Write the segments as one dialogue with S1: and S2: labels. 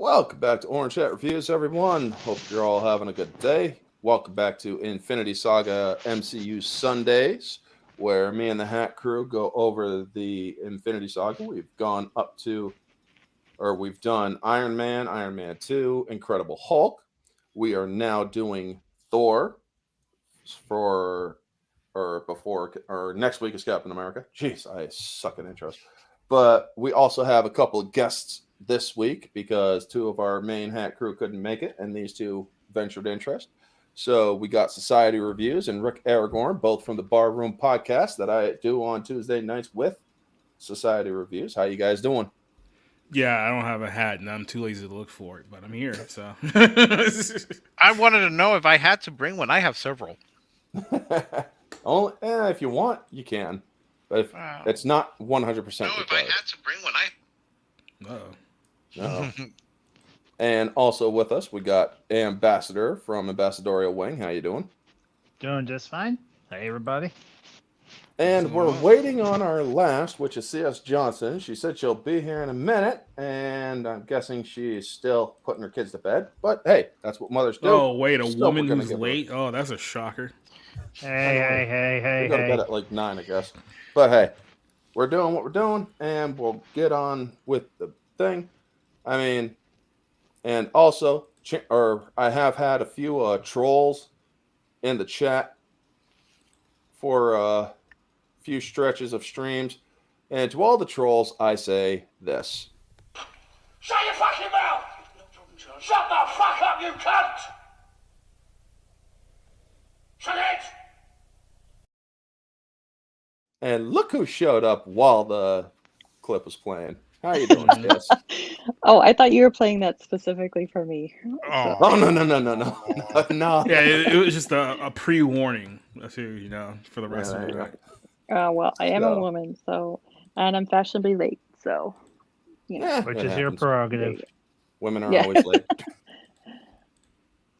S1: Welcome back to Orange Hat Reviews, everyone. Hope you're all having a good day. Welcome back to Infinity Saga MCU Sundays, where me and the Hat Crew go over the Infinity Saga. We've done Iron Man, Iron Man 2, Incredible Hulk. We are now doing Thor for or next week is Captain America. Jeez, I suck at intros. But we also have a couple of guests this week because two of our main Hat Crew couldn't make it, and these two ventured interest. So we got Society Reviews and Rick Aragorn, both from the Barroom podcast that I do on Tuesday nights with Society Reviews. How you guys doing?
S2: Yeah, I don't have a hat, and I'm too lazy to look for it, but I'm here, so.
S3: I wanted to know if I had to bring one. I have several.
S1: Only if you want, you can. But if it's not 100%
S3: No, if I
S1: required.
S3: had to bring one,
S1: No. And also with us, we got Ambassador from Ambassadorial Wing. How you doing?
S4: Doing just fine. Hey, everybody.
S1: And we're waiting on our last, which is C.S. Johnson. She said she'll be here in a minute, and I'm guessing she's still putting her kids to bed. But hey, that's what mothers do.
S2: Oh, wait, a
S1: Still,
S2: woman
S1: we're gonna
S2: who's
S1: give her-
S2: late? Oh, that's a shocker.
S4: Hey,
S1: We go to bed at like 9, I guess. But hey, we're doing what we're doing, and we'll get on with the thing. I mean, and also, I have had a few trolls in the chat for a few stretches of streams. And to all the trolls, I say this.
S5: Shut your fucking mouth! Shut the fuck up, you cunt! Shut it!
S1: And look who showed up while the clip was playing. How you doing, Jess?
S6: Oh, I thought you were playing that specifically for me.
S3: Oh.
S1: Oh, no. No.
S2: Yeah, it was just a pre-warning, for the rest of it.
S6: Well, I am
S1: So-
S6: a woman, and I'm fashionably late, so
S4: Which
S1: it
S4: is your
S1: happens.
S4: prerogative.
S1: Women are
S6: Yeah.
S1: always late.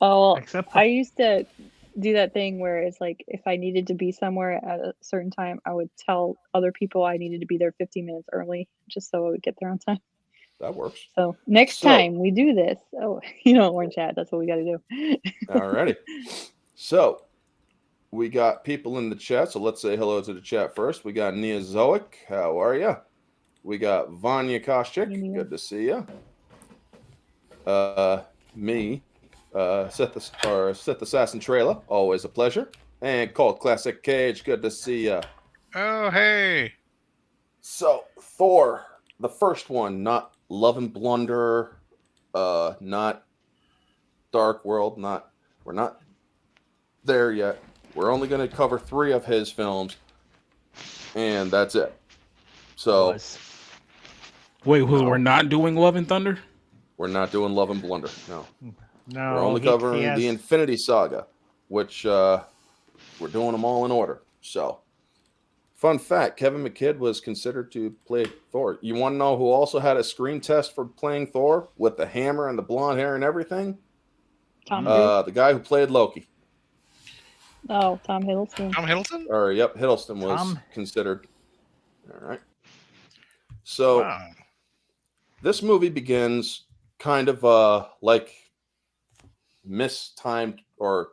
S6: Oh,
S4: Except
S6: I used to do that thing where it's like if I needed to be somewhere at a certain time, I would tell other people I needed to be there 15 minutes early, just so I would get there on time.
S1: That works.
S6: So next
S1: So-
S6: time we do this, Orange Hat, that's what we got to do.
S1: Alrighty. So, we got people in the chat, so let's say hello to the chat first. We got Neozoic. How are you? We got Vanya Koschik.
S6: Hey, Nia.
S1: Good to see you. Me. Sith Assassin Trailer. Always a pleasure. And Cold Classic Cage. Good to see you.
S3: Oh, hey.
S1: So, Thor, the first one, not Love and Blunder, not Dark World, we're not there yet. We're only going to cover 3 of his films, and that's it. So,
S2: Wait, we're not doing Love and Thunder?
S1: we're not doing Love and Blunder, no.
S4: no,
S1: We're only
S4: he
S1: covering
S4: has-
S1: the Infinity Saga, which we're doing them all in order. So, fun fact, Kevin McKidd was considered to play Thor. You want to know who also had a screen test for playing Thor with the hammer and the blonde hair and everything?
S6: Tom Cruise?
S1: The guy who played Loki.
S6: Oh, Tom Hiddleston.
S3: Tom Hiddleston?
S1: Or, yep, Hiddleston was
S4: Tom?
S1: considered. All right. So,
S3: Wow.
S1: this movie begins kind of like mistimed, or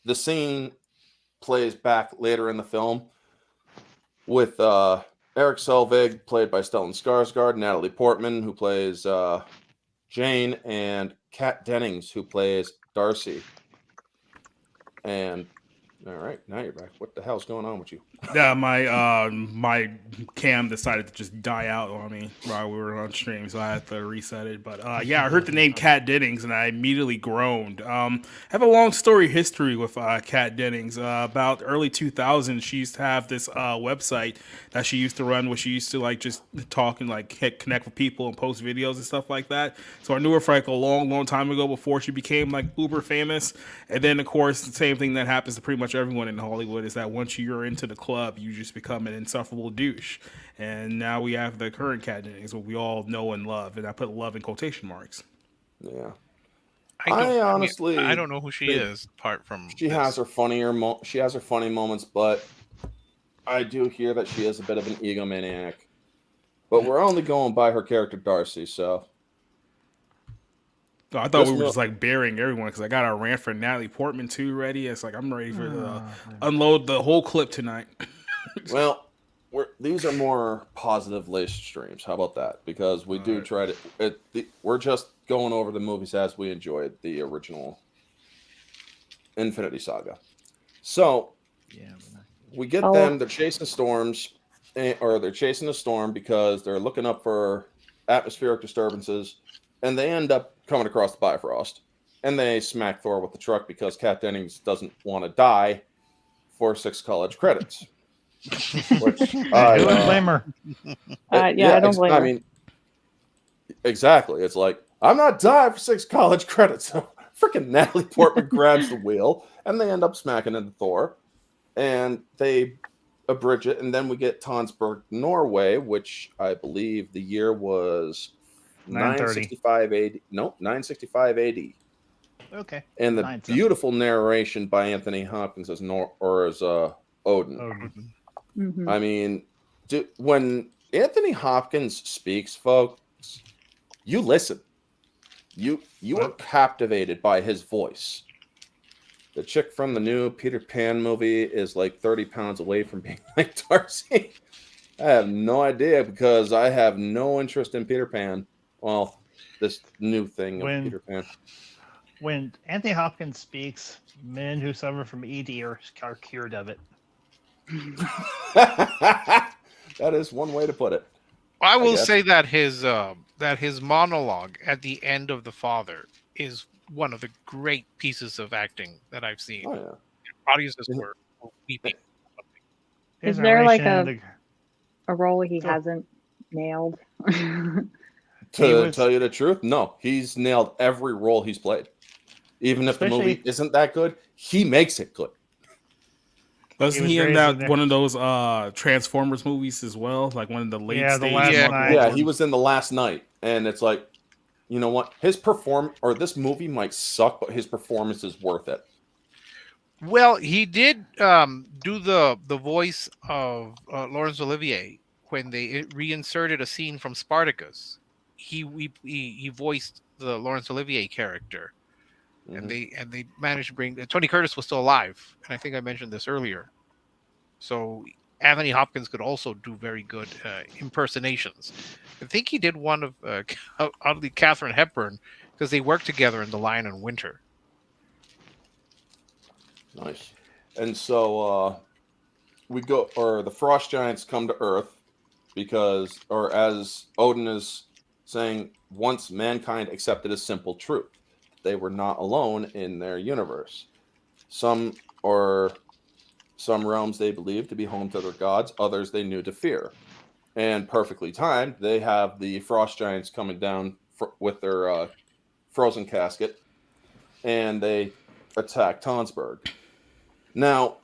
S1: the scene plays back later in the film with Eric Selvig, played by Stellan Skarsgård, Natalie Portman, who plays Jane, and Kat Dennings, who plays Darcy. And all right, now you're back. What the hell's going on with you?
S2: Yeah, my cam decided to just die out on me while we were on stream, so I had to reset it. But yeah, I heard the name Kat Dennings and I immediately groaned. I have a long story history with Kat Dennings. About early 2000s, she used to have this website that she used to run where she used to like just talk and like connect with people and post videos and stuff like that. So I knew her for like a long time ago before she became like uber famous. And then of course the same thing that happens to pretty much everyone in Hollywood is that once you're into the club, you just become an insufferable douche. And now we have the current Kat Dennings, what we all know and love, and I put love in quotation marks.
S1: Yeah.
S3: I
S1: honestly
S3: I don't know who she
S1: think
S3: is, apart from
S1: She
S3: this.
S1: has her she has her funny moments, but I do hear that she is a bit of an egomaniac. But we're only going by her character Darcy, so
S2: I thought
S1: This
S2: we were
S1: mil-
S2: just like burying everyone because I got a rant for Natalie Portman too ready. It's like I'm ready for
S4: Oh,
S2: unload the whole clip tonight.
S1: Well, these are more positive list streams. How about that? Because we do try to. We're just going over the movies as we enjoyed the original Infinity Saga. So
S4: yeah.
S1: we get
S6: Oh.
S1: them. They're chasing storms, or they're chasing a storm because they're looking up for atmospheric disturbances, and they end up coming across the Bifrost, and they smack Thor with the truck because Kat Dennings doesn't want to die for 6 college credits. Which
S4: Who would blame her?
S6: Yeah, I don't blame her.
S1: I mean, exactly. It's like I'm not dying for 6 college credits. So freaking Natalie Portman grabs the wheel, and they end up smacking into Thor, and they abridge it, and then we get Tonsberg, Norway, which I believe the year was 965 AD. No, 965 AD.
S4: Okay.
S1: And the
S4: 9-7.
S1: beautiful narration by Anthony Hopkins as Odin.
S6: Mhm.
S1: I mean, when Anthony Hopkins speaks, folks, you listen. You are captivated by his voice. The chick from the new Peter Pan movie is like 30 pounds away from being like Darcy. I have no idea because I have no interest in Peter Pan. Well, this new thing of Peter Pan.
S4: When Anthony Hopkins speaks, men who suffer from ED are cured of it.
S1: That is one way to put it.
S3: I will say that his monologue at the end of The Father is one of the great pieces of acting that I've seen.
S1: Oh yeah,
S3: audiences were weeping.
S6: Is there like a role he hasn't nailed?
S1: To tell you the truth, no, he's nailed every role he's played. Even if the movie isn't that good, he makes it good.
S2: Wasn't he in that one of those Transformers movies as well? Like one of the late stage.
S1: Yeah, he was in The Last Night, and it's like, you know what? This movie might suck, but his performance is worth it.
S3: Well, he did do the voice of Laurence Olivier when they reinserted a scene from Spartacus. He voiced the Laurence Olivier character, and they managed to bring Tony Curtis was still alive, and I think I mentioned this earlier. So Anthony Hopkins could also do very good impersonations. I think he did one of oddly Katharine Hepburn because they worked together in The Lion in Winter.
S1: Nice. And so the frost giants come to Earth because, or as Odin is saying, once mankind accepted a simple truth, they were not alone in their universe. Some realms they believed to be home to their gods, others they knew to fear. And perfectly timed, they have the frost giants coming down with their frozen casket, and they attack Tonsberg. Now,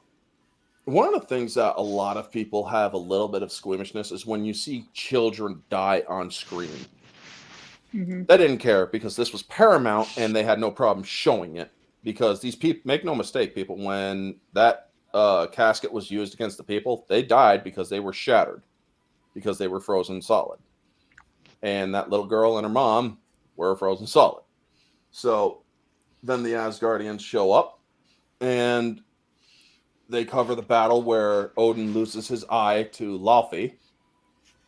S1: one of the things that a lot of people have a little bit of squeamishness is when you see children die on screen.
S6: Mm-hmm.
S1: They didn't care because this was Paramount and they had no problem showing it. Because these people, make no mistake, people, when that casket was used against the people, they died because they were shattered, because they were frozen solid. And that little girl and her mom were frozen solid. So then the Asgardians show up and they cover the battle where Odin loses his eye to Laufey,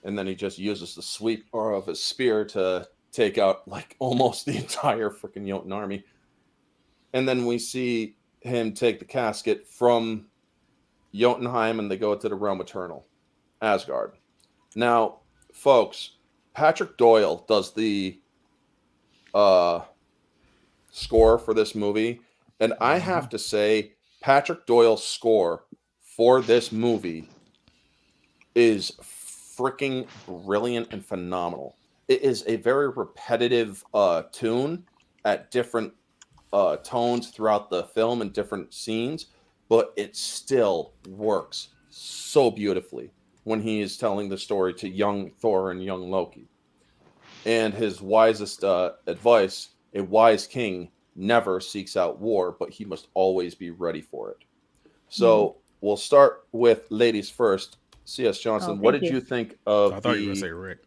S1: and then he just uses the sweep of his spear to take out like almost the entire freaking Jotun army. And then we see him take the casket from Jotunheim, and they go to the Realm Eternal, Asgard. Now, folks, Patrick Doyle does the score for this movie, and I have to say, Patrick Doyle's score for this movie is freaking brilliant and phenomenal. It is a very repetitive tune at different tones throughout the film and different scenes, but it still works so beautifully when he is telling the story to young Thor and young Loki. And his wisest advice, a wise king never seeks out war, but he must always be ready for it. So we'll start with ladies first. C.S. Johnson, what did you think of
S2: I thought you were going to say Rick.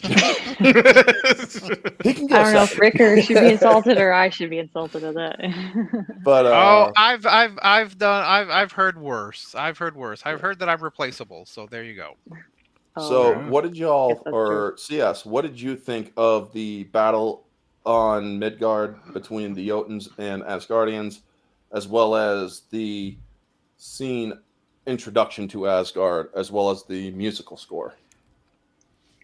S1: He can
S6: I
S1: go
S6: don't know if
S1: second.
S6: Ricker should be insulted or I should be insulted at that.
S1: But
S3: Oh, I've heard worse. I've heard worse. I've heard that I'm replaceable. So there you go.
S1: so
S6: Oh,
S2: Yeah.
S1: what did
S6: guess
S1: y'all
S6: that's true.
S1: or CS? What did you think of the battle on Midgard between the Jotuns and Asgardians, as well as the scene introduction to Asgard, as well as the musical score?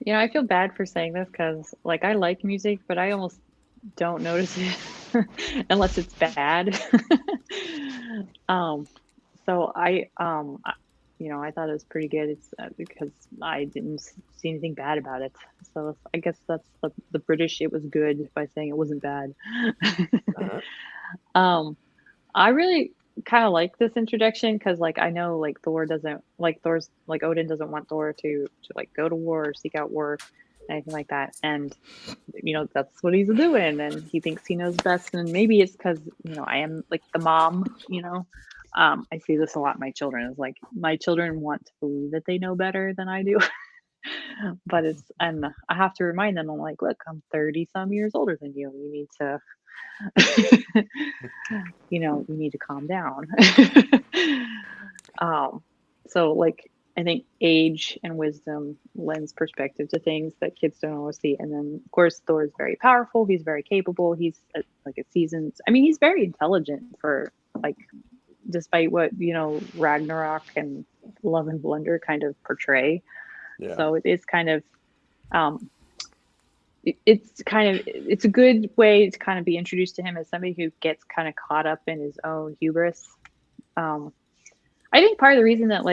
S6: You know, I feel bad for saying this because, like, I like music, but I almost don't notice it unless it's bad. um, so you know, I thought it was pretty good. It's because I didn't see anything bad about it. So I guess that's the British. It was good by saying it wasn't bad.
S1: All right.
S6: um, I really kind of like this introduction because, like, I know like Thor's like Odin doesn't want Thor to like go to war or seek out war, anything like that, and you know that's what he's doing, and he thinks he knows best, and maybe it's because you know I am like the mom, you know. I see this a lot in my children. Is like my children want to believe that they know better than I do, but it's and I have to remind them. I'm like, look, I'm 30 some years older than you. You need to you know, you need to calm down. um, so like I think age and wisdom lends perspective to things that kids don't always see. And then of course Thor is very powerful. He's very capable. He's like a seasoned. I mean, he's very intelligent for like, despite what you know Ragnarok and Love and Blunder kind of portray.
S1: Yeah.
S6: So it is kind of um, it's a good way to kind of be introduced to him as somebody who gets kind of caught up in his own hubris. Um, I think part of the reason that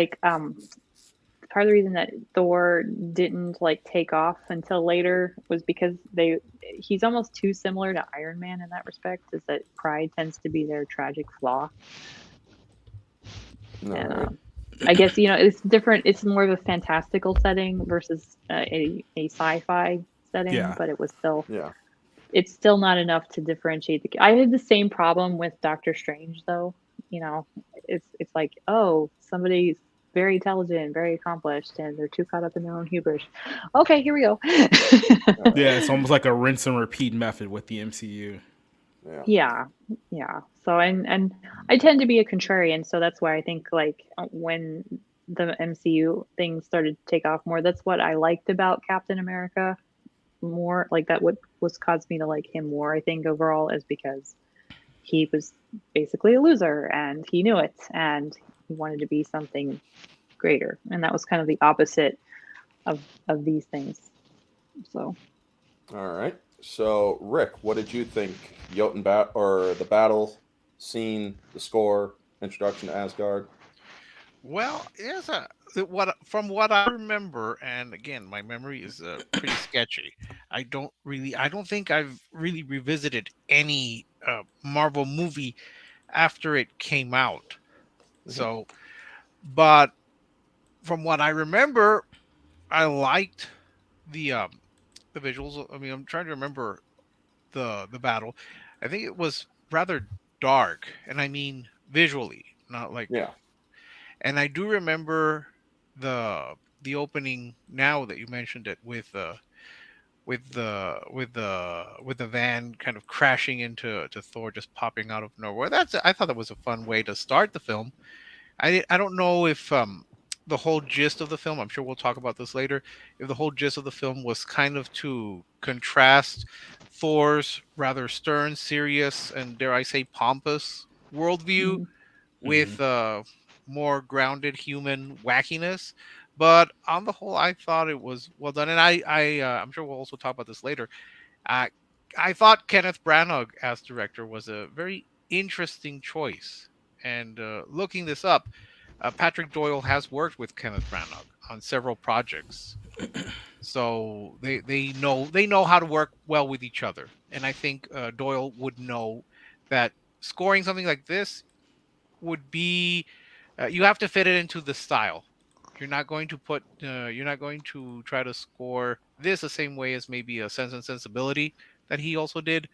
S6: Thor didn't like take off until later was because he's almost too similar to Iron Man in that respect. Is that pride tends to be their tragic flaw,
S1: All
S6: and
S1: right.
S6: I guess you know it's different. It's more of a fantastical setting versus a sci-fi setting,
S2: Yeah.
S6: but it was still
S1: Yeah.
S6: it's still not enough to differentiate the. I had the same problem with Doctor Strange, though. You know, it's like, oh, somebody's very intelligent, very accomplished, and they're too caught up in their own hubris. Okay, here we go.
S2: Yeah, it's almost like a rinse and repeat method with the MCU.
S1: Yeah.
S6: Yeah, yeah. So and I tend to be a contrarian, so that's why I think like when the MCU thing started to take off more, that's what I liked about Captain America more. Like that what was caused me to like him more, I think overall, is because he was basically a loser and he knew it and he wanted to be something greater. And that was kind of the opposite of these things. So
S1: All right. So, Rick, what did you think? Jotun or the battle scene, the score, introduction to Asgard.
S3: Well, yes. What from what I remember, and again, my memory is pretty sketchy. I don't think I've really revisited any Marvel movie after it came out.
S1: Mhm.
S3: So, but from what I remember, I liked the the visuals. I mean, I'm trying to remember the battle. I think it was rather dark, and I mean visually, not like.
S1: Yeah.
S3: And I do remember the opening now that you mentioned it with the van kind of crashing to Thor just popping out of nowhere. I thought that was a fun way to start the film. I don't know if the whole gist of the film, I'm sure we'll talk about this later, if the whole gist of the film was kind of to contrast Thor's rather stern, serious, and dare I say pompous worldview
S6: mhm.
S2: Hmm.
S3: with more grounded human wackiness. But on the whole, I thought it was well done, and I'm sure we'll also talk about this later. I I thought Kenneth Branagh as director was a very interesting choice. And looking this up, Patrick Doyle has worked with Kenneth Branagh on several projects, so they know how to work well with each other. And I think Doyle would know that scoring something like this would be you have to fit it into the style. You're not going to try to score this the same way as maybe a Sense and Sensibility that he also did,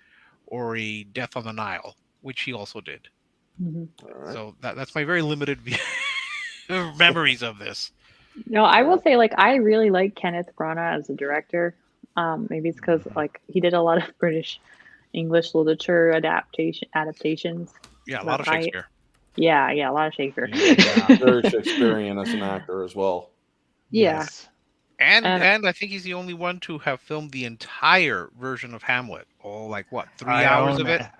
S3: or a Death on the Nile, which he also did.
S6: Mhm.
S1: All right.
S3: So that's my very limited memories of this.
S6: No, I
S1: All
S6: will
S1: right.
S6: say like I really like Kenneth Branagh as a director. Maybe it's because like he did a lot of British English literature adaptations.
S3: Yeah, a
S6: Is
S3: lot
S6: that
S3: of
S6: right?
S3: Shakespeare.
S6: Yeah, a lot of Shakespeare.
S2: Yeah.
S1: Very Shakespearean as an actor as well.
S6: Yeah.
S4: Yes.
S3: And
S6: And
S3: I think he's the only one to have filmed the entire version of Hamlet. All like what, 3
S4: I
S3: hours
S4: own
S3: of it?
S4: that.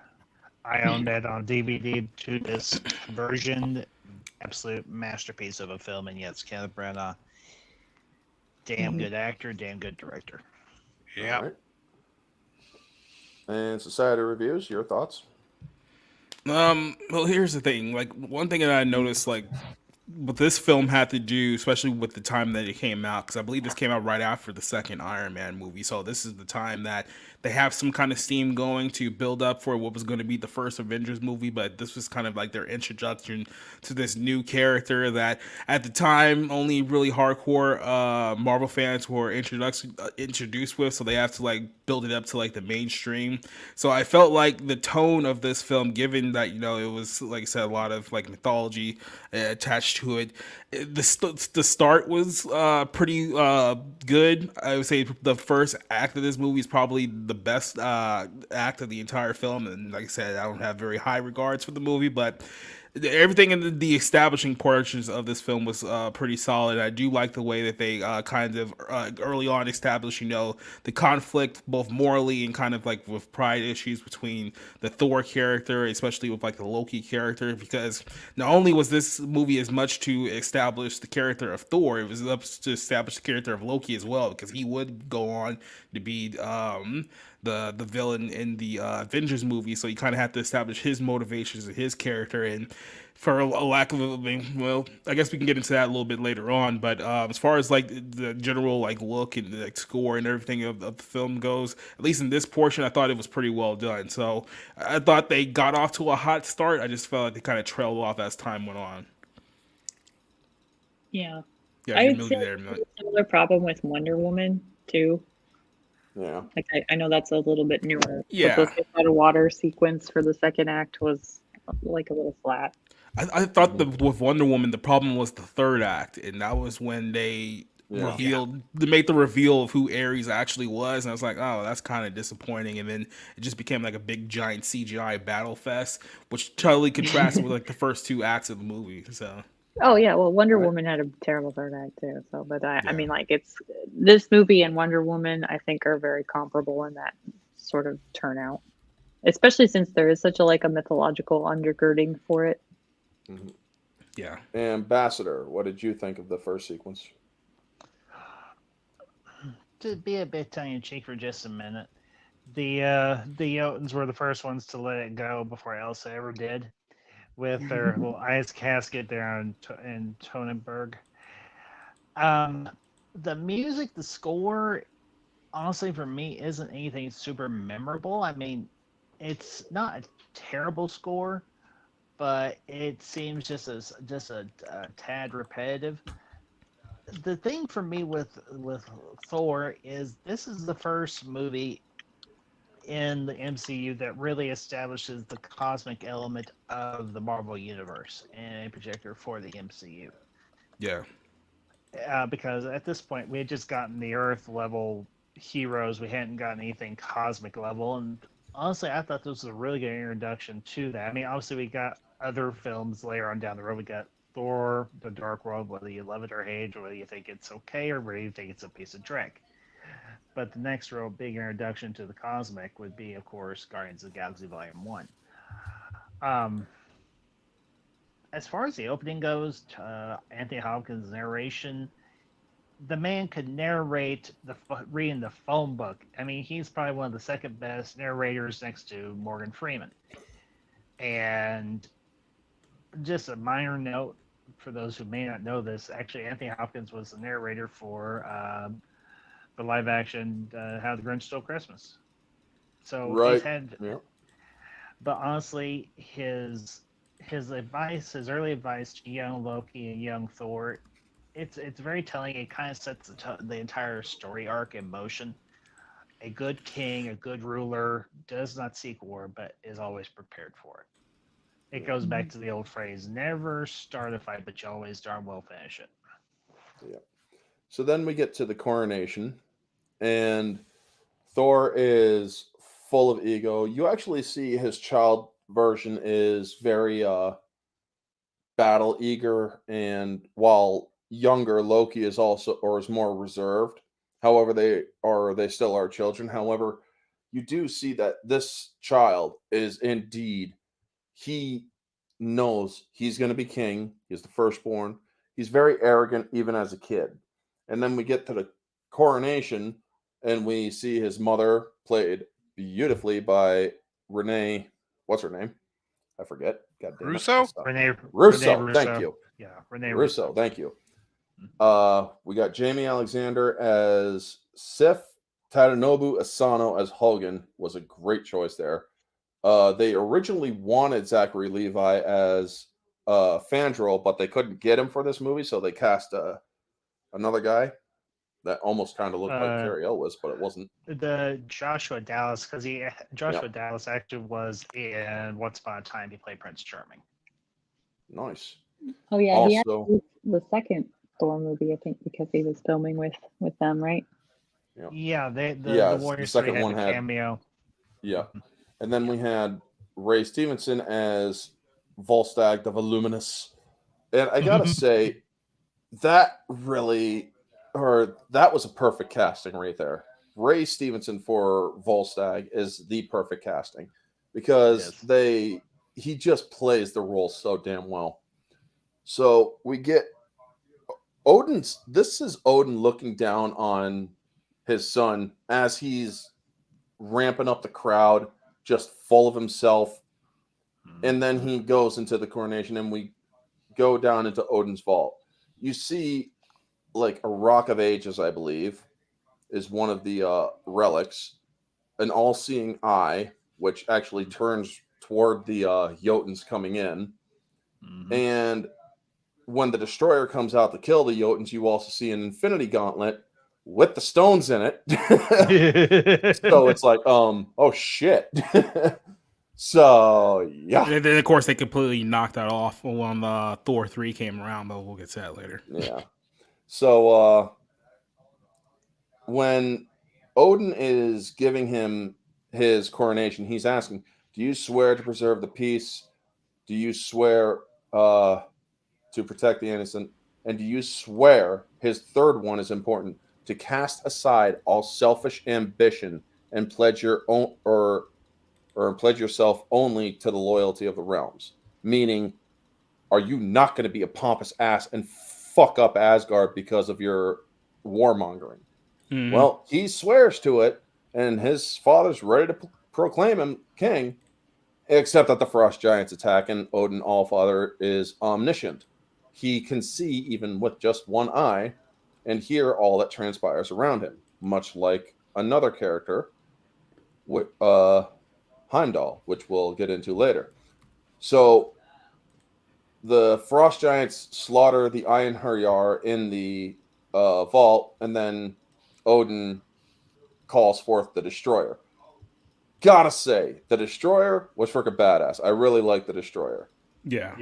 S4: I own that on DVD to this version. Absolute masterpiece of a film, and yes, Kenneth Branagh, damn
S6: Mhm.
S4: good actor, damn good director.
S3: Yeah.
S1: All right. And society reviews, your thoughts?
S2: Well, here's the thing. Like, one thing that I noticed, like, what this film had to do, especially with the time that it came out, because I believe this came out right after the second Iron Man movie. So this is the time that they have some kind of steam going to build up for what was going to be the first Avengers movie. But this was kind of like their introduction to this new character that, at the time, only really hardcore Marvel fans were introduced with. So they have to like build it up to like the mainstream. So I felt like the tone of this film, given that it was like I said, a lot of like mythology attached to it. The start was pretty good. I would say the first act of this movie is probably the best act of the entire film. And like I said, I don't have very high regards for the movie, but everything in the establishing portions of this film was pretty solid. I do like the way that they kind of early on established, the conflict both morally and kind of like with pride issues between the Thor character, especially with like the Loki character, because not only was this movie as much to establish the character of Thor, it was up to establish the character of Loki as well, because he would go on to be the villain in the Avengers movie. So you kind of have to establish his motivations and his character. And for a lack of well, I guess we can get into that a little bit later on. But as far as like the general like look and like score and everything of the film goes, at least in this portion, I thought it was pretty well done. So I thought they got off to a hot start. I just felt like they kind of trailed off as time went on.
S6: Yeah.
S2: Yeah,
S6: I
S2: you're
S6: would
S2: muted
S6: say
S2: there.
S6: a similar problem with Wonder Woman too.
S1: Yeah.
S6: Like I know that's a little bit newer.
S2: Yeah.
S6: But the fish out of water sequence for the second act was like a little flat.
S2: I thought with Wonder Woman, the problem was the third act, and that was when they they made the reveal of who Ares actually was, and I was like, oh, that's kind of disappointing. And then it just became like a big giant CGI battle fest, which totally contrasted with like the first 2 acts of the movie. So
S6: Oh yeah, well Wonder
S1: Right.
S6: Woman had a terrible third act too. So but I
S2: Yeah.
S6: mean like it's this movie and Wonder Woman I think are very comparable in that sort of turnout. Especially since there is such a like a mythological undergirding for it.
S1: Mhm.
S2: yeah,
S1: Ambassador, what did you think of the first sequence?
S4: To be a bit tongue in cheek for just a minute, the Jotuns were the first ones to let it go before Elsa ever did, with their little ice casket there in Tonenberg. The music, the score, honestly for me isn't anything super memorable. I mean, it's not a terrible score, but it seems just a tad repetitive. The thing for me with Thor is this is the first movie in the MCU that really establishes the cosmic element of the Marvel universe, and in particular for the MCU.
S2: yeah,
S4: Because at this point we had just gotten the Earth level heroes, we hadn't gotten anything cosmic level, and honestly, I thought this was a really good introduction to that. I mean, obviously we got other films later on down the road. We got Thor: The Dark World, whether you love it or hate, or whether you think it's okay, or whether you think it's a piece of dreck. But the next real big introduction to the cosmic would be, of course, Guardians of the Galaxy Volume 1. Um, as far as the opening goes, Anthony Hopkins' narration, the man could narrate reading the phone book. I mean, he's probably one of the second best narrators next to Morgan Freeman. And just a minor note for those who may not know this, actually, Anthony Hopkins was the narrator for the live action How the Grinch Stole Christmas. So he's
S1: Right.
S4: had,
S1: Yeah.
S4: but honestly, his advice, his early advice to young Loki and young Thor, it's very telling. It kind of sets the entire story arc in motion. A good king, a good ruler, does not seek war, but is always prepared for it. It goes back to the old phrase: "Never start a fight, but you always darn well finish it."
S1: Yeah. So then we get to the coronation, and Thor is full of ego. You actually see his child version is very battle eager, and while younger Loki is also or is more reserved. However, they still are children. However, you do see that this child is indeed he knows he's going to be king. He's the firstborn. He's very arrogant even as a kid. And then we get to the coronation and we see his mother played beautifully by Renee. What's her name? I forget. God damn it.
S3: Russo?
S4: Renee
S1: Russo. Thank you.
S4: Yeah, Renee
S1: Russo.
S4: Russo.
S1: Thank you. We got Jamie Alexander as Sif. Tadanobu Asano as Hogan was a great choice there. They originally wanted Zachary Levi as Fandral, but they couldn't get him for this movie, so they cast another guy that almost kind of looked like Cary Elwes, but it wasn't.
S4: The Joshua Dallas, because Joshua Dallas actually was in Once Upon a Time. He played Prince Charming.
S1: Nice.
S6: Oh yeah, he had
S1: Also,
S6: the second Thor movie, I think, because he was filming with them, right?
S4: Yeah, the
S1: the
S4: Warriors
S1: second
S4: 3
S1: one
S4: had a
S1: had
S4: cameo.
S1: yeah, and then we had Ray Stevenson as Volstagg the Voluminous, and I gotta say that that was a perfect casting right there. Ray Stevenson for Volstagg is the perfect casting because he just plays the role so damn well. So we get this is Odin looking down on his son as he's ramping up the crowd, just full of himself. And then he goes into the coronation and we go down into Odin's vault. You see like a Rock of Ages, I believe, is one of the relics, an all-seeing eye, which actually turns toward the Jotuns coming in. And when the destroyer comes out to kill the Jotuns, you also see an Infinity Gauntlet with the stones in it. So it's like, oh shit. So yeah.
S2: And then of course they completely knocked that off when Thor 3 came around, but we'll get to that later.
S1: Yeah. So when Odin is giving him his coronation, he's asking, do you swear to preserve the peace? Do you swear to protect the innocent? And do you swear, his third one is important, to cast aside all selfish ambition and pledge your own or pledge yourself only to the loyalty of the realms? Meaning, are you not going to be a pompous ass and fuck up Asgard because of your warmongering?
S2: Mm-hmm.
S1: Well, he swears to it, and his father's ready to proclaim him king, except that the frost giants attack, and Odin Allfather is omniscient. He can see even with just one eye and hear all that transpires around him, much like another character, Heimdall, which we'll get into later. So the frost giants slaughter the Einherjar in the vault, and then Odin calls forth the destroyer. Gotta say, the destroyer was freaking badass. I really like the destroyer.
S2: Yeah.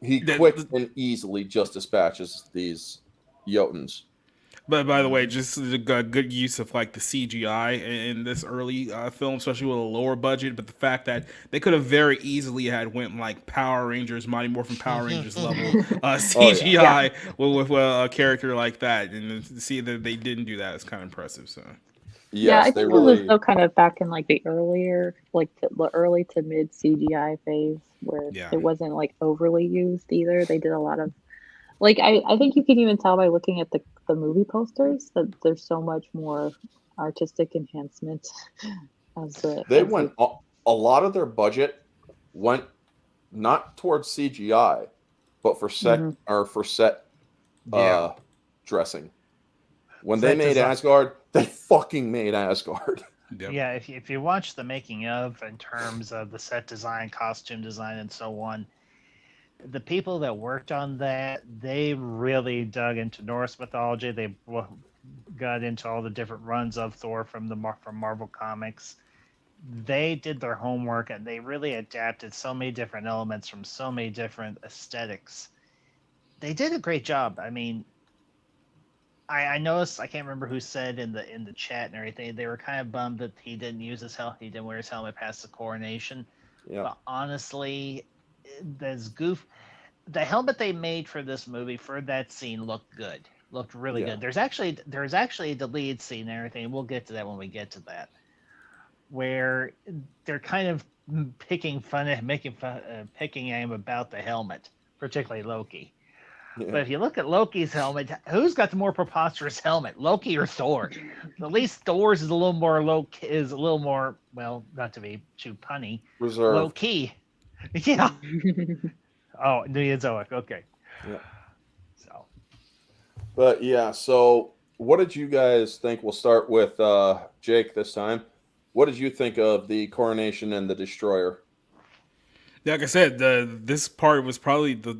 S1: He quick and easily just dispatches these Jotuns.
S2: But by the way, just a good use of like the CGI in this early film, especially with a lower budget. But the fact that they could have very easily had went like Power Rangers, Mighty Morphin Power Rangers level CGI with a character like that, and to see that they didn't do that is kind of impressive. So.
S6: Yes, I think it was still kind of back in like the earlier, like the early to mid CGI phase where it wasn't like overly used either. They did a lot of, like, I think you can even tell by looking at the movie posters that there's so much more artistic enhancement.
S1: A lot of their budget went not towards CGI, but for set dressing. When they made Asgard, they fucking made Asgard.
S4: Yep. Yeah, if you watch the making of in terms of the set design, costume design, and so on, the people that worked on that, they really dug into Norse mythology. They got into all the different runs of Thor from Marvel Comics. They did their homework, and they really adapted so many different elements from so many different aesthetics. They did a great job. I mean, I noticed, I can't remember who said in the chat and everything, they were kind of bummed that he didn't use his helmet, he didn't wear his helmet past the coronation.
S1: Yeah.
S4: But honestly, the helmet they made for this movie for that scene looked good, looked really
S1: Yeah.
S4: good. There's actually a deleted scene and everything. We'll get to that when we get to that, where they're kind of picking at him about the helmet, particularly Loki.
S1: Yeah.
S4: But if you look at Loki's helmet, who's got the more preposterous helmet, Loki or Thor? At least Thor's is a little more well, not to be too punny,
S1: Reserve.
S4: low key. Yeah. Oh, Neozoic. Okay.
S1: Yeah.
S4: So
S1: But yeah, so what did you guys think? We'll start with Jake this time. What did you think of the coronation and the destroyer?
S2: Yeah, like I said, this part was probably the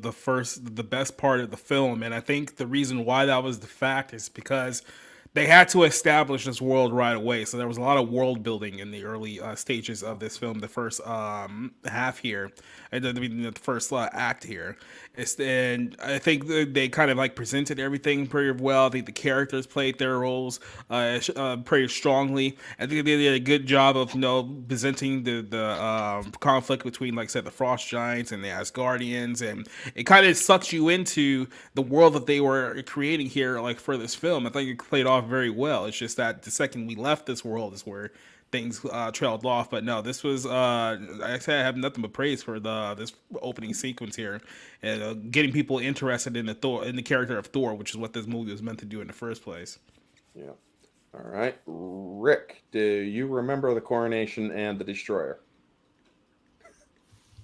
S2: best part of the film, and I think the reason why that was the fact is because they had to establish this world right away. So there was a lot of world building in the early stages of this film, the first half here, and the first act here. And I think they kind of like presented everything pretty well. I think the characters played their roles pretty strongly. I think they did a good job of presenting the conflict between, like I said, the Frost Giants and the Asgardians, and it kind of sucks you into the world that they were creating here, like for this film. I think it played off very well. It's just that the second we left this world is where things trailed off. But no, this was I said I have nothing but praise for this opening sequence here, and getting people interested in the character of Thor, which is what this movie was meant to do in the first place.
S1: Yeah. All right. Rick, do you remember the coronation and the destroyer?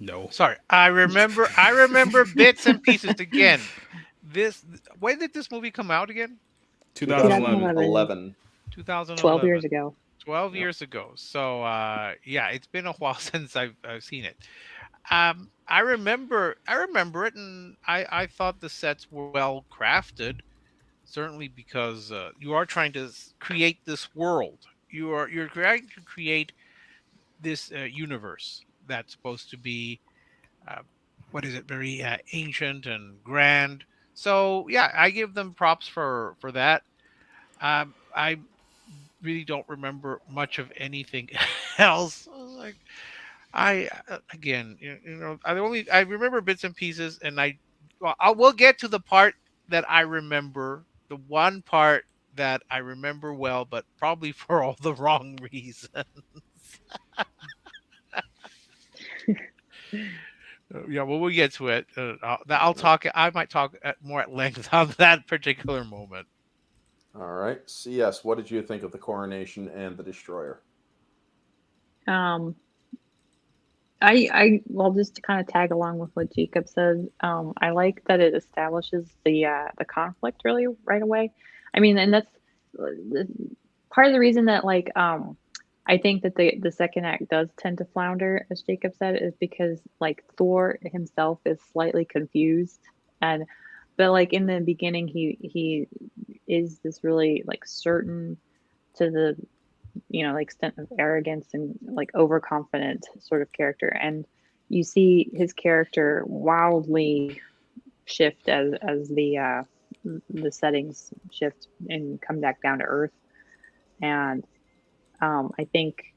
S2: No.
S3: Sorry, I remember bits and pieces again. When did this movie come out again?
S2: 2011.
S1: 2011.
S3: 2011.
S6: 12 years ago.
S3: 12 years ago. So yeah, it's been a while since I've seen it. I remember it, and I thought the sets were well crafted. Certainly because you are trying to create this world. You're trying to create this universe that's supposed to be what is it? Very ancient and grand. So yeah, I give them props for that. I really don't remember much of anything else. I was like, again, I remember bits and pieces, and I will get to the part that I remember, the one part that I remember well, but probably for all the wrong reasons. Yeah, well, we'll get to it. I'll talk. I might talk more at length on that particular moment.
S1: All right. CS, what did you think of the coronation and the destroyer?
S6: Um, well, just to kind of tag along with what Jacob said, I like that it establishes the conflict really right away. I mean, and that's part of the reason that I think that the second act does tend to flounder, as Jacob said, is because like Thor himself is slightly confused, but like in the beginning he is this really like certain to the extent of arrogance and like overconfident sort of character, and you see his character wildly shift as the settings shift and come back down to earth, and I think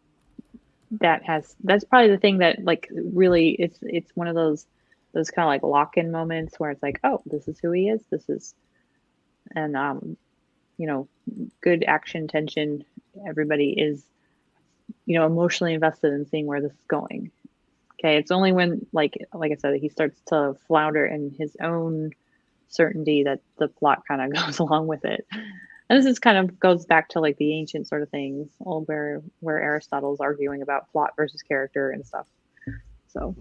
S6: that's probably the thing that like really it's one of those kind of like lock-in moments where it's like, oh, this is who he is, and good action tension. Everybody is emotionally invested in seeing where this is going. Okay, it's only when like I said, he starts to flounder in his own certainty that the plot kind of goes along with it. And this is kind of goes back to like the ancient sort of things, where Aristotle's arguing about plot versus character and stuff. So,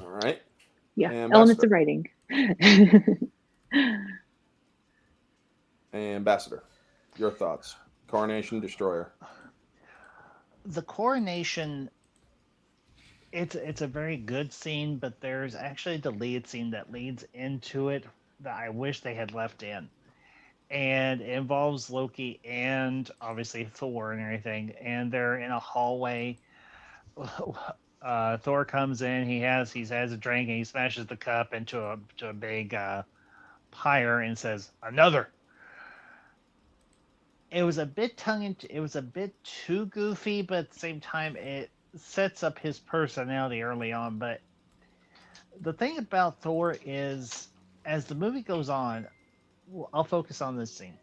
S1: All right.
S6: yeah,
S1: And
S6: elements of writing.
S1: Ambassador, your thoughts? Coronation, destroyer.
S4: the coronation, it's a very good scene, but there's actually a deleted scene that leads into it that I wish they had left in. And it involves Loki and obviously Thor and everything. And they're in a hallway. Thor comes in. He has a drink and he smashes the cup into a big pyre and says, "Another." it was a bit it was a bit too goofy, but at the same time, it sets up his personality early on. But the thing about Thor is, as the movie goes on, I'll focus on this scene,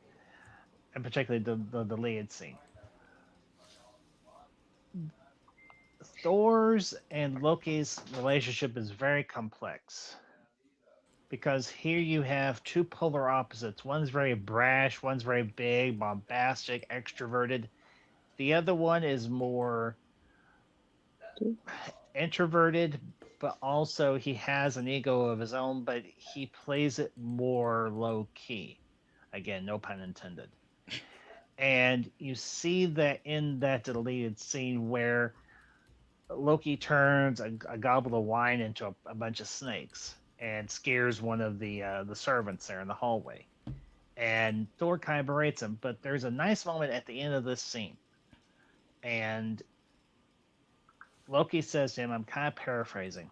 S4: and particularly the lead scene. Thor's and Loki's relationship is very complex because here you have two polar opposites. One's very brash, one's very big, bombastic, extroverted. The other one is more introverted, but also he has an ego of his own, but he plays it more low key. Again, no pun intended. And you see that in that deleted scene where Loki turns a goblet of wine into a bunch of snakes and scares one of the servants there in the hallway. And Thor kind of berates him, but there's a nice moment at the end of this scene. And Loki says to him, I'm kind of paraphrasing,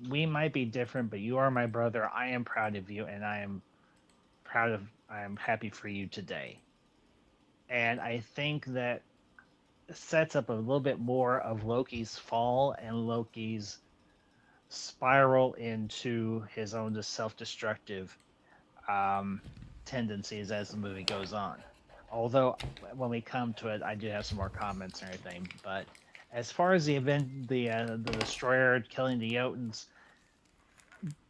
S4: we might be different, but you are my brother. I am proud of you, and I am happy for you today. And I think that sets up a little bit more of Loki's fall and Loki's spiral into his own just self-destructive tendencies as the movie goes on. Although when we come to it, I do have some more comments and everything. But as far as the event, the destroyer killing the Jotuns,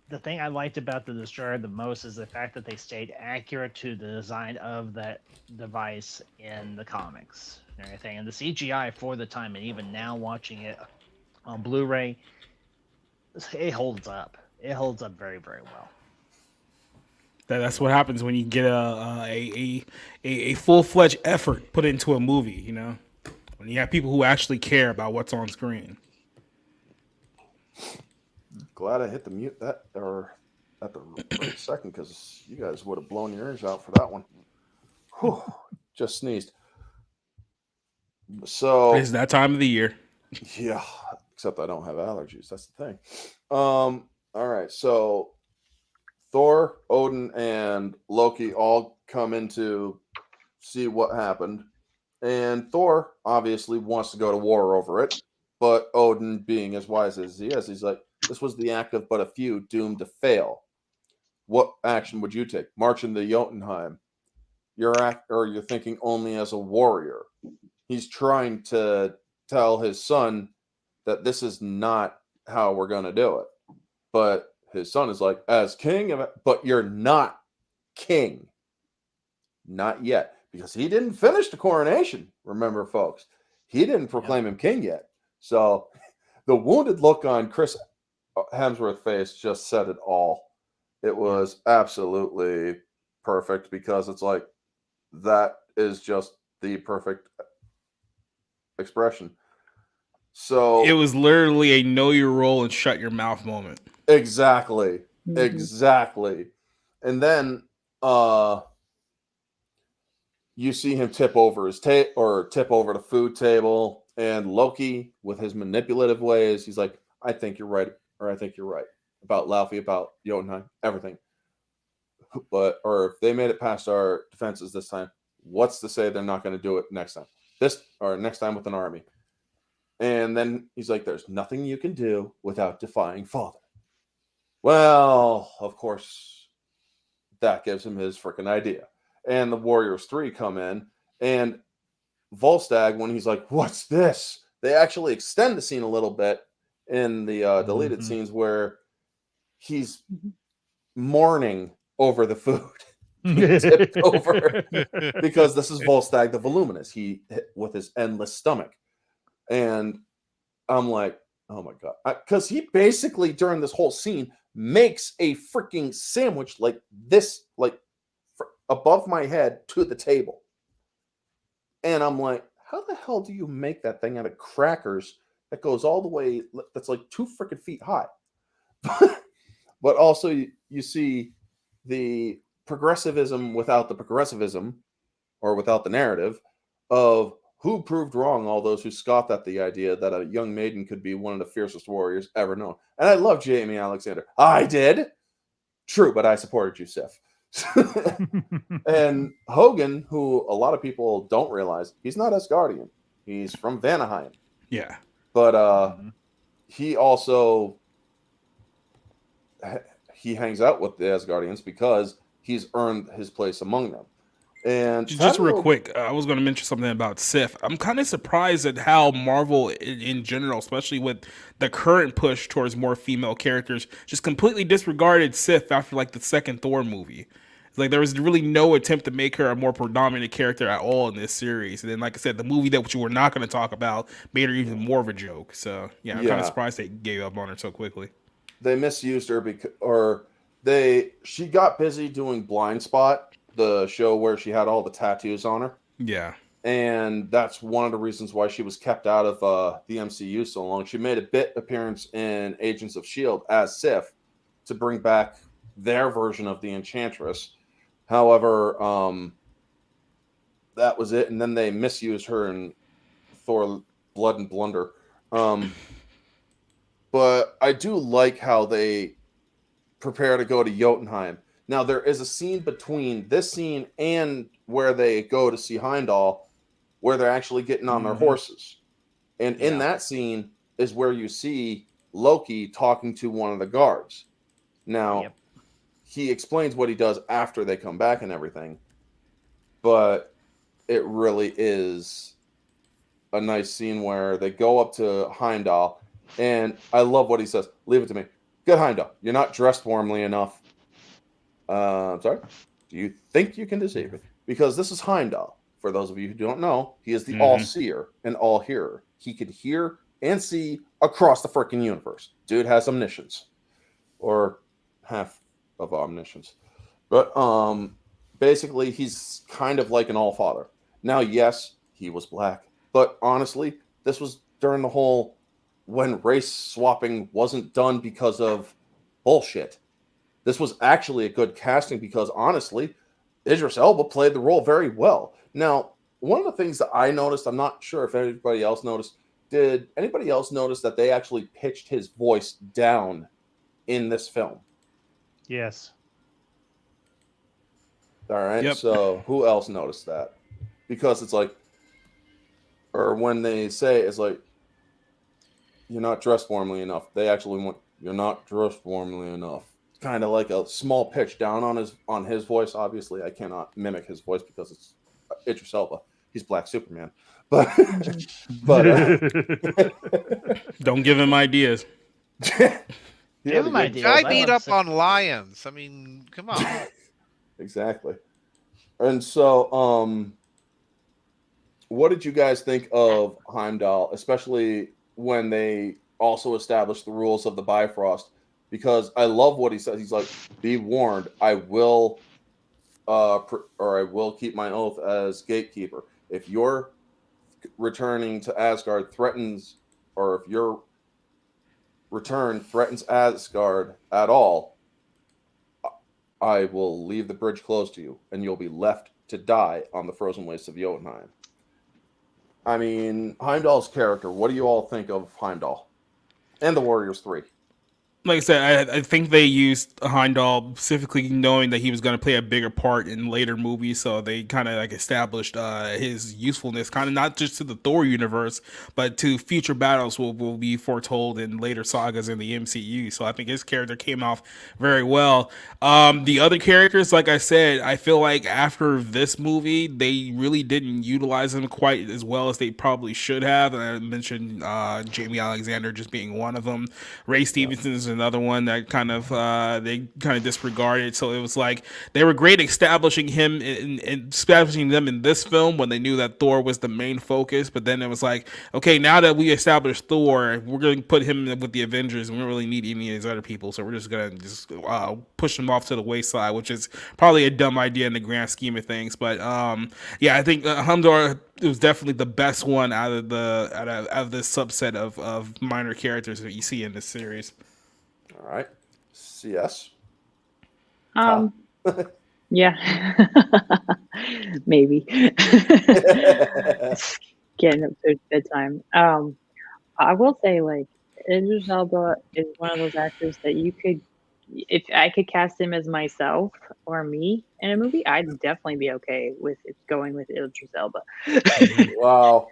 S4: the thing I liked about the destroyer the most is the fact that they stayed accurate to the design of that device in the comics and everything. And the CGI for the time, and even now watching it on Blu-ray, it holds up. It holds up very, very well.
S2: That's what happens when you get a full-fledged effort put into a movie. You know, when you have people who actually care about what's on screen.
S1: Glad I hit the mute that or at the right second because you guys would have blown your ears out for that one. Whew, just sneezed. So
S2: It's that time of the year.
S1: yeah, except I don't have allergies. That's the thing. All right, so Thor, Odin, and Loki all come in to see what happened. And Thor obviously wants to go to war over it. But Odin, being as wise as he is, he's like, this was the act of but a few doomed to fail. What action would you take? March into Jotunheim. You're thinking only as a warrior. He's trying to tell his son that this is not how we're going to do it. But his son is like, as king, but you're not king. Not yet. Because he didn't finish the coronation, remember, folks. He didn't proclaim him king yet. So the wounded look on Chris Hemsworth's face just said it all. It was absolutely perfect because it's like, that is just the perfect expression. So
S2: It was literally a know your role and shut your mouth moment.
S1: Exactly.
S6: Mhm.
S1: Exactly. And then you see him tip over tip over the food table, and Loki, with his manipulative ways, he's like, I think you're right, or I think you're right about Laufey, about Jotunheim, everything. Or if they made it past our defenses this time, what's to say they're not going to do it next time? Next time with an army. And then he's like, there's nothing you can do without defying Father. Well, of course, that gives him his freaking idea. And the Warriors 3 come in, and Volstagg, when he's like, what's this? They actually extend the scene a little bit in the deleted scenes where he's mourning over the food being tipped over because this is Volstagg the Voluminous, he with his endless stomach. And I'm like, oh my God. Because he basically, during this whole scene, makes a freaking sandwich like this, like above my head to the table. And I'm like, how the hell do you make that thing out of crackers that goes all the way, that's like 2 freaking feet high? But also you see the progressivism without the progressivism, or without the narrative of who proved wrong all those who scoffed at the idea that a young maiden could be one of the fiercest warriors ever known. And I love Jamie Alexander. I did. True, but I supported you, Sif. And Hogan, who a lot of people don't realize, he's not Asgardian. He's from Vanaheim.
S2: Yeah.
S1: But
S4: Mhm.
S1: he also he hangs out with the Asgardians because he's earned his place among them. And
S2: Just real quick, I was going to mention something about Sif. I'm kind of surprised at how Marvel, in general, especially with the current push towards more female characters, just completely disregarded Sif after like the second Thor movie. Like there was really no attempt to make her a more predominant character at all in this series. And then, like I said, the movie that which we're not going to talk about made her even more of a joke. So yeah, I'm kind of surprised they gave up on her so quickly.
S1: They misused her she got busy doing Blind Spot, the show where she had all the tattoos on her.
S2: Yeah.
S1: And that's one of the reasons why she was kept out of the MCU so long. She made a bit appearance in Agents of S.H.I.E.L.D. as Sif to bring back their version of the Enchantress. However, that was it. And then they misused her in Thor Blood and Blunder. But I do like how they prepare to go to Jotunheim. Now, there is a scene between this scene and where they go to see Heimdall where they're actually getting on their horses. And in that scene is where you see Loki talking to one of the guards. Now, he explains what he does after they come back and everything. But it really is a nice scene where they go up to Heimdall. And I love what he says. Leave it to me. Good, Heimdall. You're not dressed warmly enough. I'm sorry. Do you think you can deceive me? Because this is Heimdall. For those of you who don't know, he is the all-seer and all-hearer. He can hear and see across the freaking universe. Dude has omniscience. Or half of omniscience. But basically, he's kind of like an all-father. Now, yes, he was black. But honestly, this was during the whole when race swapping wasn't done because of bullshit. This was actually a good casting because honestly, Idris Elba played the role very well. Now, one of the things that I noticed, I'm not sure if anybody else noticed, did anybody else notice that they actually pitched his voice down in this film?
S4: Yes.
S1: All right.
S2: Yep.
S1: So who else noticed that? Because it's like, or when they say it's like, you're not dressed warmly enough. They actually want, you're not dressed warmly enough. Kind of like a small pitch down on his voice. Obviously, I cannot mimic his voice because it's Idris Elba. He's Black Superman. But
S2: Don't give him ideas.
S4: Give him ideas.
S3: Guy beat up on lions. I mean, come on.
S1: Exactly. And so, what did you guys think of Heimdall, especially when they also established the rules of the Bifrost? Because I love what he says. He's like, "Be warned, I will, I will keep my oath as gatekeeper. If your returning to Asgard threatens, or if your return threatens Asgard at all, I will leave the bridge closed to you, and you'll be left to die on the frozen wastes of Jotunheim." I mean, Heimdall's character, what do you all think of Heimdall? And the Warriors 3?
S2: Like I said, I think they used Heimdall specifically knowing that he was going to play a bigger part in later movies, so they kind of like established his usefulness, kind of not just to the Thor universe, but to future battles will be foretold in later sagas in the MCU. So I think his character came off very well. The other characters, like I said, I feel like after this movie, they really didn't utilize them quite as well as they probably should have. And I mentioned Jamie Alexander just being one of them. Ray Stevenson is another one that kind of they kind of disregarded. So it was like they were great establishing him and establishing them in this film when they knew that Thor was the main focus. But then it was like, okay, now that we established Thor, we're going to put him with the Avengers, and we don't really need any of these other people. So we're just going to push them off to the wayside, which is probably a dumb idea in the grand scheme of things. But yeah, I think Humdor was definitely the best one out of this subset of minor characters that you see in this series.
S1: All right. CS?
S6: Yeah. Maybe. It's getting up to bedtime. I will say, like, Idris Elba is one of those actors that you could if I could cast him as myself or me in a movie, I'd definitely be okay with it going with Idris Elba.
S1: Wow.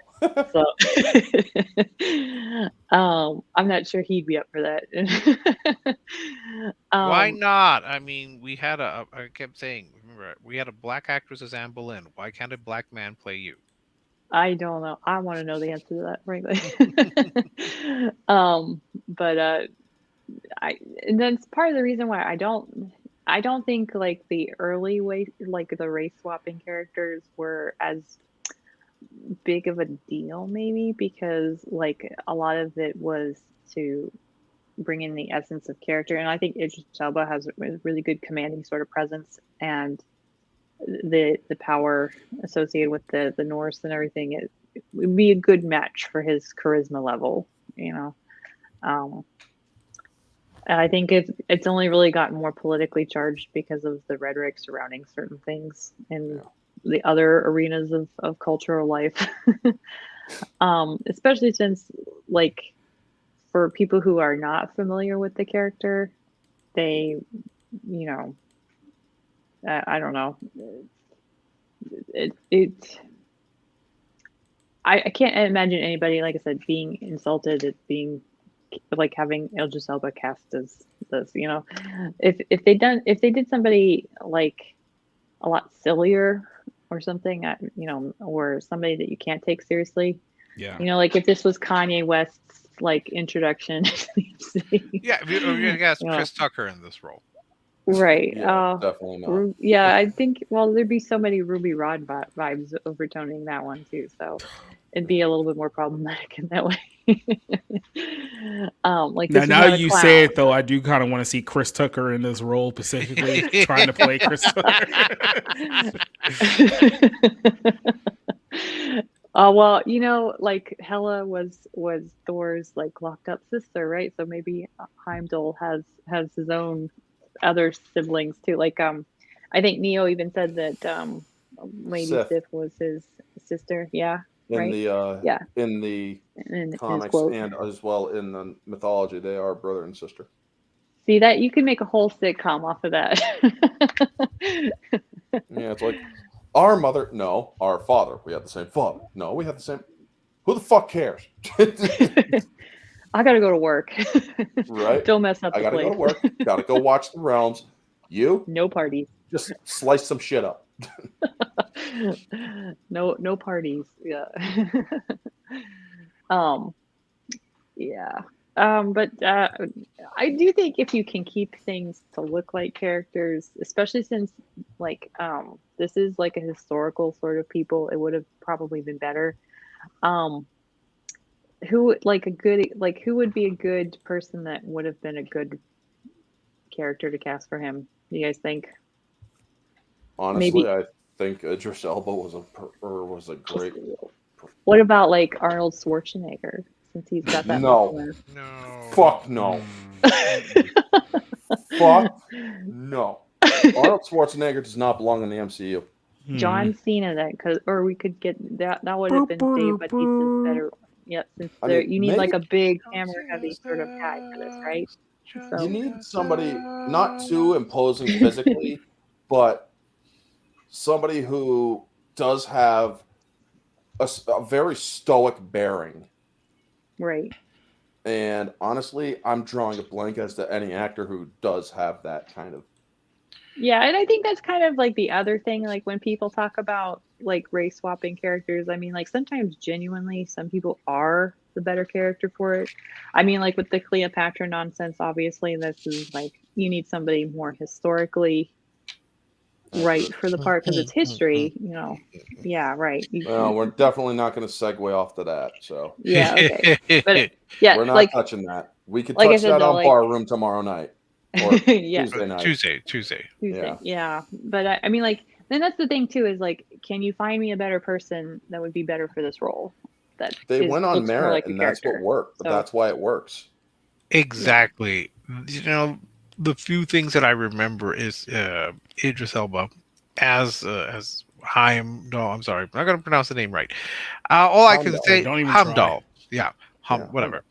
S6: So, I'm not sure he'd be up for that.
S3: Why
S6: um,
S3: not? I mean, we had I kept saying, remember, we had a black actress as Anne Boleyn. Why can't a black man play you?
S6: I don't know. I want to know the answer to that, frankly. But and that's part of the reason why I don't think like the early way, like the race swapping characters were as big of a deal, maybe because like a lot of it was to bring in the essence of character, and I think Idris Elba has a really good commanding sort of presence, and the power associated with the Norse and everything. It would be a good match for his charisma level, you know. Um, and I think it's only really gotten more politically charged because of the rhetoric surrounding certain things in the other arenas of cultural life. Especially since, like, for people who are not familiar with the character, they, you know, I don't know. I can't imagine anybody, like I said, being insulted at being like having Idris Elba cast as this. You know, if they did somebody like a lot sillier or something, you know, or somebody that you can't take seriously.
S2: Yeah.
S6: You know, like if this was Kanye West's like introduction.
S3: Yeah, we're gonna cast
S6: You know.
S3: Chris Tucker in this role.
S6: Right.
S1: Yeah, definitely not.
S6: Yeah, I think, well, there'd be so many Ruby Rod vibes overtoning that one too. So it'd be a little bit more problematic in that way. Like this is
S2: Now
S6: not a
S2: you
S6: clown.
S2: say it though, I do kind of want to see Chris Tucker in this role, specifically trying to play Chris Tucker.
S6: Well, you know, like Hela was Thor's like locked up sister, right? So maybe Heimdall has his own other siblings too. Like I think Neo even said that Lady
S1: Sif.
S6: Sif was his sister. Yeah,
S1: In
S6: right.
S1: the
S6: Yeah,
S1: in the
S6: in his
S1: comics
S6: quote.
S1: and as well in the mythology, they are brother and sister.
S6: See that you can make a whole sitcom off of that.
S1: Yeah, it's like our mother, no, our father. We have the same father. No, we have the same. Who the fuck cares?
S6: I gotta go to work.
S1: Right?
S6: Don't mess up
S1: I
S6: the
S1: gotta
S6: place.
S1: go to work. Gotta go watch the realms. You
S6: No parties.
S1: just slice some shit up.
S6: No parties. Yeah. um yeah. But I do think if you can keep things to look like characters, especially since like this is like a historical sort of people, it would have probably been better. Who like a good like who would be a good person that would have been a good character to cast for him? Do you guys think?
S1: Honestly,
S6: Maybe.
S1: I think Idris Elba was a great.
S6: What about like Arnold Schwarzenegger, since he's got that
S1: No.
S6: muscle?
S3: No.
S1: Fuck no. Fuck no. Arnold Schwarzenegger does not belong in the MCU.
S6: John Cena then, or we could get that would have been Dave Bautista's better. Yeah, since
S1: I
S6: there
S1: mean,
S6: you need
S1: maybe-
S6: like a big hammer heavy sort of guy for this, right? So
S1: You need somebody not too imposing physically, but somebody who does have a very stoic bearing.
S6: right.
S1: And honestly, I'm drawing a blank as to any actor who does have that kind of.
S6: Yeah, and I think that's kind of like the other thing, like when people talk about like race swapping characters, I mean, like sometimes genuinely some people are the better character for it. I mean, like with the Cleopatra nonsense, obviously this is like you need somebody more historically right for the part because it's history, you know. Yeah, right.
S1: Well, we're definitely not going to segue off to that. So
S6: Yeah, okay. But yeah,
S1: we're not
S6: like
S1: touching that. We could
S6: like I
S1: touch
S6: said,
S1: that
S6: though,
S1: on
S6: like-
S1: Bar Room tomorrow night. Or
S6: yeah.
S1: Tuesday night.
S3: Tuesday.
S6: Yeah. But I mean, like, then that's the thing too is like, can you find me a better person that would be better for this role? That
S1: They went on
S6: looks more
S1: merit,
S6: like a
S1: and that's what
S6: character.
S1: worked. But
S6: So-
S1: that's why it works.
S3: Exactly. You know, the few things that I remember is Idris Elba as Haim. No, I'm sorry, I'm not gonna pronounce the name right. All I can
S1: Heimdall.
S3: say,
S2: Don't even try.
S3: Hamdall. Yeah,
S1: Yeah,
S3: whatever.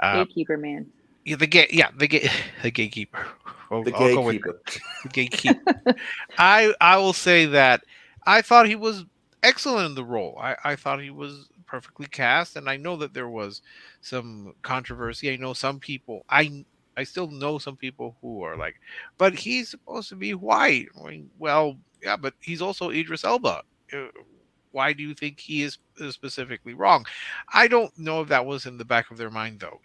S6: Gatekeeper man.
S3: the gatekeeper.
S1: The
S3: I'll go with
S1: gatekeeper.
S3: the gatekeeper. I will say that I thought he was excellent in the role. I thought he was perfectly cast, and I know that there was some controversy. I know some people. I still know some people who are like, but he's supposed to be white. I mean, well, yeah, but he's also Idris Elba. Uh, Why do you think he is specifically wrong? I don't know if that was in the back of their mind, though.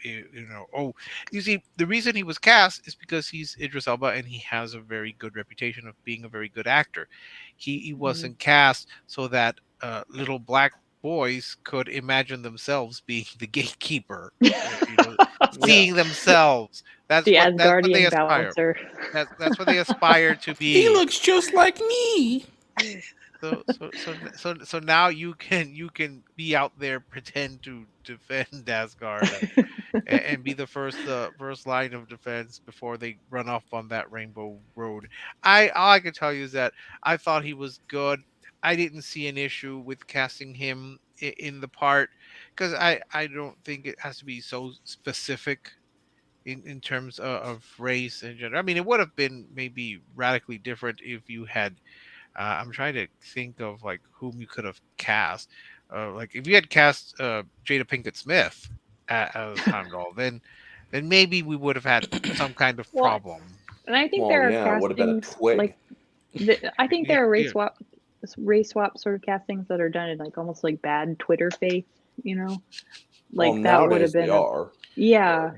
S3: Oh, you see, the reason he was cast is because he's Idris Elba and he has a very good reputation of being a very good actor. He wasn't cast so that little black boys could imagine themselves being the gatekeeper.
S1: Yeah.
S3: Seeing themselves.
S6: The
S3: That's what they
S6: Asgardian
S3: aspire.
S6: balancer.
S3: That's what they aspire to
S2: He
S3: be.
S2: looks just like me.
S3: So now you can be out there, pretend to defend Asgard, and be the first line of defense before they run off on that rainbow road. I All I can tell you is that I thought he was good. I didn't see an issue with casting him in the part, because I don't think it has to be so specific in terms of race and gender. I mean, it would have been maybe radically different if you had. I'm trying to think of like whom you could have cast. Like if you had cast Jada Pinkett Smith as Heimdall, then maybe we would have had some kind of
S6: Well,
S3: problem.
S6: and I think
S1: Well,
S6: there are
S1: yeah, it would have been a
S6: castings
S1: twig.
S6: like I think
S3: Yeah,
S6: there are
S3: yeah.
S6: race swap sort of castings that are done in like almost like bad Twitter faith, like
S1: Well,
S6: that would have
S1: nowadays they
S6: been
S1: are.
S6: yeah.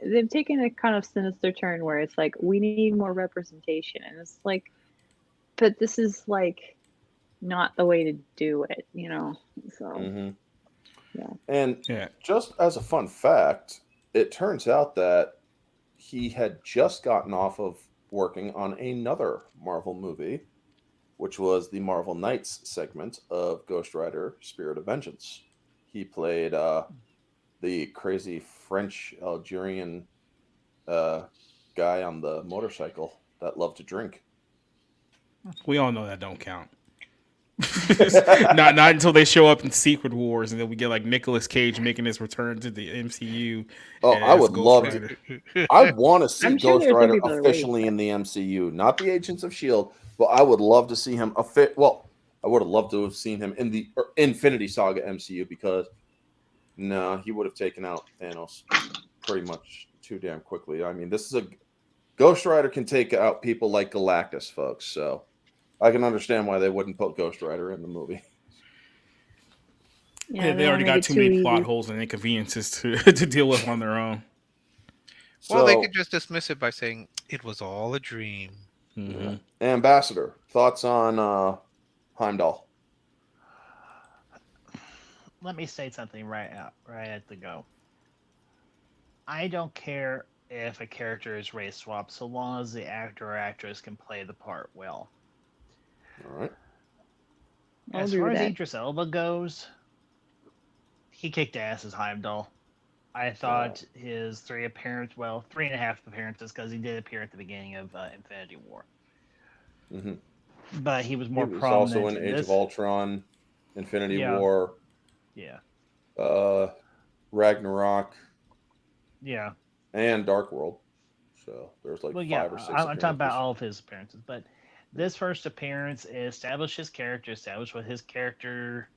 S6: They've taken a kind of sinister turn where it's like we need more representation, and it's like, but this is like not the way to do it. So
S1: hmm
S6: yeah.
S1: And
S2: Yeah.
S1: just as a fun fact, it turns out that he had just gotten off of working on another Marvel movie, which was the Marvel Knights segment of Ghost Rider Spirit of Vengeance. He played the crazy French Algerian uh, guy on the motorcycle that loved to drink.
S2: We all know that don't count. not until they show up in Secret Wars, and then we get like Nicolas Cage making his return to the MCU
S1: Oh, I
S2: as
S1: would
S2: Ghost
S1: love to.
S2: Rider.
S1: I want to see
S6: I'm sure
S1: Ghost
S6: there's gonna
S1: Rider
S6: be better ways,
S1: officially
S6: but
S1: in the MCU, not the Agents of Shield, but I would love to see him. Well, I would have loved to have seen him in the Infinity Saga MCU because no, he would have taken out Thanos pretty much too damn quickly. I mean, this is a Ghost Rider can take out people like Galactus, folks. So I can understand why they wouldn't put Ghost Rider in the movie.
S6: yeah,
S2: Yeah,
S6: they
S2: they
S6: want
S2: already
S6: to make
S2: got
S6: it
S2: too
S6: too
S2: many plot
S6: easy.
S2: holes and inconveniences to deal with on their own.
S3: Well, they
S1: So,
S3: could just dismiss it by saying it was all a dream.
S2: Mm-hmm.
S1: Ambassador, thoughts on Heimdall?
S4: Let me say something right at the go. I don't care if a character is race swapped, so long as the actor or actress can play the part well.
S1: All right.
S6: I'll
S4: As
S6: agree
S4: far
S6: with
S4: as
S6: that.
S4: Idris Elba goes, he kicked ass as Heimdall. I
S1: Oh,
S4: thought his three and a half appearances, because he did appear at the beginning of Infinity War,
S1: hmm
S4: but he was
S1: He
S4: more
S1: was also
S4: prominent
S1: in
S4: in
S1: Age of
S4: this.
S1: Ultron, Infinity
S4: Yeah,
S1: War,
S4: yeah,
S1: uh, Ragnarok,
S4: yeah.
S1: and Dark World. So there's like
S4: Well, yeah.
S1: 5 or 6
S4: I'm talking about
S1: appearances.
S4: all of his appearances, but this first appearance established his character, established what his character,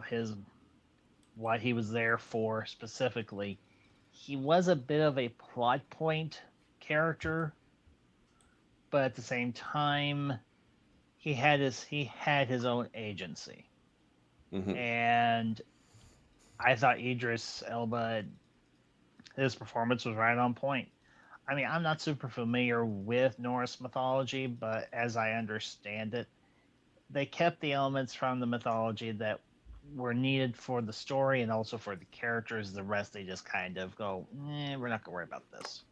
S4: his what he was there for specifically. He was a bit of a plot point character, but at the same time, he had his own agency,
S1: hmm
S4: and I thought Idris Elba, his performance was right on point. I mean, I'm not super familiar with Norse mythology, but as I understand it, they kept the elements from the mythology that were needed for the story and also for the characters. The rest they just kind of go, we're not gonna worry about this.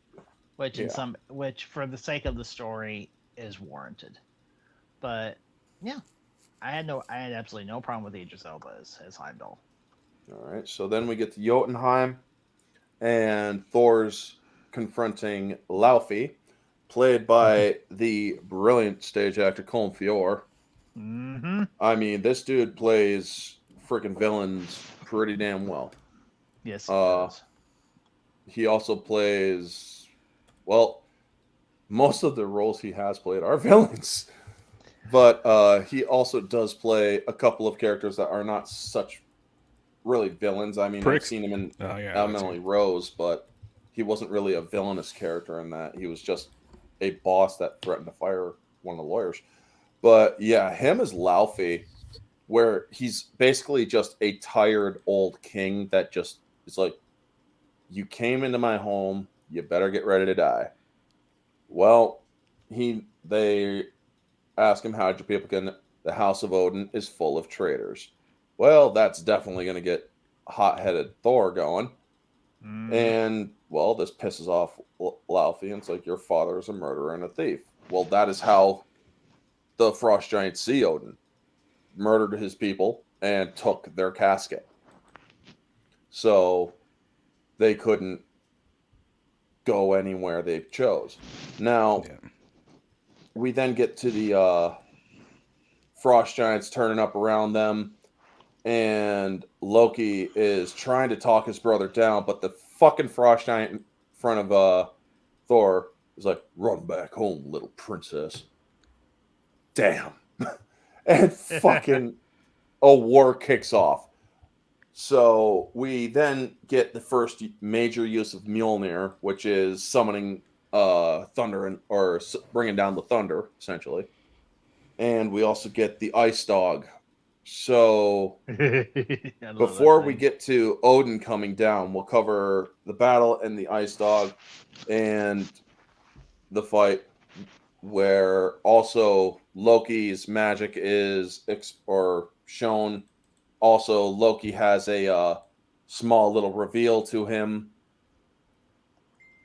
S1: Yeah.
S4: Which for the sake of the story is warranted. But yeah, I had absolutely no problem with Idris Elba as Heimdall.
S1: All right. So then we get to Jotunheim, and Thor's confronting Laufey, played by the brilliant stage actor Colm Feore.
S4: Mm-hmm.
S1: I mean, this dude plays freaking villains pretty damn well.
S4: Yes, he
S1: Uh,
S4: does.
S1: he also plays, well, most of the roles he has played are villains, but he also does play a couple of characters that are not such really villains. I mean, I've
S2: Pricks.
S1: seen him in
S2: Oh yeah, that's
S1: Emily Rose, but he wasn't really a villainous character in that. He was just a boss that threatened to fire one of the lawyers. But yeah, him as Laufey, where he's basically just a tired old king that just is like, you came into my home, you better get ready to die. Well, they ask him how'd you people get in? The House of Odin is full of traitors. Well, that's definitely going to get hot-headed Thor going. And well, this pisses off Laufey, and it's like, your father is a murderer and a thief. Well, that is how the frost giant see Odin, murdered his people and took their casket. So they couldn't go anywhere they chose. Now, we then get to the frost giants turning up around them, and Loki is trying to talk his brother down, but the fucking frost giant in front of Thor is like, run back home, little princess. Damn. And fucking a war kicks off. So we then get the first major use of Mjolnir, which is summoning thunder or bringing down the thunder, essentially. And we also get the ice dog. So before we get to Odin coming down, we'll cover the battle and the ice dog and the fight, where also Loki's magic is shown. Also, Loki has a small little reveal to him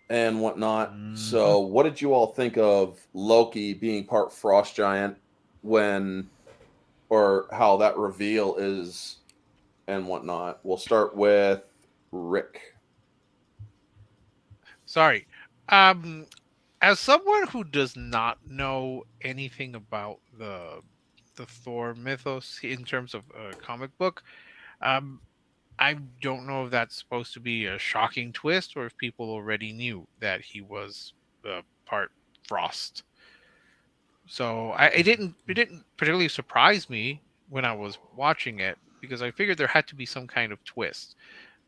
S1: and whatnot. So what did you all think of Loki being part frost giant or how that reveal is and whatnot? We'll start with Rick.
S3: Sorry. As someone who does not know anything about the Thor mythos in terms of a comic book, I don't know if that's supposed to be a shocking twist or if people already knew that he was part frost. So it didn't particularly surprise me when I was watching it, because I figured there had to be some kind of twist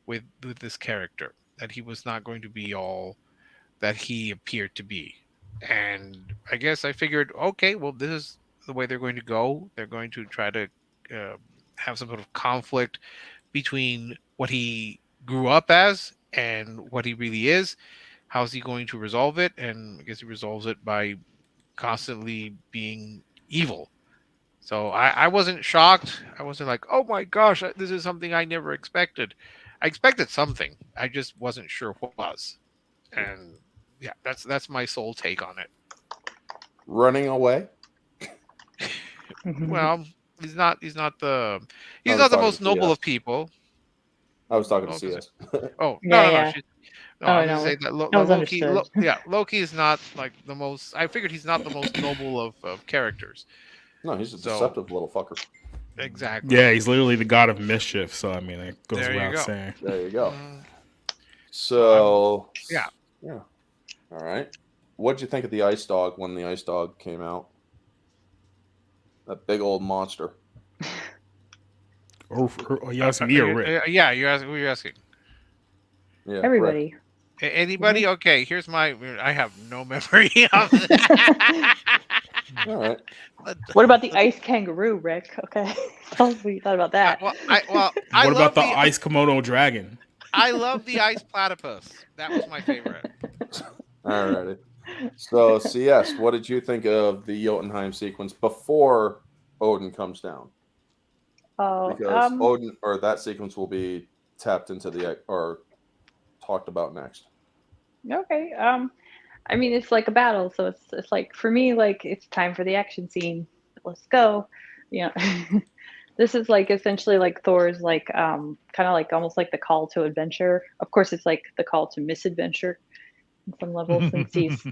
S3: with this character, that he was not going to be all that he appeared to be. And I guess I figured, okay, well, this is the way they're going to go. They're going to try to have some sort of conflict between what he grew up as and what he really is. How's he going to resolve it? And I guess he resolves it by constantly being evil. So I wasn't shocked. I wasn't like, oh my gosh, this is something I never expected. I expected something. I just wasn't sure what was. And yeah, that's my sole take on it.
S1: Running away?
S3: Well, he's not the
S1: talking
S3: most
S1: to
S3: noble
S1: CS.
S3: of people.
S1: I was talking to
S3: Oh,
S1: CS.
S3: Oh,
S6: Yeah,
S3: no.
S6: yeah.
S3: I
S6: Oh,
S3: was gonna
S6: no,
S3: say that
S6: that was
S3: Loki.
S6: understood.
S3: Loki is not like the most. I figured he's not the most noble of characters.
S1: No, he's a
S3: So-
S1: deceptive little fucker.
S3: Exactly.
S2: Yeah, he's literally the god of mischief. So I mean, it goes
S3: There you
S2: without
S3: go.
S2: saying.
S1: There you go.
S3: Mm,
S1: So,
S3: yeah.
S1: Yeah. All right. What'd you think of the ice dog when the ice dog came out? That big old monster.
S2: Or you asking me or Rick?
S3: Yeah, you're asking. Who are you asking?
S1: Yeah. Rick.
S6: Everybody.
S3: Anybody? Okay, here's my. I have no memory of that.
S1: All right.
S6: What about the ice kangaroo, Rick? Okay. Tell us what you thought about that.
S3: I
S2: What
S3: love
S2: about the ice kimono dragon?
S3: I love the ice platypus. That was my favorite.
S1: All righty. So, CS, what did you think of the Jotunheim sequence before Odin comes down?
S6: Oh,
S1: Because Odin, or that sequence, will be tapped into or talked about next.
S6: okay. I mean, it's like a battle, so it's like, for me, like, it's time for the action scene. Let's go. Yeah. This is like essentially like Thor's like kind of like almost like the call to adventure. Of course, it's like the call to misadventure on some level, since he's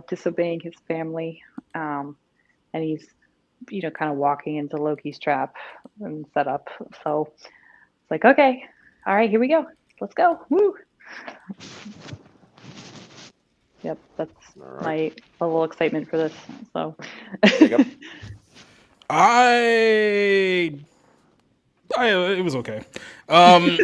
S6: disobeying his family, and he's kind of walking into Loki's trap and setup. So it's like, okay, all right, here we go. Let's go. Woo. Yep, that's
S1: All right.
S6: my level of excitement for this. So,
S1: Jacob?
S2: It was okay. Um,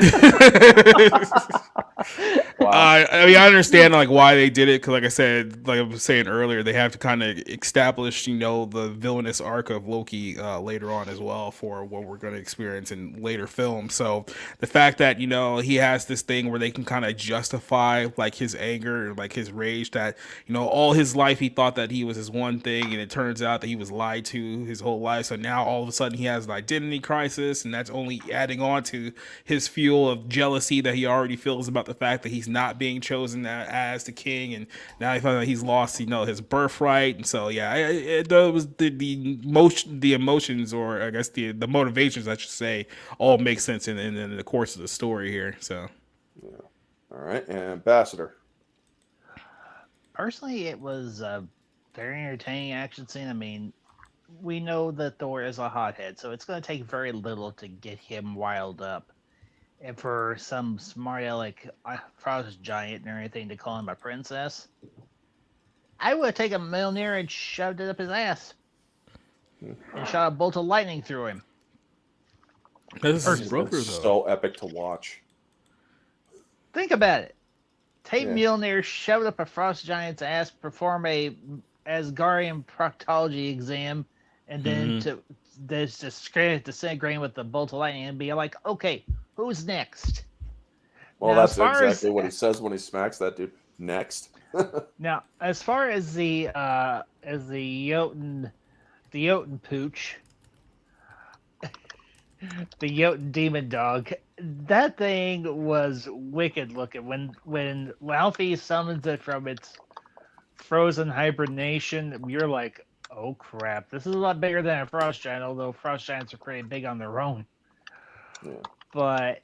S1: Wow.
S2: I mean, I understand like why they did it because, like I said, like I was saying earlier, they have to kind of establish, the villainous arc of Loki later on as well for what we're going to experience in later films. So the fact that he has this thing where they can kind of justify like his anger, like his rage, that all his life he thought that he was his one thing, and it turns out that he was lied to his whole life. So now all of a sudden he has an identity crisis, and that's only adding on to his fuel of jealousy that he already feels about the fact that he's not being chosen as the king, and now he finds out he's lost, his birthright. And so, yeah, it was the emotions, or I guess the motivations, I should say, all make sense in the course of the story here. So,
S1: Yeah. All right, Ambassador.
S4: Personally, it was a very entertaining action scene. I mean, we know that Thor is a hothead, so it's going to take very little to get him riled up. And for some smart aleck frost giant or anything to call him a princess, I would have taken Mjolnir and shoved it up his ass and shot a bolt of lightning through him.
S2: this is
S1: It's
S2: broker though.
S1: so epic to watch.
S4: Think about it. Take
S1: Yeah.
S4: Mjolnir, shove it up a frost giant's ass, perform a Asgardian proctology exam, and then to disintegrate with the bolt of lightning and be like, okay, who's next?
S1: Well,
S4: Now,
S1: that's
S4: as far
S1: exactly
S4: as-
S1: what he says when he smacks that dude. Next.
S4: Now, as far as the Jotun pooch, the Jotun demon dog, that thing was wicked looking. When Laufey summons it from its frozen hibernation, you're like, oh crap, this is a lot bigger than a frost giant, although frost giants are pretty big on their own.
S1: Yeah.
S4: But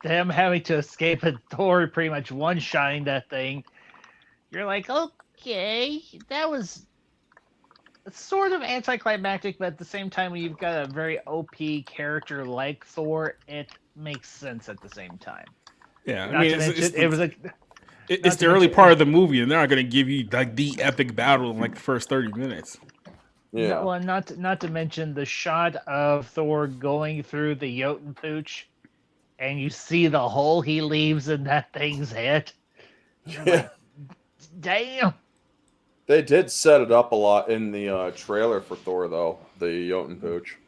S4: them having to escape and Thor pretty much one-shotting that thing, you're like, okay, that was sort of anticlimactic, but at the same time, when you've got a very OP character like Thor, it makes sense at the same time.
S2: Yeah, I
S4: Not
S2: mean,
S4: to mention, it was a
S2: it's
S4: not
S2: the
S4: to
S2: early
S4: mention-
S2: part of the movie, and they're not going to give you like the epic battle in like the first 30 minutes.
S1: Yeah.
S4: well, not to mention the shot of Thor going through the Jotun pooch, and you see the hole he leaves in that thing's head. You're like, damn.
S1: They did set it up a lot in the trailer for Thor, though, the Jotun pooch,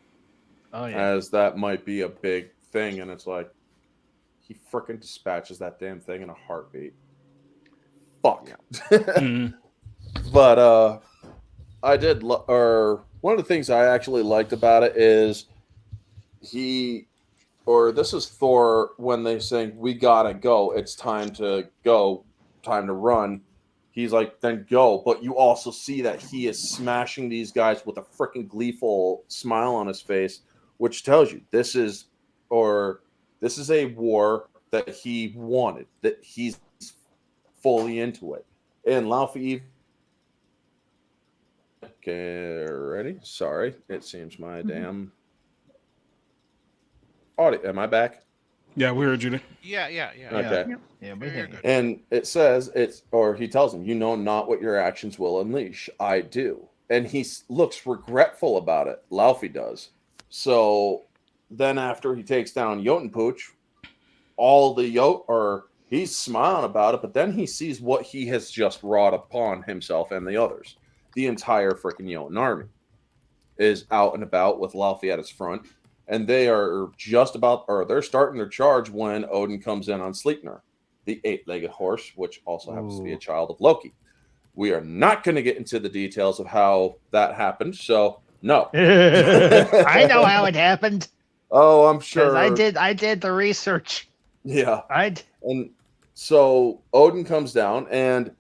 S4: Oh
S1: as that might be a big thing, and it's like, he frickin' dispatches that damn thing in a heartbeat. Fuck.
S2: Mhm.
S1: But I did, or one of the things I actually liked about it is this is Thor when they saying, we gotta go, it's time to go, time to run. He's like, then go. But you also see that he is smashing these guys with a freaking gleeful smile on his face, which tells you this is a war that he wanted, that he's fully into it. And Laufey, okay, ready? Sorry, it seems my damn audio. Am I back?
S2: Yeah, we heard you.
S3: Yeah.
S1: Okay.
S4: Yeah, we
S3: You're
S4: hear
S3: good.
S1: And it says he tells him, you know not what your actions will unleash. I do. And he looks regretful about it. Laufey does. So then after he takes down Jotun Pooch, he's smiling about it, but then he sees what he has just wrought upon himself and the others. The entire freaking Jotun army is out and about with Laufey at his front. And they are they're starting their charge when Odin comes in on Sleipnir, the 8-legged horse, which also happens to be a child of Loki. We are not going to get into the details of how that happened, so no.
S4: I know how it happened
S1: Oh, I'm
S4: because
S1: sure.
S4: I did the research.
S1: Yeah.
S4: And
S1: So Odin comes down and,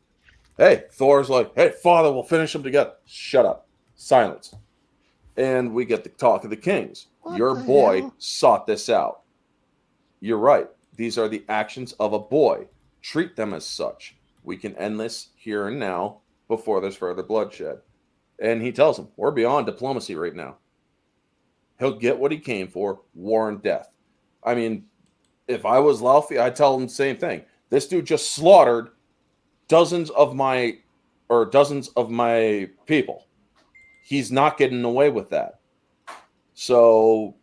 S1: hey, Thor's like, hey, father, we'll finish them together. Shut up. Silence. And we get the talk of the kings.
S4: What
S1: Your
S4: the
S1: boy
S4: hell?
S1: sought this out. You're right. These are the actions of a boy. Treat them as such. We can end this here and now before there's further bloodshed. And he tells him, we're beyond diplomacy right now. He'll get what he came for, war and death. I mean, if I was Laufey, I'd tell him the same thing. This dude just slaughtered dozens of my dozens of my people. He's not getting away with that. So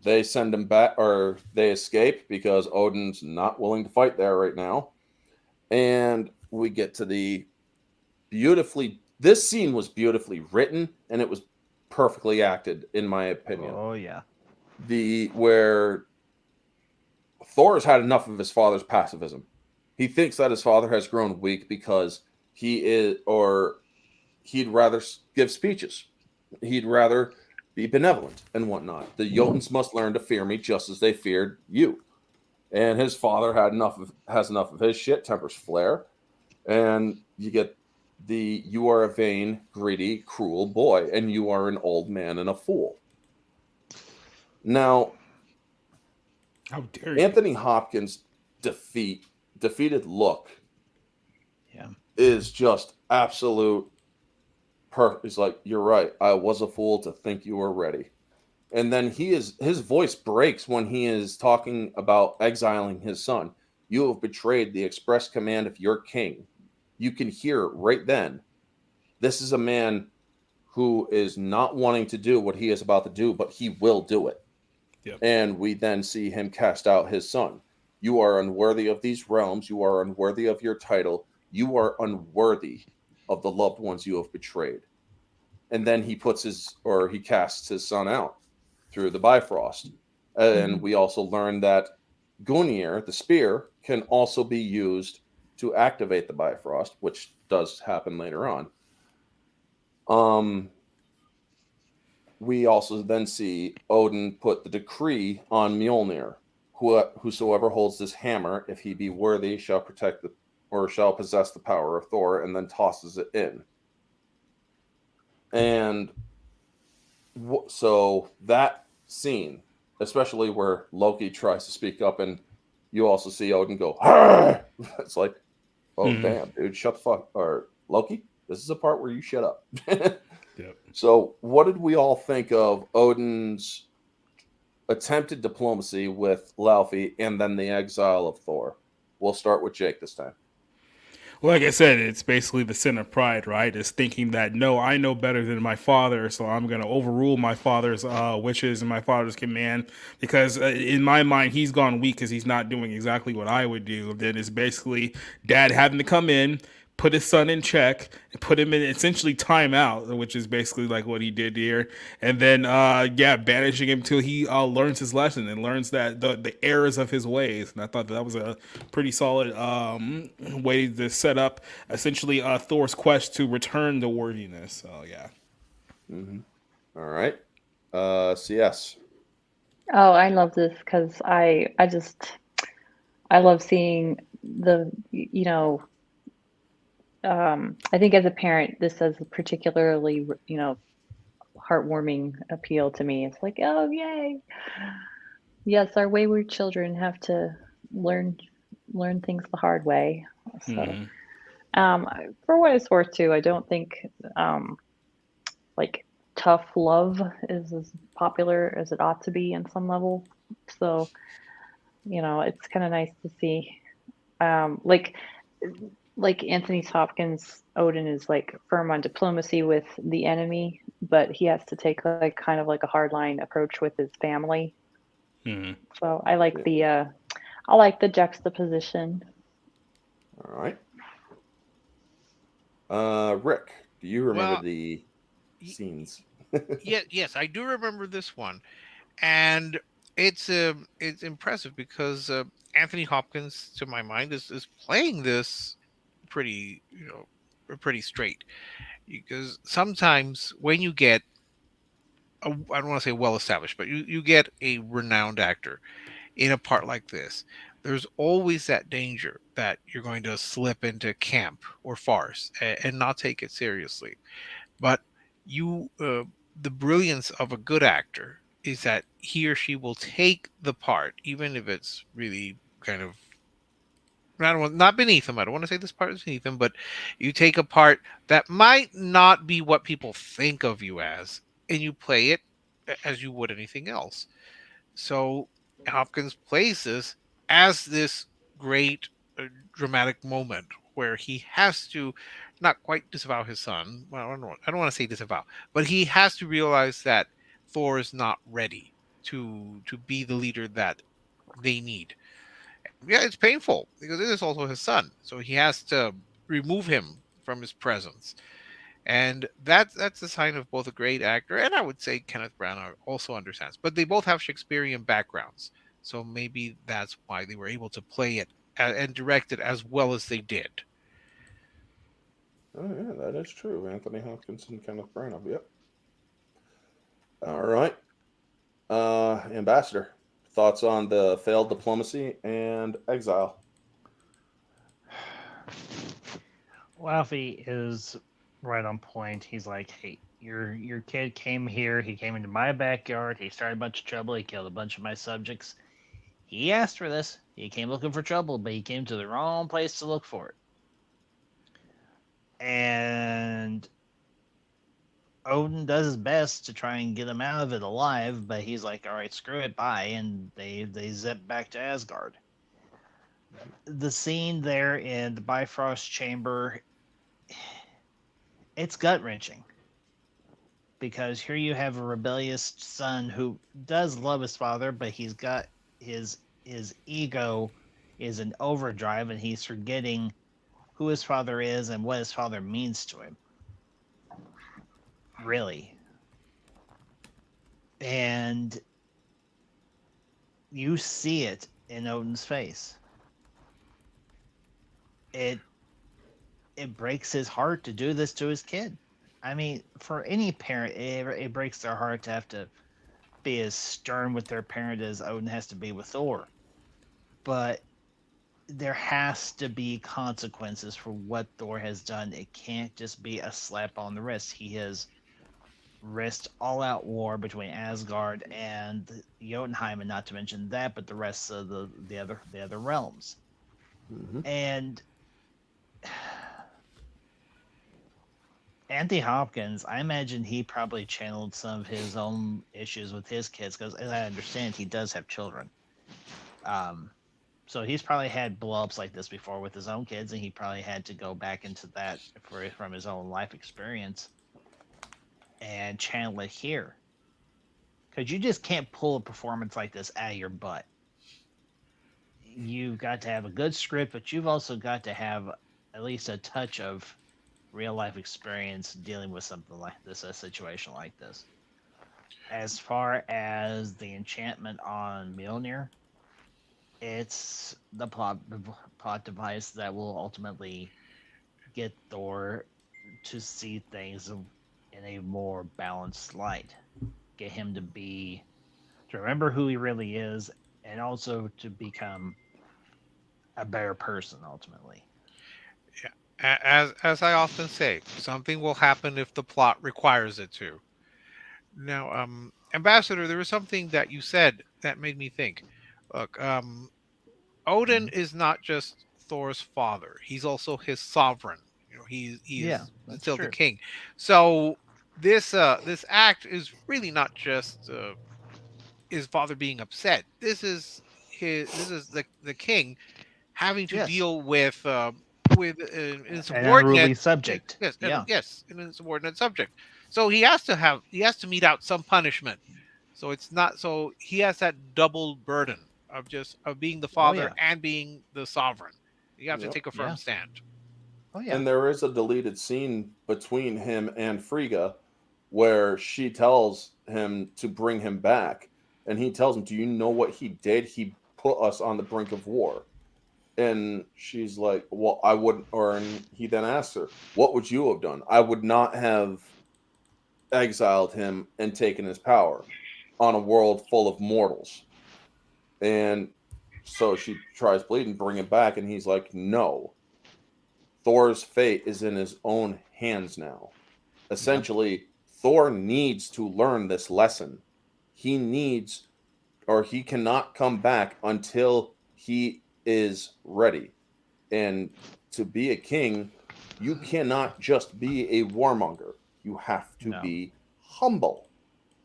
S1: they send him back, or they escape because Odin's not willing to fight there right now. And we get to the this scene was beautifully written and it was perfectly acted, in my opinion.
S7: Oh yeah.
S1: Where Thor has had enough of his father's pacifism. He thinks that his father has grown weak because he'd rather give speeches. He'd rather be benevolent and whatnot. The Jotuns must learn to fear me just as they feared you. And his father has enough of his shit. Tempers flare, and you get you are a vain, greedy, cruel boy, and you are an old man and a fool. Now,
S2: How dare you?
S1: Anthony Hopkins' defeated look,
S7: Yeah.
S1: is just absolute perfect. He's like, you're right. I was a fool to think you were ready. And then his voice breaks when he is talking about exiling his son. You have betrayed the express command of your king. You can hear right then. This is a man who is not wanting to do what he is about to do, but he will do it.
S2: Yep.
S1: And we then see him cast out his son. You are unworthy of these realms. You are unworthy of your title. You are unworthy of the loved ones you have betrayed. And then he casts his son out through the Bifrost. And we also learn that Gungnir, the spear, can also be used to activate the Bifrost, which does happen later on. We also then see Odin put the decree on Mjolnir. Whosoever holds this hammer, if he be worthy, shall shall possess the power of Thor, and then tosses it in. And so that scene, especially where Loki tries to speak up, and you also see Odin go, "Arr!" It's like, oh, damn, dude, shut the fuck. Or Loki, this is a part where you shut up.
S2: Yep.
S1: So, what did we all think of Odin's attempted diplomacy with Laufey and then the exile of Thor? We'll start with Jake this time.
S2: Well, like I said, it's basically the sin of pride, right? It's thinking that, no, I know better than my father, so I'm going to overrule my father's wishes and my father's command, because in my mind, he's gone weak because he's not doing exactly what I would do. Then it's basically dad having to come in, put his son in check, and put him in essentially timeout, which is basically like what he did here. And then, banishing him till he learns his lesson and learns that the errors of his ways. And I thought that was a pretty solid way to set up essentially Thor's quest to return to worthiness. So, yeah.
S1: Mm-hmm. All right. CS.
S6: Oh, I love this because I love seeing I think as a parent, this has a particularly, heartwarming appeal to me. It's like, oh, yay. Yes, our wayward children have to learn things the hard way. So, for what it's worth, too, I don't think like tough love is as popular as it ought to be in some level. So, it's kind of nice to see, like Anthony Hopkins, Odin is like firm on diplomacy with the enemy, but he has to take like kind of like a hardline approach with his family. So I like the juxtaposition.
S1: All right. Rick, do you remember the scenes?
S3: Yes, I do remember this one, and it's impressive because Anthony Hopkins, to my mind, is playing this pretty pretty straight. Because sometimes when you get I don't want to say well established, but you get a renowned actor in a part like this, there's always that danger that you're going to slip into camp or farce and not take it seriously. But the brilliance of a good actor is that he or she will take the part, even if it's really kind of not beneath him. I don't want to say this part is beneath him, but you take a part that might not be what people think of you as, and you play it as you would anything else. So Hopkins plays this as this great dramatic moment where he has to not quite disavow his son. Well, I don't want to say disavow, but he has to realize that Thor is not ready to be the leader that they need. Yeah, it's painful because it is also his son, so he has to remove him from his presence, and that's a sign of both a great actor and I would say Kenneth Branagh also understands. But they both have Shakespearean backgrounds, so maybe that's why they were able to play it and direct it as well as they did.
S1: Oh yeah, that is true. Anthony Hopkins and Kenneth Branagh. Yep. All right. Ambassador, thoughts on the failed diplomacy and exile?
S4: Laffy is right on point. He's like, hey, your kid came here. He came into my backyard. He started a bunch of trouble. He killed a bunch of my subjects. He asked for this. He came looking for trouble, but he came to the wrong place to look for it. And Odin does his best to try and get him out of it alive, but he's like, all right, screw it, bye. And they zip back to Asgard. The scene there in the Bifrost chamber, it's gut wrenching because here you have a rebellious son who does love his father, but he's got his ego is in overdrive, and he's forgetting who his father is and what his father means to him. Really. And you see it in Odin's face. It breaks his heart to do this to his kid. I mean, for any parent, it breaks their heart to have to be as stern with their parent as Odin has to be with Thor. But there has to be consequences for what Thor has done. It can't just be a slap on the wrist. He has risked all-out war between Asgard and Jotunheim, and not to mention that, but the rest of the other realms.
S1: Mm-hmm.
S4: And Anthony Hopkins, I imagine he probably channeled some of his own issues with his kids, because as I understand, he does have children. So he's probably had blow-ups like this before with his own kids, and he probably had to go back into that from his own life experience and channel it here. Because you just can't pull a performance like this out of your butt. You've got to have a good script, but you've also got to have at least a touch of real life experience dealing with something like this, a situation like this. As far as the enchantment on Mjolnir, it's the plot device that will ultimately get Thor to see things in a more balanced light. Get him to remember who he really is, and also to become a better person ultimately.
S3: Yeah, as I often say, something will happen if the plot requires it to. Now, Ambassador, there was something that you said that made me think. Look, Odin is not just Thor's father; he's also his sovereign. You know, he
S4: Yeah,
S3: is
S4: that's
S3: still the
S4: true.
S3: king. So this act is really not just his father being upset. This is the king having to
S4: Yes,
S3: deal with an
S4: an
S3: insubordinate.
S4: unruly subject.
S3: Yes,
S4: Yeah.
S3: yes, an insubordinate subject. So he has to mete out some punishment. So it's not so he has that double burden of being the
S4: Oh
S3: father
S4: yeah.
S3: and being the sovereign. You have to
S1: Yep.
S3: take a firm
S4: Yeah.
S3: stand.
S4: Oh yeah.
S1: And there is a deleted scene between him and Frigga where she tells him to bring him back. And he tells him, do you know what he did? He put us on the brink of war. And she's like, well, I wouldn't. And he then asks her, what would you have done? I would not have exiled him and taken his power on a world full of mortals. And so she tries bleeding, bring him back. And he's like, no. Thor's fate is in his own hands now.
S4: Yep.
S1: Essentially, Thor needs to learn this lesson. He needs, or he cannot come back until he is ready. And to be a king, you cannot just be a warmonger. You have to
S4: No.
S1: be humble.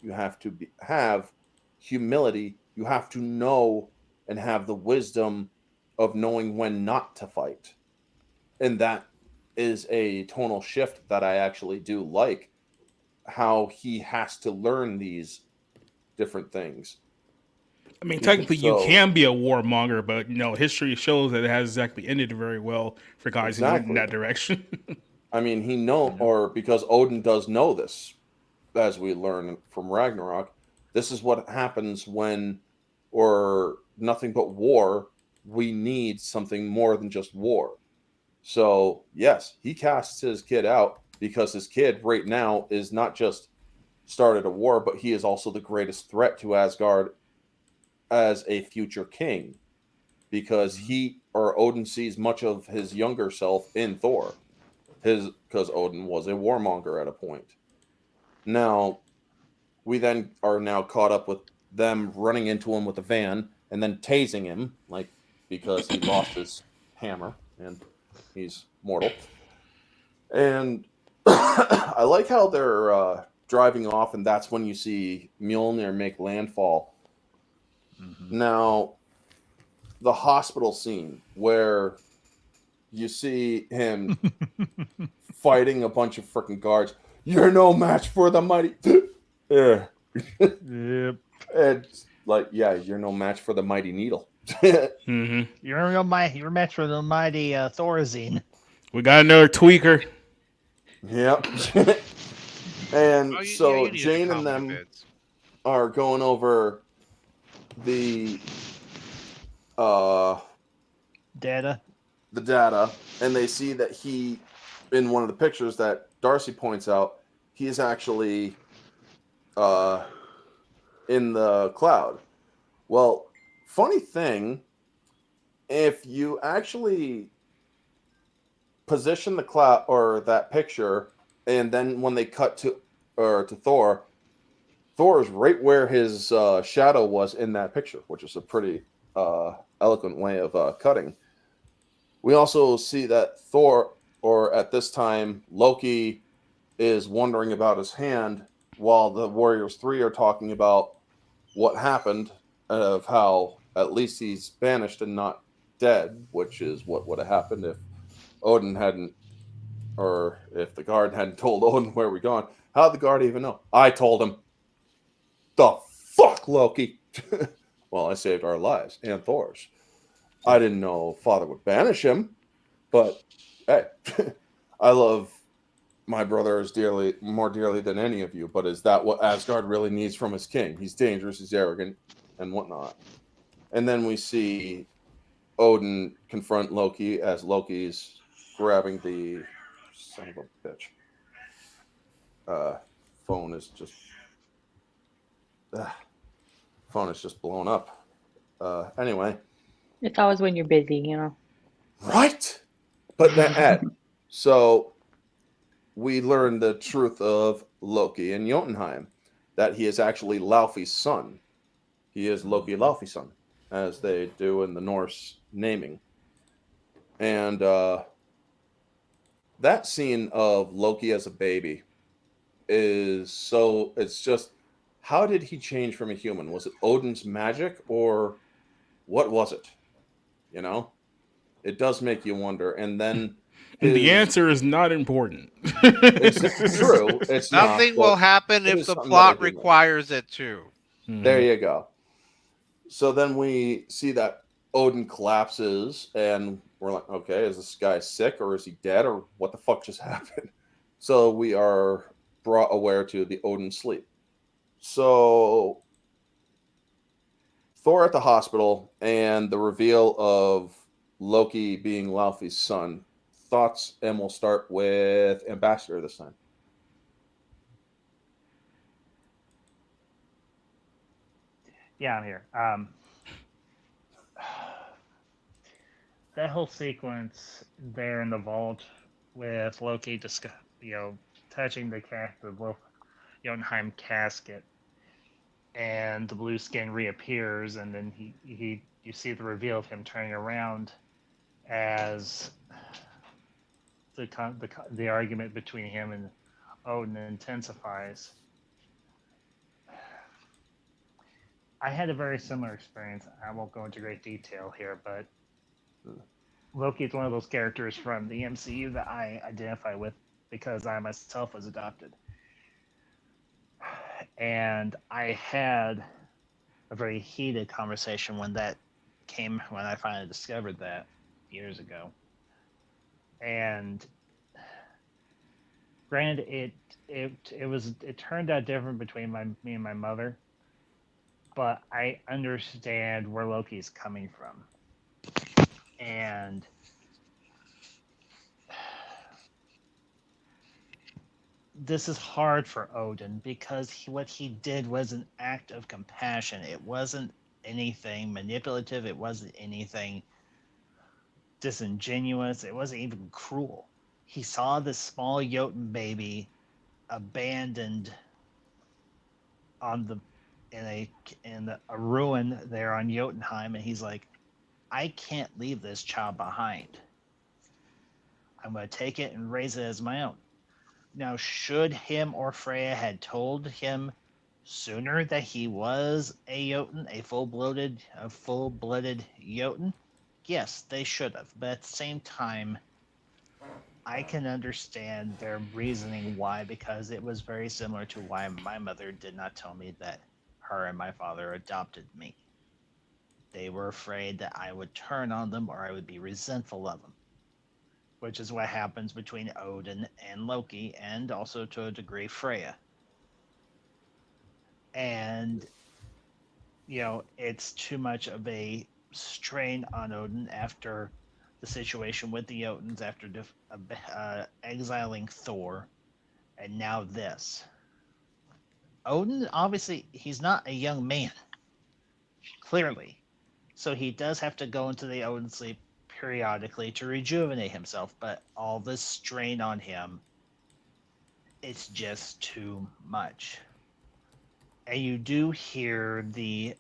S1: You have to have humility. You have to know and have the wisdom of knowing when not to fight. And that is a tonal shift that I actually do like, how he has to learn these different things.
S2: I mean, technically, you
S1: So
S2: can be a warmonger, but history shows that it has exactly ended very well for guys who went in
S1: exactly.
S2: that direction.
S1: I mean, or because Odin does know this, as we learn from Ragnarok, this is what happens when, or nothing but war, we need something more than just war. So, yes, he casts his kid out because his kid right now is not just started a war, but he is also the greatest threat to Asgard as a future king because he or Odin sees much of his younger self in Thor. Because Odin was a warmonger at a point. Now, we then are now caught up with them running into him with a van and then tasing him, like because he lost his hammer and he's mortal. And I like how they're driving off, and that's when you see Mjolnir make landfall. Now, the hospital scene where you see him fighting a bunch of freaking guards. You're no match for the mighty. Yeah.
S4: Yep.
S1: It's like, yeah, you're no match for the mighty needle.
S2: Hmm.
S4: You're match for the mighty Thorazine.
S2: We got another tweaker.
S1: Yep. And
S3: Oh,
S1: so
S3: you needed the
S1: Jane and
S3: comedy
S1: them
S3: bits.
S1: are going over the uh
S4: Data.
S1: the data, and they see that he, in one of the pictures that Darcy points out, he is actually in the cloud. Well, funny thing, if you actually position the cloud or that picture, and then when they cut to Thor, Thor is right where his shadow was in that picture, which is a pretty eloquent way of cutting. We also see that Thor, or at this time, Loki is wondering about his hand while the Warriors 3 are talking about what happened, of how at least he's banished and not dead, which is what would have happened if Odin hadn't, or if the guard hadn't told Odin where we're going. How'd the guard even know? I told him. The fuck, Loki? Well, I saved our lives and Thor's. I didn't know Father would banish him, but hey, I love my brother as more dearly than any of you, but is that what Asgard really needs from his king? He's dangerous, he's arrogant, and whatnot. And then we see Odin confront Loki as Loki's grabbing the son of a bitch. Phone is just phone is just blown up. Anyway,
S6: It's always when you're busy.
S1: right? But that so we learn the truth of Loki and Jotunheim, that he is actually Laufey's son. He is Loki Laufey's son, as they do in the Norse naming. And that scene of Loki as a baby is so, it's just, how did he change from a human? Was it Odin's magic, or what was it? You know? It does make you wonder. And then
S2: The answer is not important.
S1: it's true. It's
S3: Nothing
S1: not,
S3: will
S1: but
S3: happen
S1: it
S3: if
S1: is
S3: the
S1: something that I
S3: plot
S1: do know.
S3: requires it to.
S1: There you go. So then we see that Odin collapses, and we're like, okay, is this guy sick, or is he dead, or what the fuck just happened? So we are brought aware to the Odin sleep. So Thor at the hospital and the reveal of Loki being Laufey's son. Thoughts, and we'll start with Ambassador this time.
S4: Yeah, I'm here. That whole sequence there in the vault with Loki just, touching the Jotunheim casket, and the blue skin reappears, and then you see the reveal of him turning around as the argument between him and Odin intensifies. I had a very similar experience. I won't go into great detail here, but Loki is one of those characters from the MCU that I identify with because I myself was adopted. And I had a very heated conversation when I finally discovered that years ago. And granted, it turned out different between me and my mother, but I understand where Loki's coming from. And this is hard for Odin because what he did was an act of compassion. It wasn't anything manipulative. It wasn't anything disingenuous. It wasn't even cruel. He saw this small Jotun baby abandoned on the in a ruin there on Jotunheim, and he's like, I can't leave this child behind. I'm going to take it and raise it as my own. Now, should him or Freya had told him sooner that he was a Jotun, a full-blooded Jotun, yes, they should have. But at the same time, I can understand their reasoning why, because it was very similar to why my mother did not tell me that her and my father adopted me. They were afraid that I would turn on them or I would be resentful of them, which is what happens between Odin and Loki, and also to a degree Freya. And, it's too much of a strain on Odin after the situation with the Jotuns, after exiling Thor, and now this. Odin, obviously, he's not a young man, clearly. So he does have to go into the Odin sleep periodically to rejuvenate himself, but all this strain on him, it's just too much. And you do hear the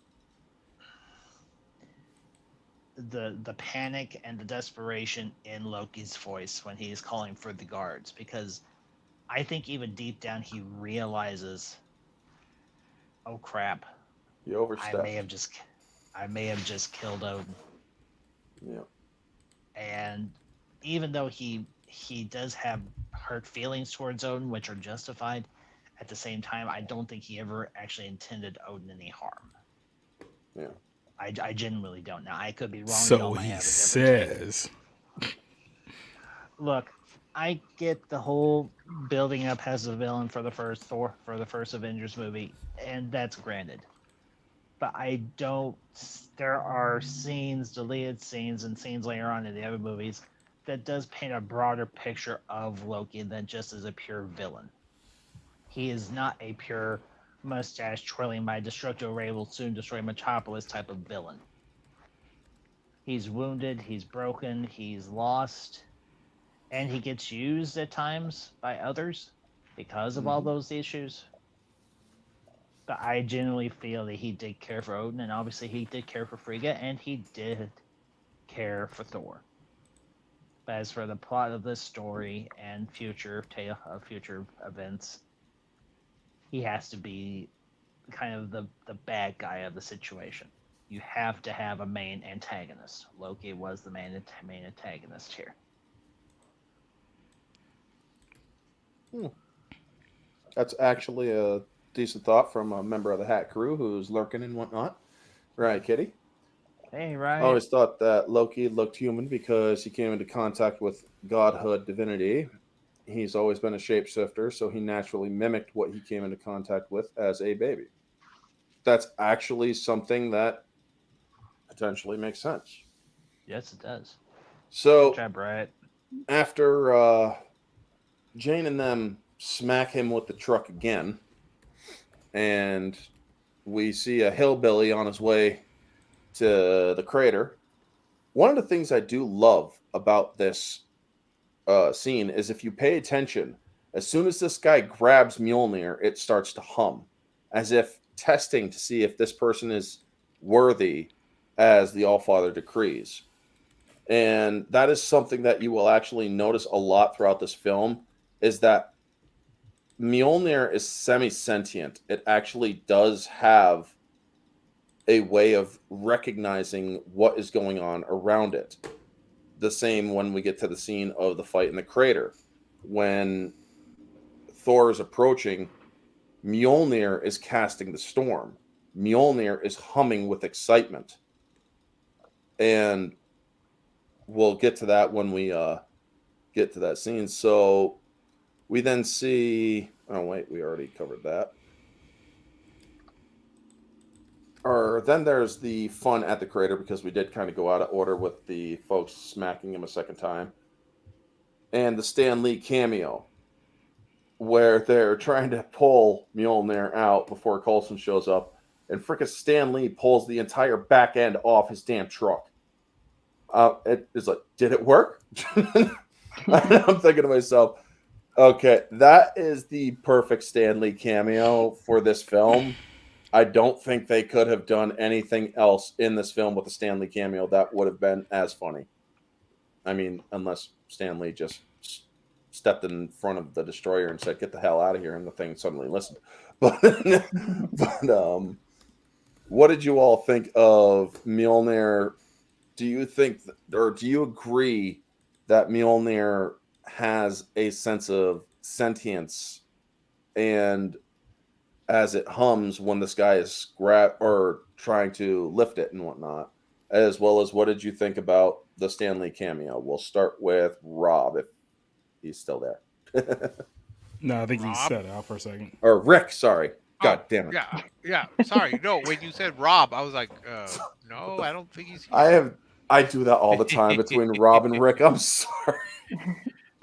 S4: panic and the desperation in Loki's voice when he's calling for the guards, because I think even deep down he realizes, oh crap,
S1: You overstepped.
S4: I may have just killed Odin.
S1: Yeah.
S4: And even though he does have hurt feelings towards Odin, which are justified, at the same time, I don't think he ever actually intended Odin any harm.
S1: Yeah.
S4: I genuinely don't. Now, I could be wrong.
S2: So he says.
S4: Look, I get the whole building up as a villain for the first Avengers movie, and that's granted. But I don't. There are scenes, deleted scenes, and scenes later on in the other movies that does paint a broader picture of Loki than just as a pure villain. He is not a pure mustache twirling, my destructo ray will soon destroy Metropolis type of villain. He's wounded, he's broken, he's lost, and he gets used at times by others because of all those issues. But I genuinely feel that he did care for Odin, and obviously he did care for Frigga, and he did care for Thor. But as for the plot of this story and future events, he has to be kind of the bad guy of the situation. You have to have a main antagonist. Loki was the main antagonist here.
S1: That's actually a decent thought from a member of the Hat Crew who's lurking and whatnot. Right, Kitty?
S4: Hey, right.
S1: I always thought that Loki looked human because he came into contact with godhood divinity. He's always been a shapeshifter, so he naturally mimicked what he came into contact with as a baby. That's actually something that potentially makes sense.
S4: Yes, it does.
S1: So,
S4: Good job, Brett.
S1: after Jane and them smack him with the truck again, and we see a hillbilly on his way to the crater. One of the things I do love about this scene is if you pay attention, as soon as this guy grabs Mjolnir, it starts to hum, as if testing to see if this person is worthy as the Allfather decrees. And that is something that you will actually notice a lot throughout this film, is that Mjolnir is semi-sentient. It actually does have a way of recognizing what is going on around it. the same when we get to the scene of the fight in the crater. When Thor is approaching, Mjolnir is casting the storm. Mjolnir is humming with excitement. And we'll get to that when we get to that scene. So we then see. Oh, wait, we already covered that. Or then there's the fun at the crater because we did kind of go out of order with the folks smacking him a second time. And the Stan Lee cameo, where they're trying to pull Mjolnir out before Coulson shows up, and frickin' Stan Lee pulls the entire back end off his damn truck. It is like, did it work? I'm thinking to myself, okay, that is the perfect Stan Lee cameo for this film. I don't think they could have done anything else in this film with a Stan Lee cameo that would have been as funny. I mean, unless Stan Lee just stepped in front of the destroyer and said, "Get the hell out of here," and the thing suddenly listened. But, what did you all think of Mjolnir? Do you think, or do you agree that Mjolnir has a sense of sentience, and as it hums when this guy is or trying to lift it and whatnot, as well as what did you think about the Stan Lee cameo? We'll start with Rob if he's still there.
S2: No, I think he
S3: Rob?
S2: set out for a second.
S1: Or Rick, sorry. God damn it.
S3: Yeah. Sorry. No, when you said Rob, I was like, no, I don't think he's here.
S1: I do that all the time between Rob and Rick. I'm sorry.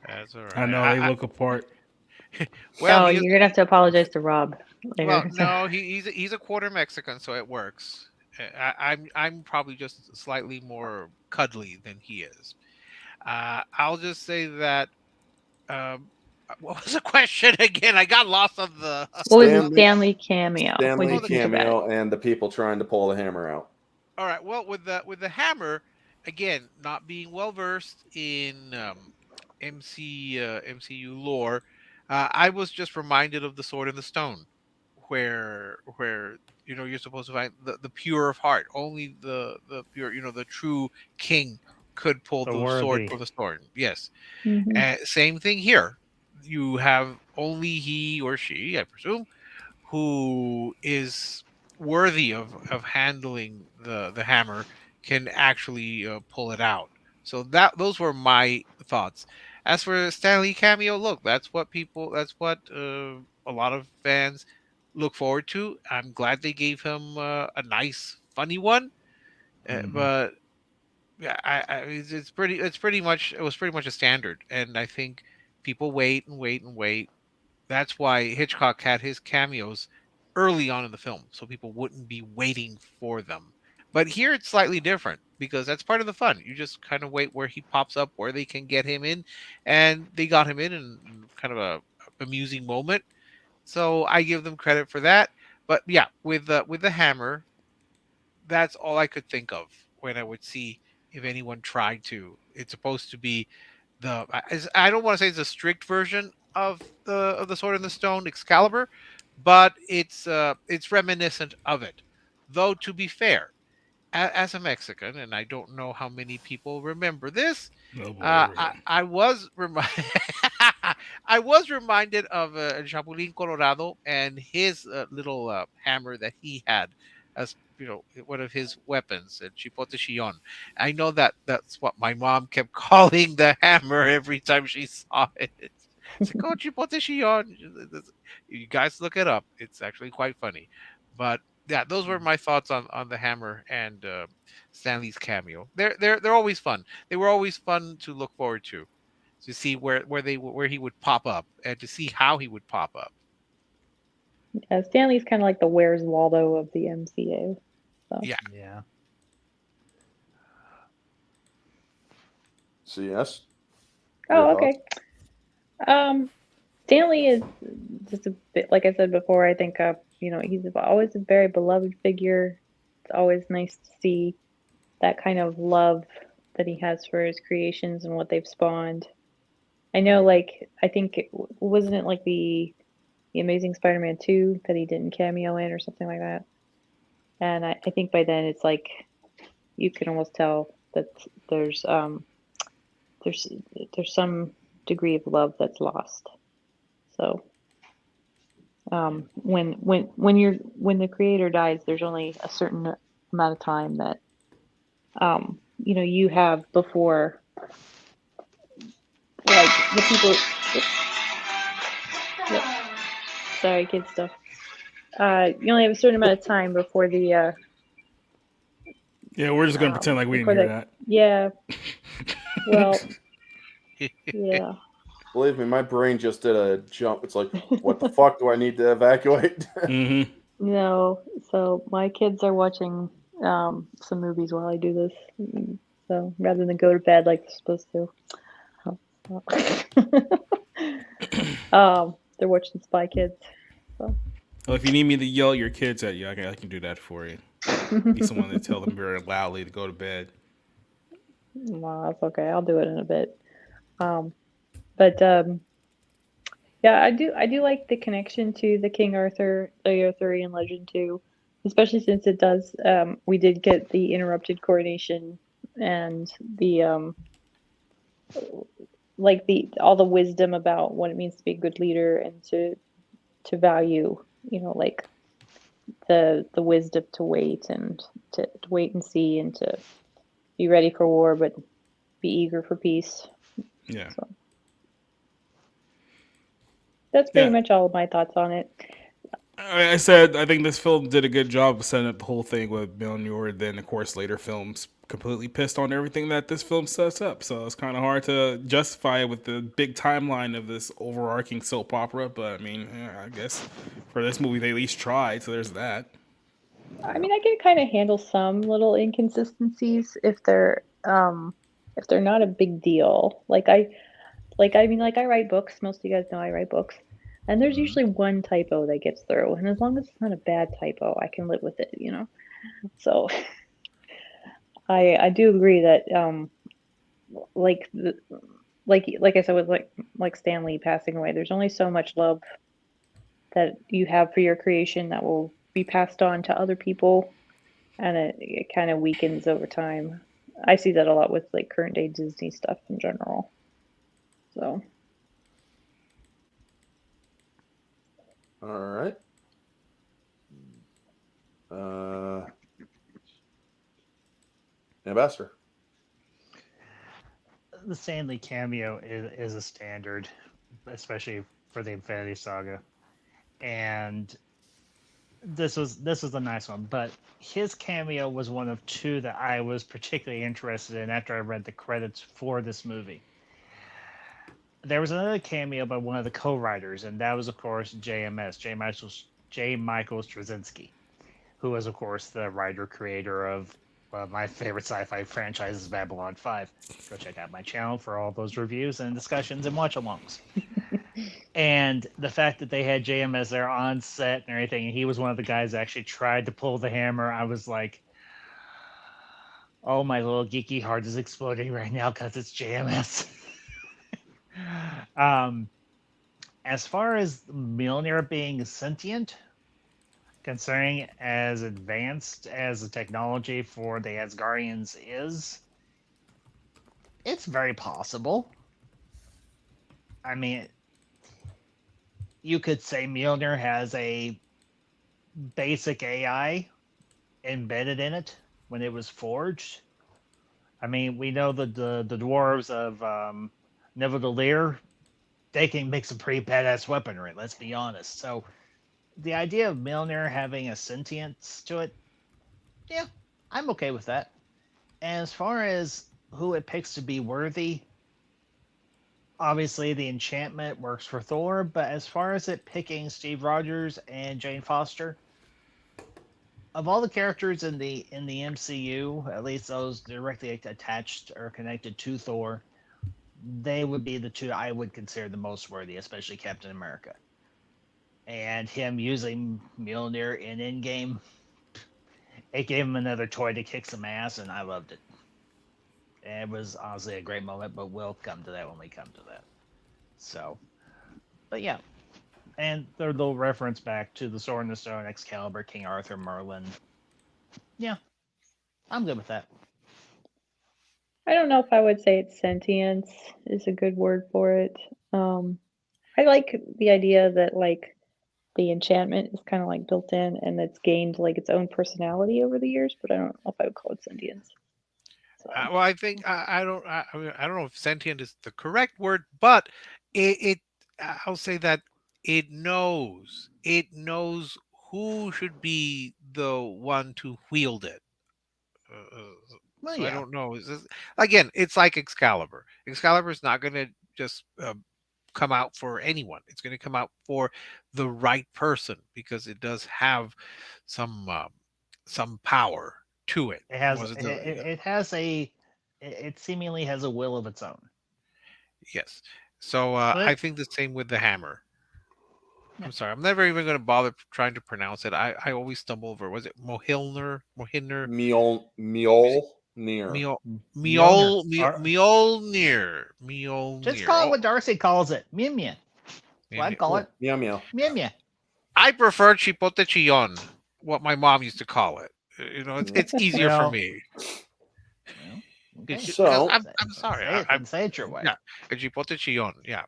S3: That's all right.
S2: I know they look apart.
S3: Well,
S6: Oh,
S3: he is-
S6: you're gonna have to apologize to Rob later.
S3: well, no, he's a quarter Mexican, so it works. I'm probably just slightly more cuddly than he is. I'll just say that. What was the question again? I got lost on the.
S6: What was the
S1: Stanley-
S6: Stanley cameo?
S1: Stan
S6: What
S1: Lee
S6: did you think about it?
S1: cameo and the people trying to pull the hammer out.
S3: All right. Well, with the hammer, again, not being well versed in MCU lore, I was just reminded of the Sword in the Stone, where you're supposed to find the pure of heart. Only the pure, the true king could pull
S4: The
S3: the
S4: worthy.
S3: sword from the sword. Yes.
S6: Mhm.
S3: Same thing here. You have only he or she, I presume, who is worthy of handling the hammer can actually pull it out. So those were my thoughts. As for Stanley cameo, look, that's what a lot of fans look forward to. I'm glad they gave him a nice, funny one,
S4: Mhm.
S3: but yeah, it was pretty much a standard, and I think people wait and wait and wait. That's why Hitchcock had his cameos early on in the film, so people wouldn't be waiting for them. But here it's slightly different because that's part of the fun. You just kind of wait where he pops up, where they can get him in, and they got him in kind of a amusing moment. So I give them credit for that. But yeah, with the hammer, that's all I could think of when I would see if anyone tried to. It's supposed to be I don't want to say it's a strict version of the Sword in the Stone Excalibur, but it's reminiscent of it. Though to be fair, as a Mexican, and I don't know how many people remember this,
S2: Oh boy, here we go.
S3: I was reminded of Chapulín Colorado and his little hammer that he had as one of his weapons, Chipote Chillon. I know that's what my mom kept calling the hammer every time she saw it. It's like, oh, Chipote Chillon. You guys look it up. It's actually quite funny. But yeah, those were my thoughts on the hammer and Stanley's cameo. They're always fun. They were always fun to look forward to see where he would pop up and to see how he would pop up.
S6: Yeah, Stanley's kind of like the Where's Waldo of the MCU. So.
S3: Yeah.
S4: Yeah.
S1: CS.
S6: Oh,
S1: Your
S6: okay. Stanley is just a bit, like I said before, I think, he's always a very beloved figure. It's always nice to see that kind of love that he has for his creations and what they've spawned. I know, I think, wasn't it like the Amazing Spider-Man 2 that he didn't cameo in or something like that? And I think by then it's like, you can almost tell that there's, there's some degree of love that's lost. So when the creator dies, there's only a certain amount of time that you have before, like the people. Oops, yep, sorry, kid stuff. You only have a certain amount of time before the
S2: Yeah, we're just gonna pretend like we didn't
S6: before
S2: hear that.
S6: Yeah. Well, yeah.
S1: Believe me, my brain just did a jump. It's like, what the fuck do I need to evacuate?
S2: Mm-hmm.
S6: No, so my kids are watching some movies while I do this. So rather than go to bed like they're supposed to, they're watching Spy Kids. So.
S2: Well, if you need me to yell at your kids at you, I can do that for you. Be someone to tell them very loudly to go to bed.
S6: No, that's okay. I'll do it in a bit. But yeah, I do like the connection to the the Arthurian legend too, especially since it does. We did get the interrupted coronation and the like the all the wisdom about what it means to be a good leader and to value, like the wisdom to wait and to wait and see and to be ready for war but be eager for peace.
S2: Yeah.
S6: So that's pretty much all of my thoughts on it.
S2: I said I think this film did a good job of setting up the whole thing with Mjolnir. Then, of course, later films completely pissed on everything that this film sets up. So it's kind of hard to justify it with the big timeline of this overarching soap opera. But I mean, I guess for this movie they at least tried. So there's that.
S6: I mean, I can kind of handle some little inconsistencies if they're not a big deal. I write books. Most of you guys know I write books. And there's usually one typo that gets through, and as long as it's not a bad typo, I can live with it, So I do agree that like I said with like Stan Lee passing away, there's only so much love that you have for your creation that will be passed on to other people, and it kind of weakens over time. I see that a lot with like current day Disney stuff in general. So.
S1: All right. Ambassador.
S4: The Stanley cameo is a standard, especially for the Infinity Saga, and this was a nice one. But his cameo was one of two that I was particularly interested in after I read the credits for this movie. There was another cameo by one of the co-writers, and that was, of course, JMS, J. Michael Straczynski, who was, of course, the writer-creator of my favorite sci-fi franchise is Babylon 5. Go check out my channel for all those reviews and discussions and watch-alongs. And the fact that they had JMS there on set and everything, and he was one of the guys that actually tried to pull the hammer, I was like, oh, my little geeky heart is exploding right now because it's JMS. As far as Mjolnir being sentient, considering as advanced as the technology for the Asgardians is, it's very possible. I mean, you could say Mjolnir has a basic AI embedded in it when it was forged. I mean, we know that the dwarves of Nidavellir, they can make some pretty badass weaponry, let's be honest. So the idea of Mjolnir having a sentience to it, yeah, I'm okay with that. And as far as who it picks to be worthy, obviously the enchantment works for Thor, but as far as it picking Steve Rogers and Jane Foster, of all the characters in the MCU, at least those directly attached or connected to Thor, they would be the two I would consider the most worthy, especially Captain America. And him using Mjolnir in Endgame, it gave him another toy to kick some ass, and I loved it. And it was honestly a great moment, but we'll come to that when we come to that. So, but yeah. And their little reference back to the Sword and the Stone, Excalibur, King Arthur, Merlin. Yeah, I'm good with that.
S6: I don't know if I would say it's sentience is a good word for it. I like the idea that like the enchantment is kind of like built in and it's gained like its own personality over the years, but I don't know if I would call it sentience. So
S3: Well, I think I mean, I don't know if sentient is the correct word, but it I'll say that it knows who should be the one to wield it.
S4: Well,
S3: So I
S4: yeah.
S3: don't know. Again, it's like Excalibur. Excalibur is not going to just come out for anyone. It's going to come out for the right person because it does have some power to it.
S4: It has
S3: Was it
S4: it,
S3: the
S4: it, it has it seemingly has a will of its own.
S3: Yes. So I
S4: But
S3: think the same with the hammer.
S4: yeah,
S3: I'm sorry. I'm never even going to bother trying to pronounce it. I always stumble over. Was it Mohilner? Mohinner?
S1: Mjolnir.
S3: Mjol
S4: Mjolnir.
S3: Mjolnir.
S4: Just
S3: Mjolnir.
S4: call it
S3: Oh,
S4: what Darcy calls it. Mew mew. Well, I'd call
S1: Yeah,
S4: it
S1: meow meow.
S4: mew mew.
S3: I prefer chipotle chillon, what my mom used to call it. It's easier for
S4: Well,
S3: me.
S4: well, okay.
S3: Because
S1: So
S3: I'm sorry.
S4: Say it, then say it your way.
S3: Yeah, a chipotle chillon. Yeah,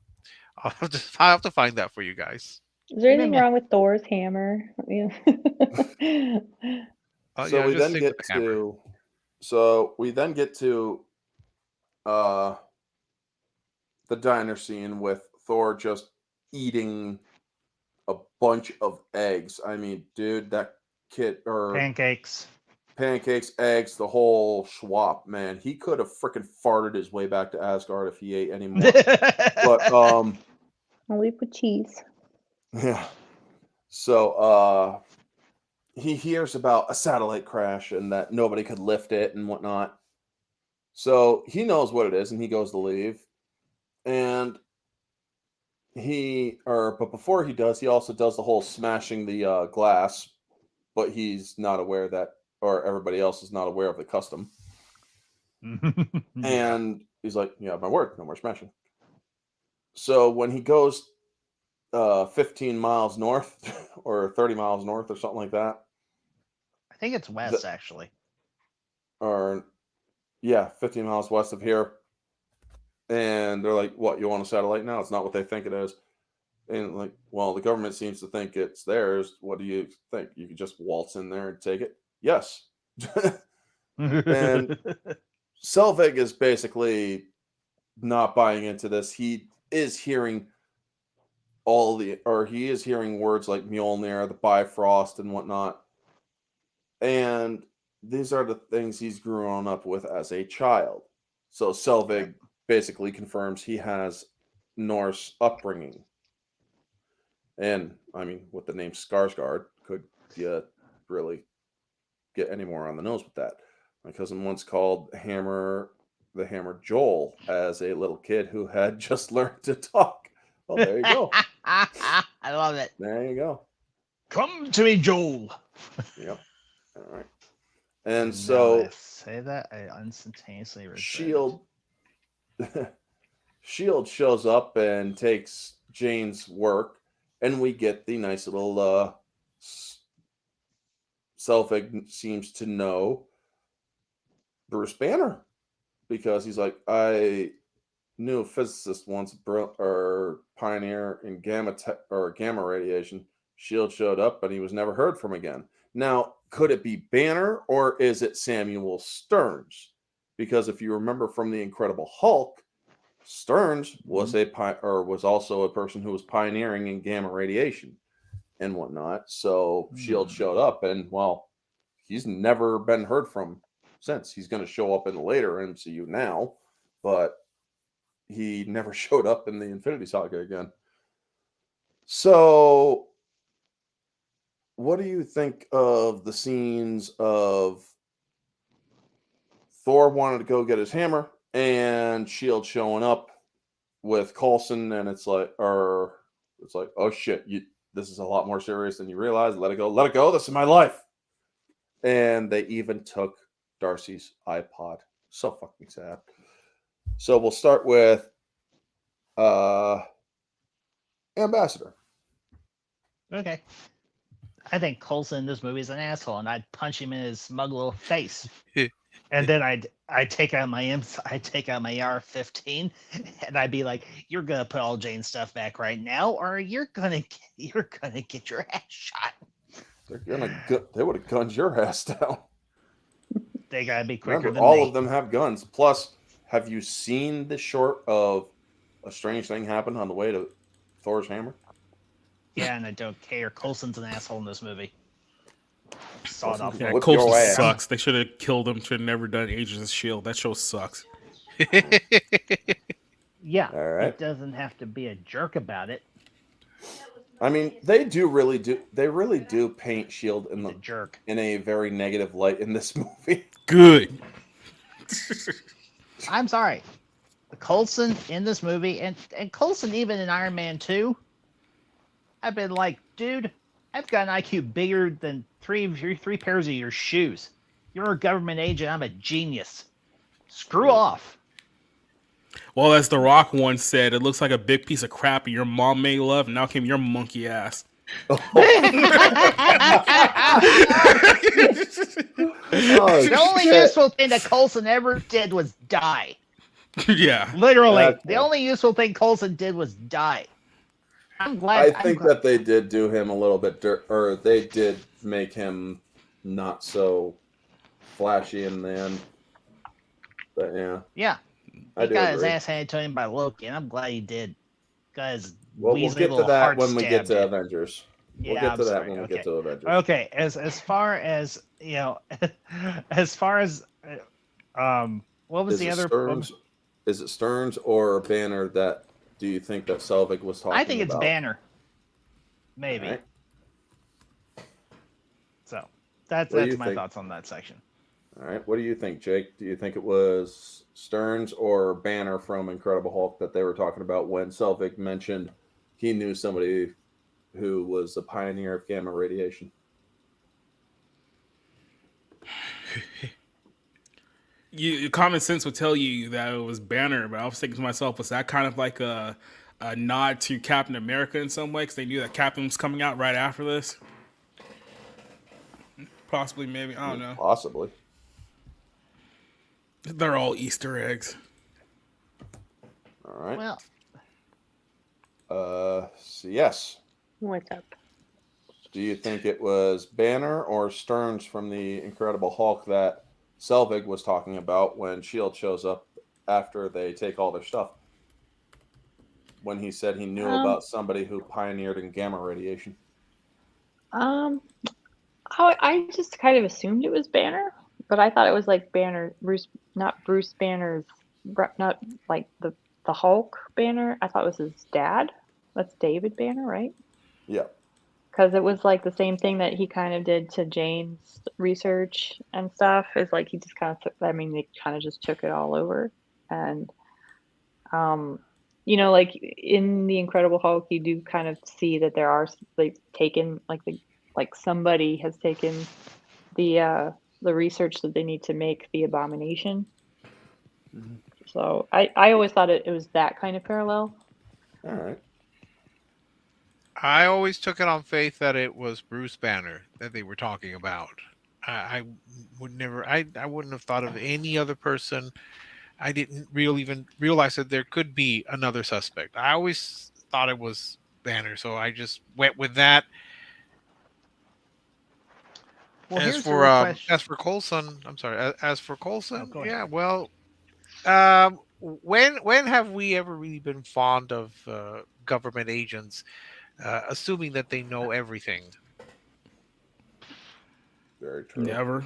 S3: I'll have to find that for you guys.
S6: is there
S4: Mew
S6: anything
S4: mew.
S6: wrong with Thor's hammer? Yeah.
S1: so
S3: Yeah,
S1: we
S3: just
S1: then
S3: stick with
S1: get
S3: the hammer.
S1: to so we then get to uh the diner scene with Thor just eating a bunch of eggs. I mean, dude, that kid or
S4: Pancakes.
S1: pancakes, eggs, the whole schwap, man. He could have freaking farted his way back to Asgard if he ate any more. But
S6: I'll leave with cheese.
S1: yeah. So he hears about a satellite crash and that nobody could lift it and whatnot. So he knows what it is and he goes to leave. And but before he does, he also does the whole smashing the glass, but he's not aware that, or everybody else is not aware of the custom.
S4: Yeah.
S1: And he's like, "Yeah, my word, no more smashing." So when he goes 15 miles north or 30 miles north or something like that,
S4: I think it's
S1: the,
S4: West actually.
S1: or yeah, 15 miles west of here, and they're like, "What? You want a satellite now? It's not what they think it is." And like, well, the government seems to think it's theirs. What do you think? You could just waltz in there and take it? Yes. And Selvig is basically not buying into this. He is hearing he is hearing words like Mjolnir, the Bifrost, and whatnot. And these are the things he's grown up with as a child. So Selvig basically confirms he has Norse upbringing. And I mean, with the name Skarsgård, could you really get any more on the nose with that? My cousin once called the Hammer Joel as a little kid who had just learned to talk. Oh, there you go.
S4: I love it.
S1: There you go.
S4: Come to me, Joel.
S1: Yep. All right. And
S4: Now
S1: so
S4: I say that I instantaneously regret
S1: Shield Shield shows up and takes Jane's work, and we get the nice little Selvig seems to know Bruce Banner because he's like, I knew a physicist once, or pioneer in gamma radiation. Shield showed up, but he was never heard from again. Now, could it be Banner or is it Samuel Stearns? Because if you remember from the Incredible Hulk, Stearns was was also a person who was pioneering in gamma radiation and whatnot. So Shield showed up, and well, he's never been heard from since. He's going to show up in the later MCU now, but he never showed up in the Infinity Saga again. So, what do you think of the scenes of Thor wanted to go get his hammer and Shield showing up with Coulson, and it's like, oh shit, this is a lot more serious than you realize. Let it go. This is my life. And they even took Darcy's iPod. So fucking sad. So we'll start with Ambassador.
S4: Okay. I think Coulson in this movie is an asshole, and I'd punch him in his smug little face. And then I take out my AR-15, and I'd be like, "You're gonna put all Jane's stuff back right now, or you're gonna get your ass shot."
S1: They would have gunned your ass down.
S4: They gotta be quicker
S1: Remember,
S4: than
S1: all
S4: me.
S1: of them have guns. Plus, have you seen the short of a strange thing happened on the way to Thor's hammer?
S4: Yeah, and I don't care. Coulson's an asshole in this movie. Sawed off.
S2: Yeah,
S1: Whip
S2: Coulson
S1: your ass.
S2: sucks. They should have killed him. Should have never done Agents of Shield. That show sucks.
S4: Yeah,
S1: All right.
S4: it doesn't have to be a jerk about it.
S1: I mean, they really do paint Shield
S4: He's a jerk.
S1: in a very negative light in this movie.
S2: Good.
S4: I'm sorry. Coulson in this movie, and Coulson even in Iron Man 2, I've been like, dude, I've got an IQ bigger than three pairs of your shoes. You're a government agent. I'm a genius. Screw off.
S2: Well, as The Rock once said, it looks like a big piece of crap your mom made love, and now came your monkey ass.
S1: Oh,
S4: The only
S1: shit.
S4: useful thing that Coulson ever did was die.
S2: Yeah.
S4: Literally,
S1: Okay.
S4: the only useful thing Coulson did was die. I'm glad.
S1: I think that they did do him a little bit or they did make him not so flashy in the end. But yeah,
S4: Yeah,
S1: I
S4: he
S1: do
S4: got his
S1: agree.
S4: ass handed to him by Loki, and I'm glad he did. Got his
S1: We'll
S4: weaselly
S1: get to
S4: little
S1: that
S4: heart
S1: when we get
S4: stabbed
S1: to
S4: in.
S1: Avengers. We'll
S4: Yeah,
S1: get
S4: I'm
S1: to that
S4: sorry.
S1: when we
S4: Okay.
S1: get to Avengers.
S4: Okay, as far as as far as what was
S1: Is
S4: the
S1: it
S4: other?
S1: Stearns? Is it Stearns or Banner that do you think that Selvig was talking about?
S4: I think it's Banner. Maybe.
S1: All right.
S4: So that's
S1: What do you
S4: my
S1: think?
S4: thoughts on that section.
S1: All right. What do you think, Jake? Do you think it was Stearns or Banner from Incredible Hulk that they were talking about when Selvig mentioned he knew somebody who was a pioneer of gamma radiation?
S2: Common sense would tell you that it was Banner, but I was thinking to myself, was that kind of like a nod to Captain America in some way? Because they knew that Captain was coming out right after this. Possibly, maybe. I don't know.
S1: Possibly.
S2: They're all Easter eggs.
S1: All right.
S4: Well,
S1: So yes.
S6: What's up?
S1: Do you think it was Banner or Stearns from the Incredible Hulk that Selvig was talking about when Shield shows up after they take all their stuff? When he said he knew about somebody who pioneered in gamma radiation.
S6: I just kind of assumed it was Banner, but I thought it was like not Bruce Banner's, not like the Hulk Banner. I thought it was his dad. That's David Banner, right?
S1: Yeah.
S6: Because it was like the same thing that he kind of did to Jane's research and stuff. Is like he just kind of took. I mean, they kind of just took it all over, and like in the Incredible Hulk, you do kind of see that there are they've taken like somebody has taken the research that they need to make the Abomination.
S1: Mhm.
S6: So I always thought it was that kind of parallel.
S1: All right.
S3: I always took it on faith that it was Bruce Banner that they were talking about. I would never. I wouldn't have thought of any other person. I didn't even realize that there could be another suspect. I always thought it was Banner, so I just went with that.
S4: well,
S3: As
S4: here's
S3: for
S4: the question.
S3: as for Coulson, I'm sorry. As for Coulson,
S4: go ahead.
S3: yeah. Well, when have we ever really been fond of government agents, assuming that they know everything?
S1: Very true.
S2: Never.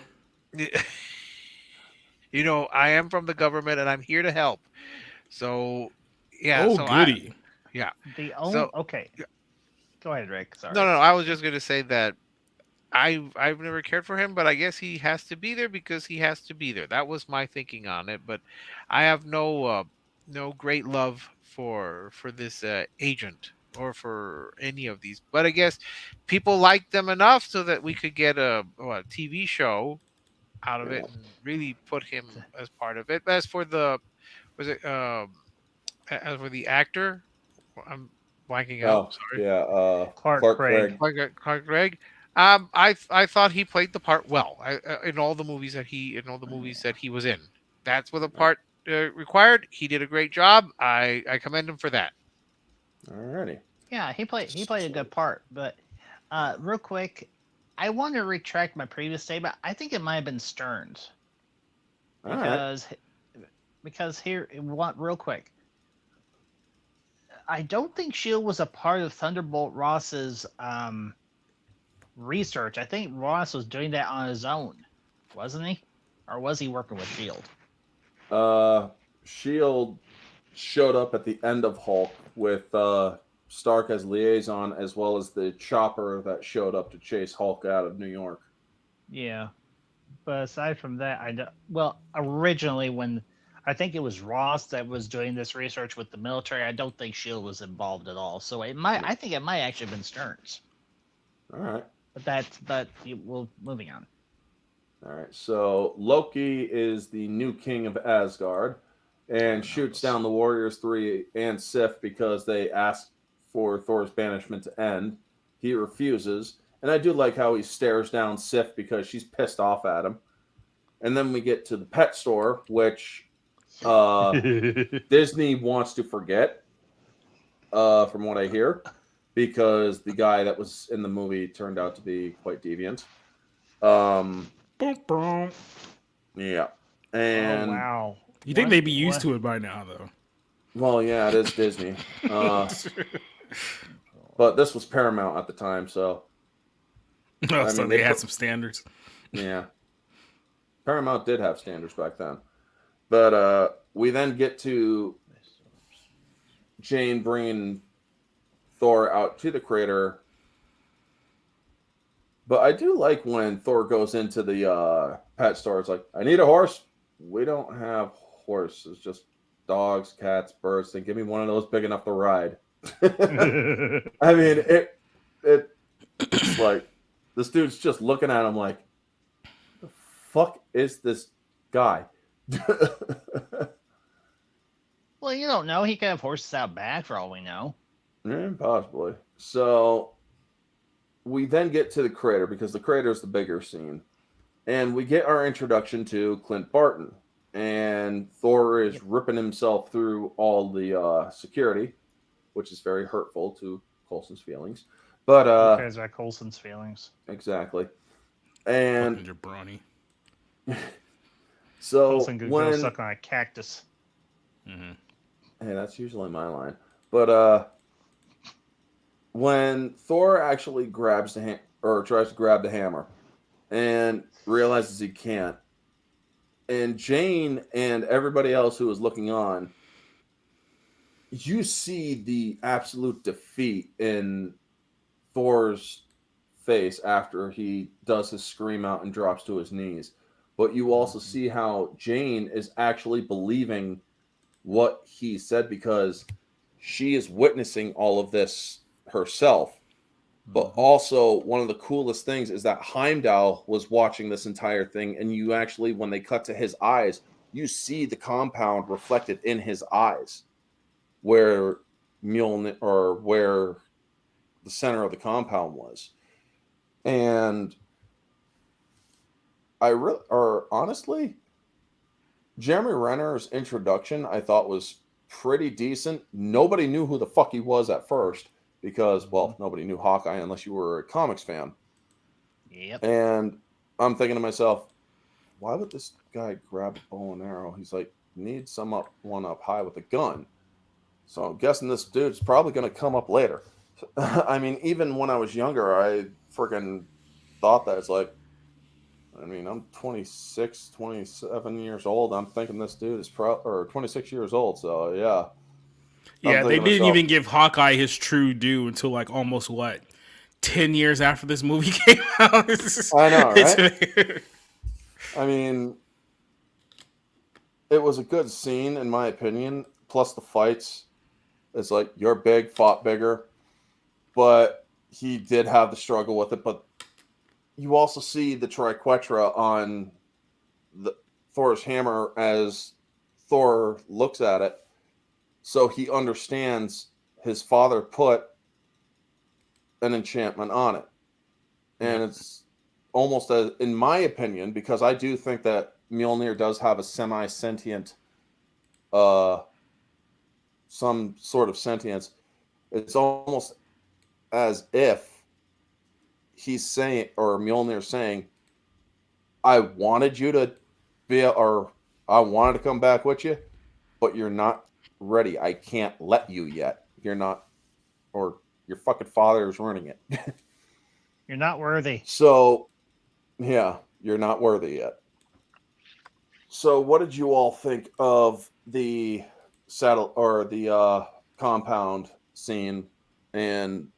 S3: I am from the government and I'm here to help. So, yeah.
S2: Oh,
S3: so
S2: goody.
S4: The only
S3: So-
S4: okay. Go ahead, Rick. Sorry.
S3: No. I was just going to say that I've never cared for him, but I guess he has to be there because he has to be there. That was my thinking on it. But I have no great love for this agent or for any of these. But I guess people like them enough so that we could get a TV show out of it and really put him as part of it. As for the as for the actor, I'm blanking out. Sorry.
S1: Yeah.
S4: Clark Gregg.
S3: Clark Gregg. I thought he played the part well. In all the movies that he was in. That's what the part required. He did a great job. I commend him for that.
S1: Alrighty.
S4: Yeah, he played a good part. But real quick, I want to retract my previous statement. I think it might have been Stearns
S1: All right.
S4: because here, real quick, I don't think Shield was a part of Thunderbolt Ross's research. I think Ross was doing that on his own, wasn't he? Or was he working with Shield?
S1: Shield showed up at the end of Hulk with Stark as liaison, as well as the chopper that showed up to chase Hulk out of New York.
S4: Yeah, but aside from that, well, originally when I think it was Ross that was doing this research with the military, I don't think Shield was involved at all. So I think it might actually have been Stearns.
S1: All right.
S4: Moving on.
S1: All right. So Loki is the new king of Asgard and shoots down the Warriors 3 and Sif because they ask for Thor's banishment to end. He refuses. And I do like how he stares down Sif because she's pissed off at him. And then we get to the pet store, which Disney wants to forget, from what I hear, because the guy that was in the movie turned out to be quite deviant. Yeah. And
S4: wow.
S2: You think they'd be used to it by now, though?
S1: Well, yeah, it is Disney. But this was Paramount at the time, so.
S2: So they had some standards.
S1: Yeah. Paramount did have standards back then. But we then get to Jane bringing Thor out to the crater. But I do like when Thor goes into the pet store. It's like, I need a horse. We don't have horses, just dogs, cats, birds. Then give me one of those big enough to ride. I mean, it's like this dude's just looking at him like, the fuck is this guy?
S4: Well, you don't know. He could have horses out back for all we know.
S1: Yeah, possibly. So we then get to the crater because the crater is the bigger scene. And we get our introduction to Clint Barton. And Thor is ripping himself through all the security, which is very hurtful to Coulson's feelings. But
S4: Who cares about Coulson's feelings?
S1: Exactly. And
S2: jabroni.
S1: So
S4: Coulson could go suck on a cactus.
S2: Mm-hmm.
S1: Hey, that's usually my line. But when Thor actually grabs the or tries to grab the hammer and realizes he can't, and Jane and everybody else who is looking on, you see the absolute defeat in Thor's face after he does his scream out and drops to his knees. But you also see how Jane is actually believing what he said because she is witnessing all of this herself. But also, one of the coolest things is that Heimdall was watching this entire thing, and you actually, when they cut to his eyes, you see the compound reflected in his eyes, where Mjolnir, or where the center of the compound was. And honestly, Jeremy Renner's introduction I thought was pretty decent. Nobody knew who the fuck he was at first because, well, nobody knew Hawkeye unless you were a comics fan.
S4: Yep.
S1: And I'm thinking to myself, why would this guy grab a bow and arrow? He's like, need one up high with a gun. So I'm guessing this dude's probably going to come up later. I mean, even when I was younger, I freaking thought that. It's like, I mean, I'm 26, 27 years old. I'm thinking this dude is or 26 years old. So, yeah.
S2: Yeah, they didn't even give Hawkeye his true due until like almost 10 years after this movie came out.
S1: I know, right? I mean, it was a good scene, in my opinion. Plus the fights. It's like, you're big, fought bigger. But he did have the struggle with it. But you also see the triquetra on Thor's hammer as Thor looks at it. So he understands his father put an enchantment on it. and
S3: Yep.
S1: it's almost a, in my opinion, because I do think that Mjolnir does have a semi-sentient, uh, some sort of sentience. It's almost as if he's saying, or Mjolnir saying, "I wanted you to be, or I wanted to come back with you, but you're not ready. I can't let you yet. You're not, or your fucking father is running it."
S4: You're not worthy.
S1: So, yeah, you're not worthy yet. So, what did you all think of the saddle or the compound scene and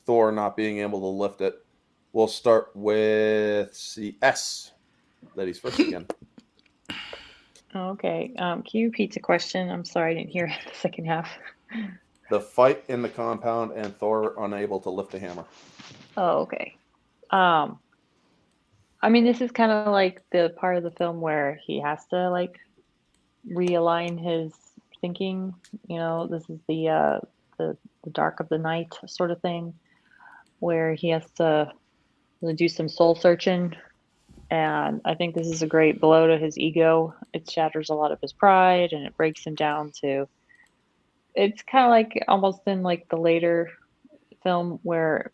S1: Thor not being able to lift it? We'll start with CS. Ladies first again.
S6: Okay. Can you repeat the question? I'm sorry, I didn't hear the second half.
S1: The fight in the compound and Thor unable to lift a hammer.
S6: Oh, okay. Um, I mean, this is kind of like the part of the film where he has to like realign his thinking. You know, this is the dark of the night sort of thing, where he has to do some soul searching. And I think this is a great blow to his ego. It shatters a lot of his pride and it breaks him down to. It's kind of like almost in like the later film where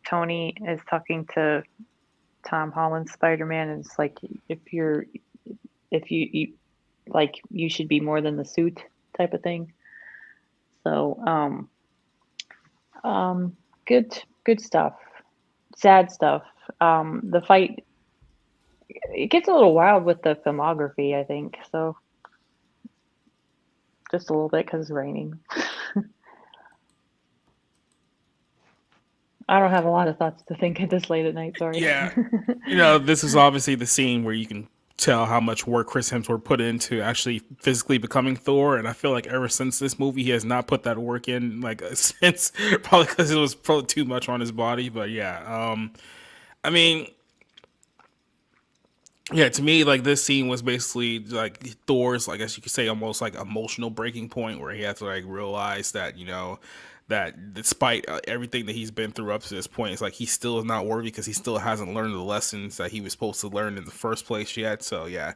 S6: Tony is talking to Tom Holland's Spider-Man, and it's like if you like you should be more than the suit type of thing. So um, good stuff. Sad stuff. The fight it gets a little wild with the filmography, I think. So just a little bit because it's raining. I don't have a lot of thoughts to think at this late at night. Sorry.
S2: Yeah, this is obviously the scene where you can tell how much work Chris Hemsworth put into actually physically becoming Thor, and I feel like ever since this movie, he has not put that work in like since probably because it was probably too much on his body. But yeah, I mean, yeah, to me, like this scene was basically like Thor's, I guess you could say, almost like emotional breaking point where he had to like realize that that despite everything that he's been through up to this point, it's like he still is not worthy because he still hasn't learned the lessons that he was supposed to learn in the first place yet. So yeah,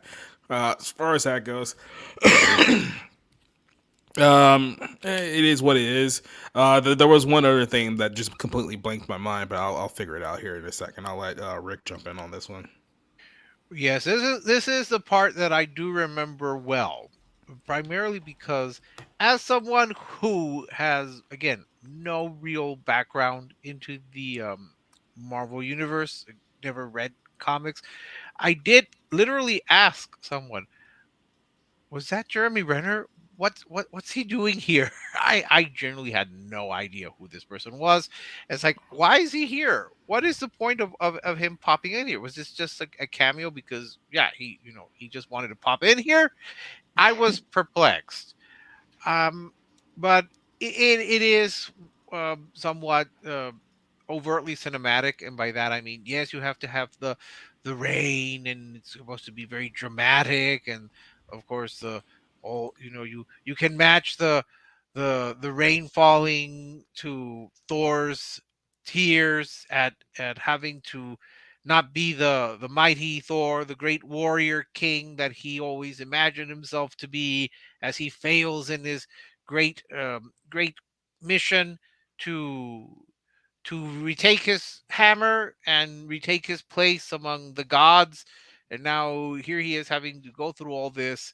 S2: as far as that goes, it is what it is. There was one other thing that just completely blanked my mind, but I'll figure it out here in a second. I'll let Rick jump in on this one.
S3: Yes, this is the part that I do remember well, primarily because as someone who has again no real background into the Marvel universe, never read comics, I did literally ask someone, "Was that Jeremy Renner? What's he doing here?" I generally had no idea who this person was. It's like, why is he here? What is the point of him popping in here? Was this just a cameo? Because yeah, he just wanted to pop in here. I was perplexed. But it is somewhat overtly cinematic, and by that I mean yes, you have to have the rain, and it's supposed to be very dramatic, and of course the all you can match the rain falling to Thor's tears at having to not be the mighty Thor, the great warrior king that he always imagined himself to be, as he fails in his great mission to retake his hammer and retake his place among the gods. And now here he is having to go through all this.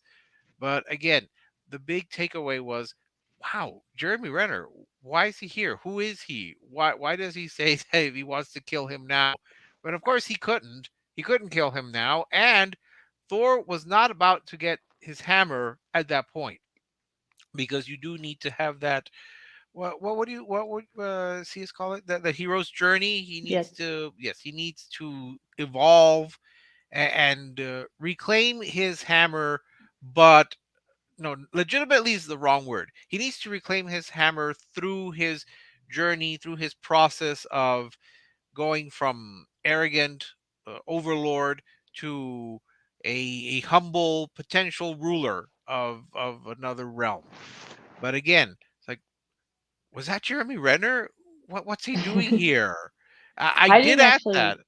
S3: But again, the big takeaway was, wow, Jeremy Renner, why is he here? Who is he? Why does he say that he wants to kill him now? But of course he couldn't. He couldn't kill him now, and Thor was not about to get his hammer at that point, because you do need to have that. What would CS call it? The hero's journey. He needs
S6: Yes.
S3: to, yes, he needs to evolve and reclaim his hammer, but no, legitimately is the wrong word. He needs to reclaim his hammer through his journey, through his process of going from arrogant overlord to a humble potential ruler of another realm. But again, it's like, was that Jeremy Renner? What's he doing here? I did ask that.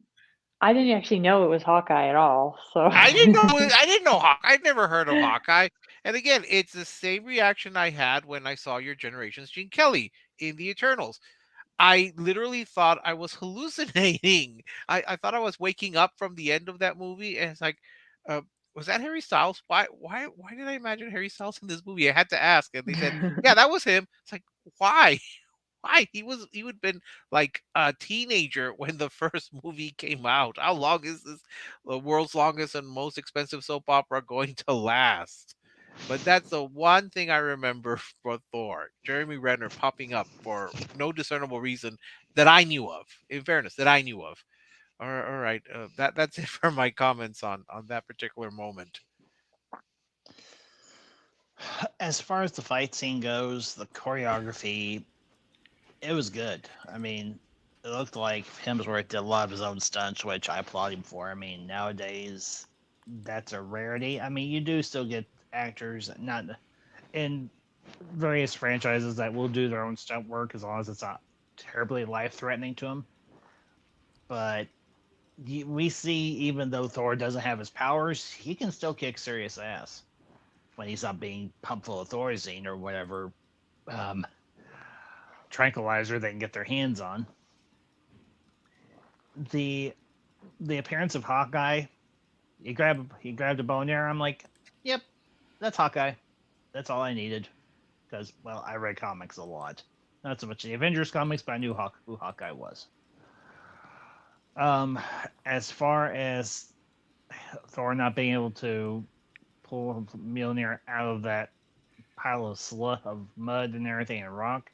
S6: I didn't actually know it was Hawkeye at all. So
S3: I didn't know. I didn't know Hawkeye. I'd never heard of Hawkeye. And again, it's the same reaction I had when I saw your generation's Gene Kelly in the Eternals. I literally thought I was hallucinating. I thought I was waking up from the end of that movie, and it's like, uh, was that Harry Styles? Why did I imagine Harry Styles in this movie? I had to ask, and they said, yeah, that was him. It's like, why? Why? He would have been like a teenager when the first movie came out. How long is this the world's longest and most expensive soap opera going to last? But that's the one thing I remember for Thor. Jeremy Renner popping up for no discernible reason that I knew of. In fairness, that I knew of. All right, that's it for my comments on that particular moment.
S4: As far as the fight scene goes, the choreography, it was good. I mean, it looked like Hemsworth did a lot of his own stunts, which I applaud him for. I mean, nowadays that's a rarity. I mean, you do still get actors not in various franchises that will do their own stunt work as long as it's not terribly life threatening to them. But we see, even though Thor doesn't have his powers, he can still kick serious ass when he's not being pumped full of Thorazine or whatever tranquilizer they can get their hands on. The appearance of Hawkeye, he grabbed a bow and arrow. I'm like, yep, that's Hawkeye. That's all I needed. Because, well, I read comics a lot. Not so much the Avengers comics, but I knew who Hawkeye was. As far as Thor not being able to pull Mjolnir out of that pile of mud and everything and rock,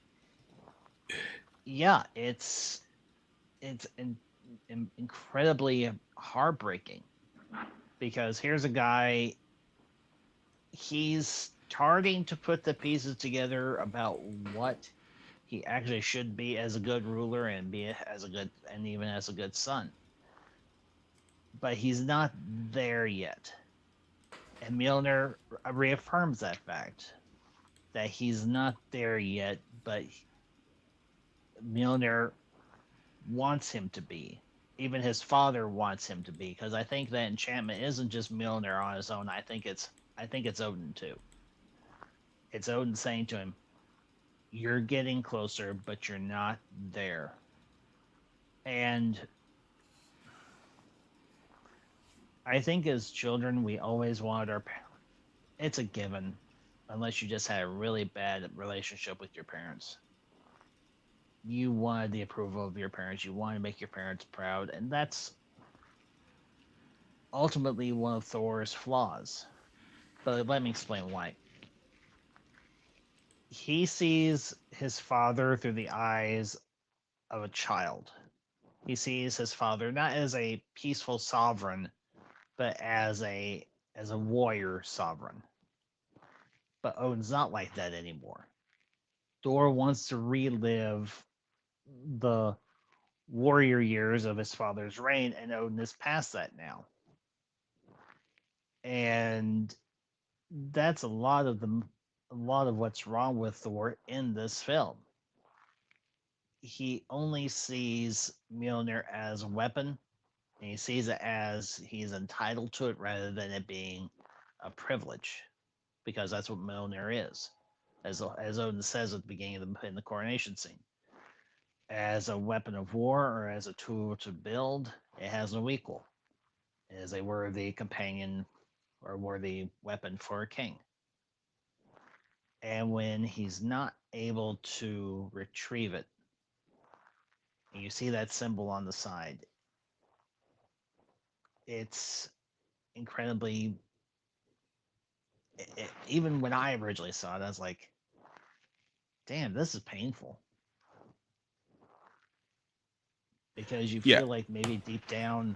S4: yeah, it's incredibly heartbreaking, because here's a guy, he's starting to put the pieces together about what he actually should be as a good ruler and even as a good son, but he's not there yet. And Mjolnir reaffirms that fact, that he's not there yet, but Mjolnir wants him to be. Even his father wants him to be, because I think that enchantment isn't just Mjolnir on his own. I think it's Odin too. It's Odin saying to him, "You're getting closer, but you're not there." And I think as children, we always wanted it's a given, unless you just had a really bad relationship with your parents. You wanted the approval of your parents. You wanted to make your parents proud. And that's ultimately one of Thor's flaws. But let me explain why. He sees his father through the eyes of a child. He sees his father not as a peaceful sovereign, but as a warrior sovereign. But Odin's not like that anymore. Thor wants to relive the warrior years of his father's reign, and Odin is past that now. And that's a lot of what's wrong with Thor in this film. He only sees Mjolnir as a weapon, and he sees it as he's entitled to it rather than it being a privilege, because that's what Mjolnir is, as Odin says at the beginning in the coronation scene. As a weapon of war or as a tool to build, it has no equal. It is a worthy companion or worthy weapon for a king. And when he's not able to retrieve it, and you see that symbol on the side, it's incredibly... even when I originally saw it, I was like, damn, this is painful. Because you feel like maybe deep down,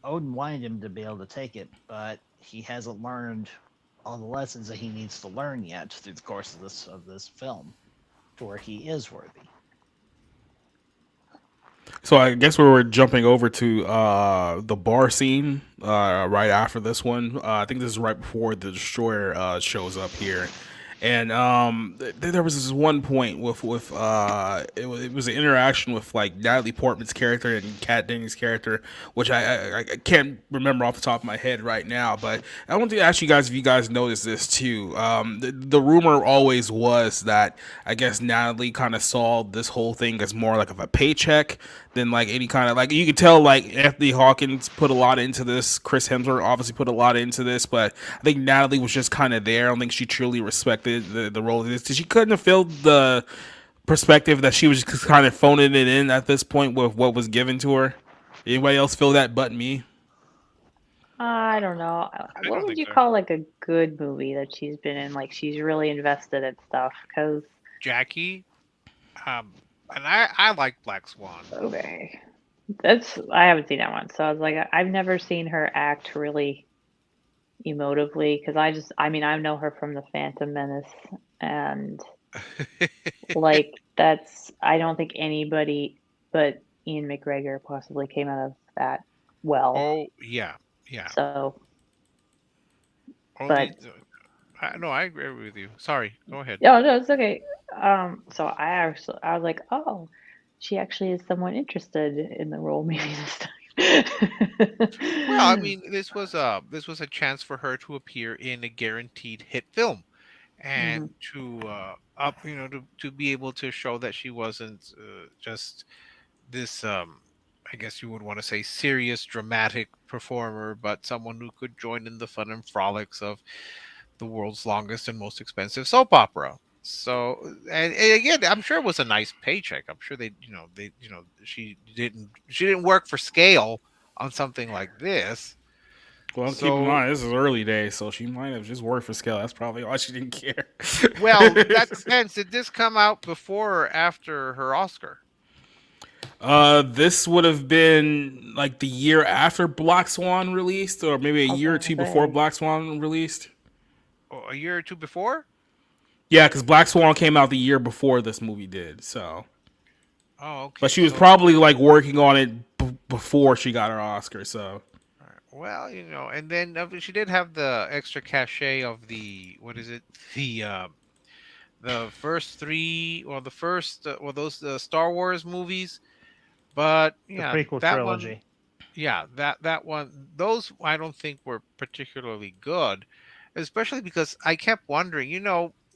S4: Odin wanted him to be able to take it, but he hasn't learned all the lessons that he needs to learn yet through the course of this film, to where he is worthy.
S2: So I guess we were jumping over to the bar scene right after this one. I think this is right before the Destroyer shows up here. And there was this one point with it was an interaction with like Natalie Portman's character and Kat Dennings' character, which I can't remember off the top of my head right now. But I want to ask you guys if you guys noticed this too. The rumor always was that I guess Natalie kind of saw this whole thing as more like of a paycheck than like any kind of, like, you could tell like Anthony Hawkins put a lot into this. Chris Hemsworth obviously put a lot into this, but I think Natalie was just kind of there. I don't think she truly respected the role of this. She couldn't have filled the perspective that she was just kind of phoning it in at this point with what was given to her. Anybody else feel that but me?
S6: I don't know.
S3: I
S6: What
S3: don't
S6: would
S3: think
S6: you
S3: so.
S6: call like a good movie that she's been in? Like she's really invested in stuff. Cause
S3: Jackie, and I like Black Swan.
S6: okay, I haven't seen that one, so I was like, I've never seen her act really emotively. Cause I mean, I know her from the Phantom Menace, and like I don't think anybody but Ian McGregor possibly came out of that well.
S3: Oh yeah, yeah.
S6: So,
S3: Only
S6: but
S3: no, I agree with you. Sorry, go ahead.
S6: no, no, it's okay. So I was like, oh, she actually is somewhat interested in the role maybe this
S3: Well, I
S6: time.
S3: mean, this was a chance for her to appear in a guaranteed hit film,
S6: Mhm.
S3: and to to be able to show that she wasn't just this I guess you would want to say serious dramatic performer, but someone who could join in the fun and frolics of the world's longest and most expensive soap opera. So, and again, I'm sure it was a nice paycheck. I'm sure she didn't work for scale on something like this.
S2: Well, keep in
S3: So,
S2: mind this is early days, so she might have just worked for scale. That's probably why she didn't care.
S3: well, that depends. Did this come out before or after her Oscar?
S2: This would have been like the year after Black Swan released, or maybe a
S6: I was
S2: year or
S6: gonna
S2: two before
S6: say,
S2: Black Swan released.
S3: Or a year or two before?
S2: Yeah, because Black Swan came out the year before this movie did. So,
S3: Oh,
S2: but
S3: okay.
S2: she was
S3: So,
S2: probably like working on it before she got her Oscar. So,
S3: well, and then she did have the extra cachet of the what is it? The first three, or the first, those Star Wars movies. But
S4: The
S3: yeah,
S4: prequel
S3: that one,
S4: trilogy.
S3: yeah, that one, those I don't think were particularly good, especially because I kept wondering,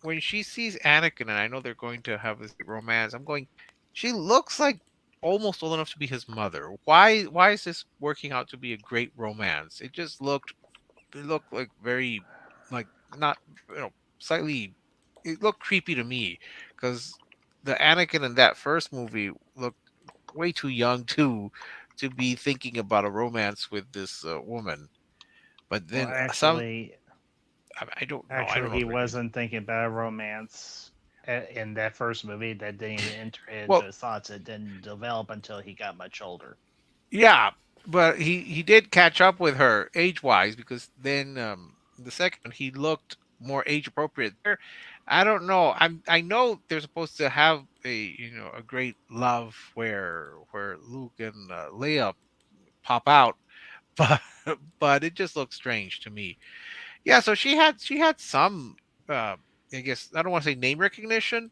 S3: when she sees Anakin, and I know they're going to have this romance, I'm going, she looks like almost old enough to be his mother. Why is this working out to be a great romance? It looked like very, like, not, slightly, it looked creepy to me, because the Anakin in that first movie looked way too young to be thinking about a romance with this woman. But
S4: Well,
S3: then some, I don't know. I
S4: actually,
S3: don't know
S4: he
S3: if it is.
S4: wasn't thinking about a romance in that first movie. That didn't even enter into
S3: Well,
S4: his thoughts. It didn't develop until he got much older.
S3: yeah, but he did catch up with her age wise, because then the second he looked more age appropriate. I don't know. I know they're supposed to have a great love where Luke and Leia pop out, but but it just looks strange to me. Yeah, so she had some, uh I guess I don't want to say name recognition,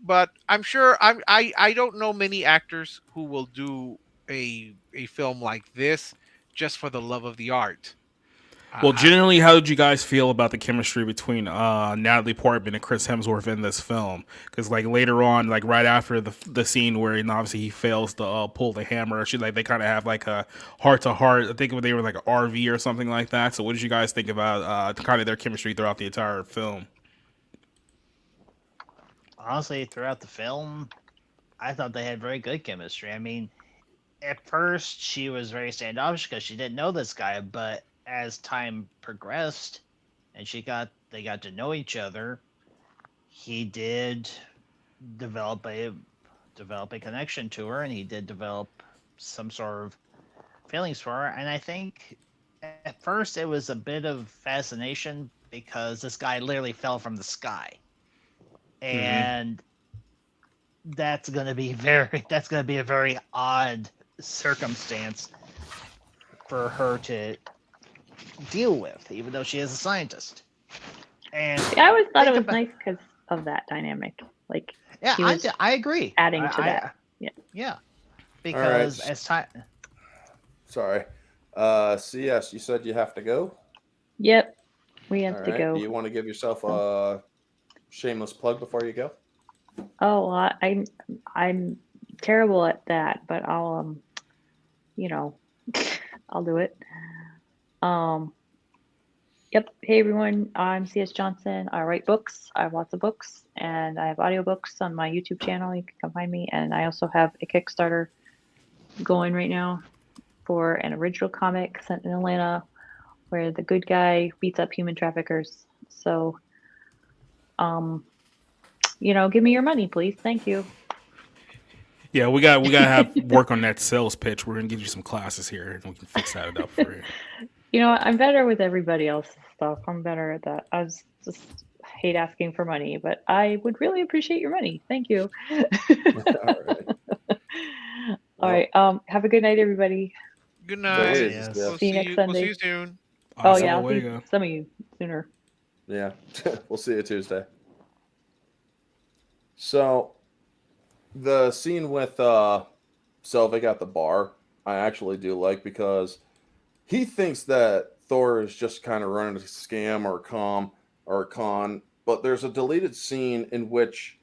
S3: but I'm sure I don't know many actors who will do a film like this just for the love of the art.
S2: well,
S3: I,
S2: generally, how did you guys feel about the chemistry between Natalie Portman and Chris Hemsworth in this film? Because like later on, like right after the scene where obviously he fails to pull the hammer, she like they kind of have like a heart to heart. I think they were like an RV or something like that. So, what did you guys think about kind of their chemistry throughout the entire film?
S4: Honestly, throughout the film, I thought they had very good chemistry. I mean, at first she was very standoffish because she didn't know this guy, but as time progressed and they got to know each other, he did develop a develop a connection to her, and he did develop some sort of feelings for her. And I think at first it was a bit of fascination because this guy literally fell from the sky,
S2: Mm-hmm.
S4: and that's going to be a very odd circumstance for her to deal with, even though she is a scientist. And
S6: I always thought it
S4: think
S6: was
S4: about-
S6: nice because of that dynamic. Like,
S4: Yeah,
S6: he was
S4: I agree.
S6: adding to that. Yeah.
S4: Yeah, because
S1: right.
S4: as time.
S1: Sorry. CS, you said you have to go.
S6: Yep. We have
S1: All
S6: to
S1: right.
S6: go.
S1: Do you want to give yourself a shameless plug before you go?
S6: Oh, well, I'm terrible at that, but I'll you know, I'll do it. Um, yep. Hey everyone, I'm CS Johnson. I write books. I have lots of books, and I have audiobooks on my YouTube channel. You can come find me, and I also have a Kickstarter going right now for an original comic set in Atlanta where the good guy beats up human traffickers. So, give me your money, please. Thank you.
S2: Yeah, we gotta have work on that sales pitch. We're gonna give you some classes here, and we can fix that up for you.
S6: I'm better with everybody else's stuff. I'm better at that. I was just hate asking for money, but I would really appreciate your money. Thank you.
S1: All right.
S6: All right. Have a good night, everybody.
S3: Good
S1: Take
S3: night.
S1: it easy,
S4: Yes.
S1: Steph.
S6: See you next
S3: We'll see
S6: Sunday.
S3: you soon.
S6: Oh
S2: Hasta
S6: yeah, I'll see
S2: luego.
S6: some of you sooner.
S1: Yeah. We'll see you Tuesday. So the scene with Selvig at the bar, I actually do like because he thinks that Thor is just kind of running a scam or a con, but there's a deleted scene in which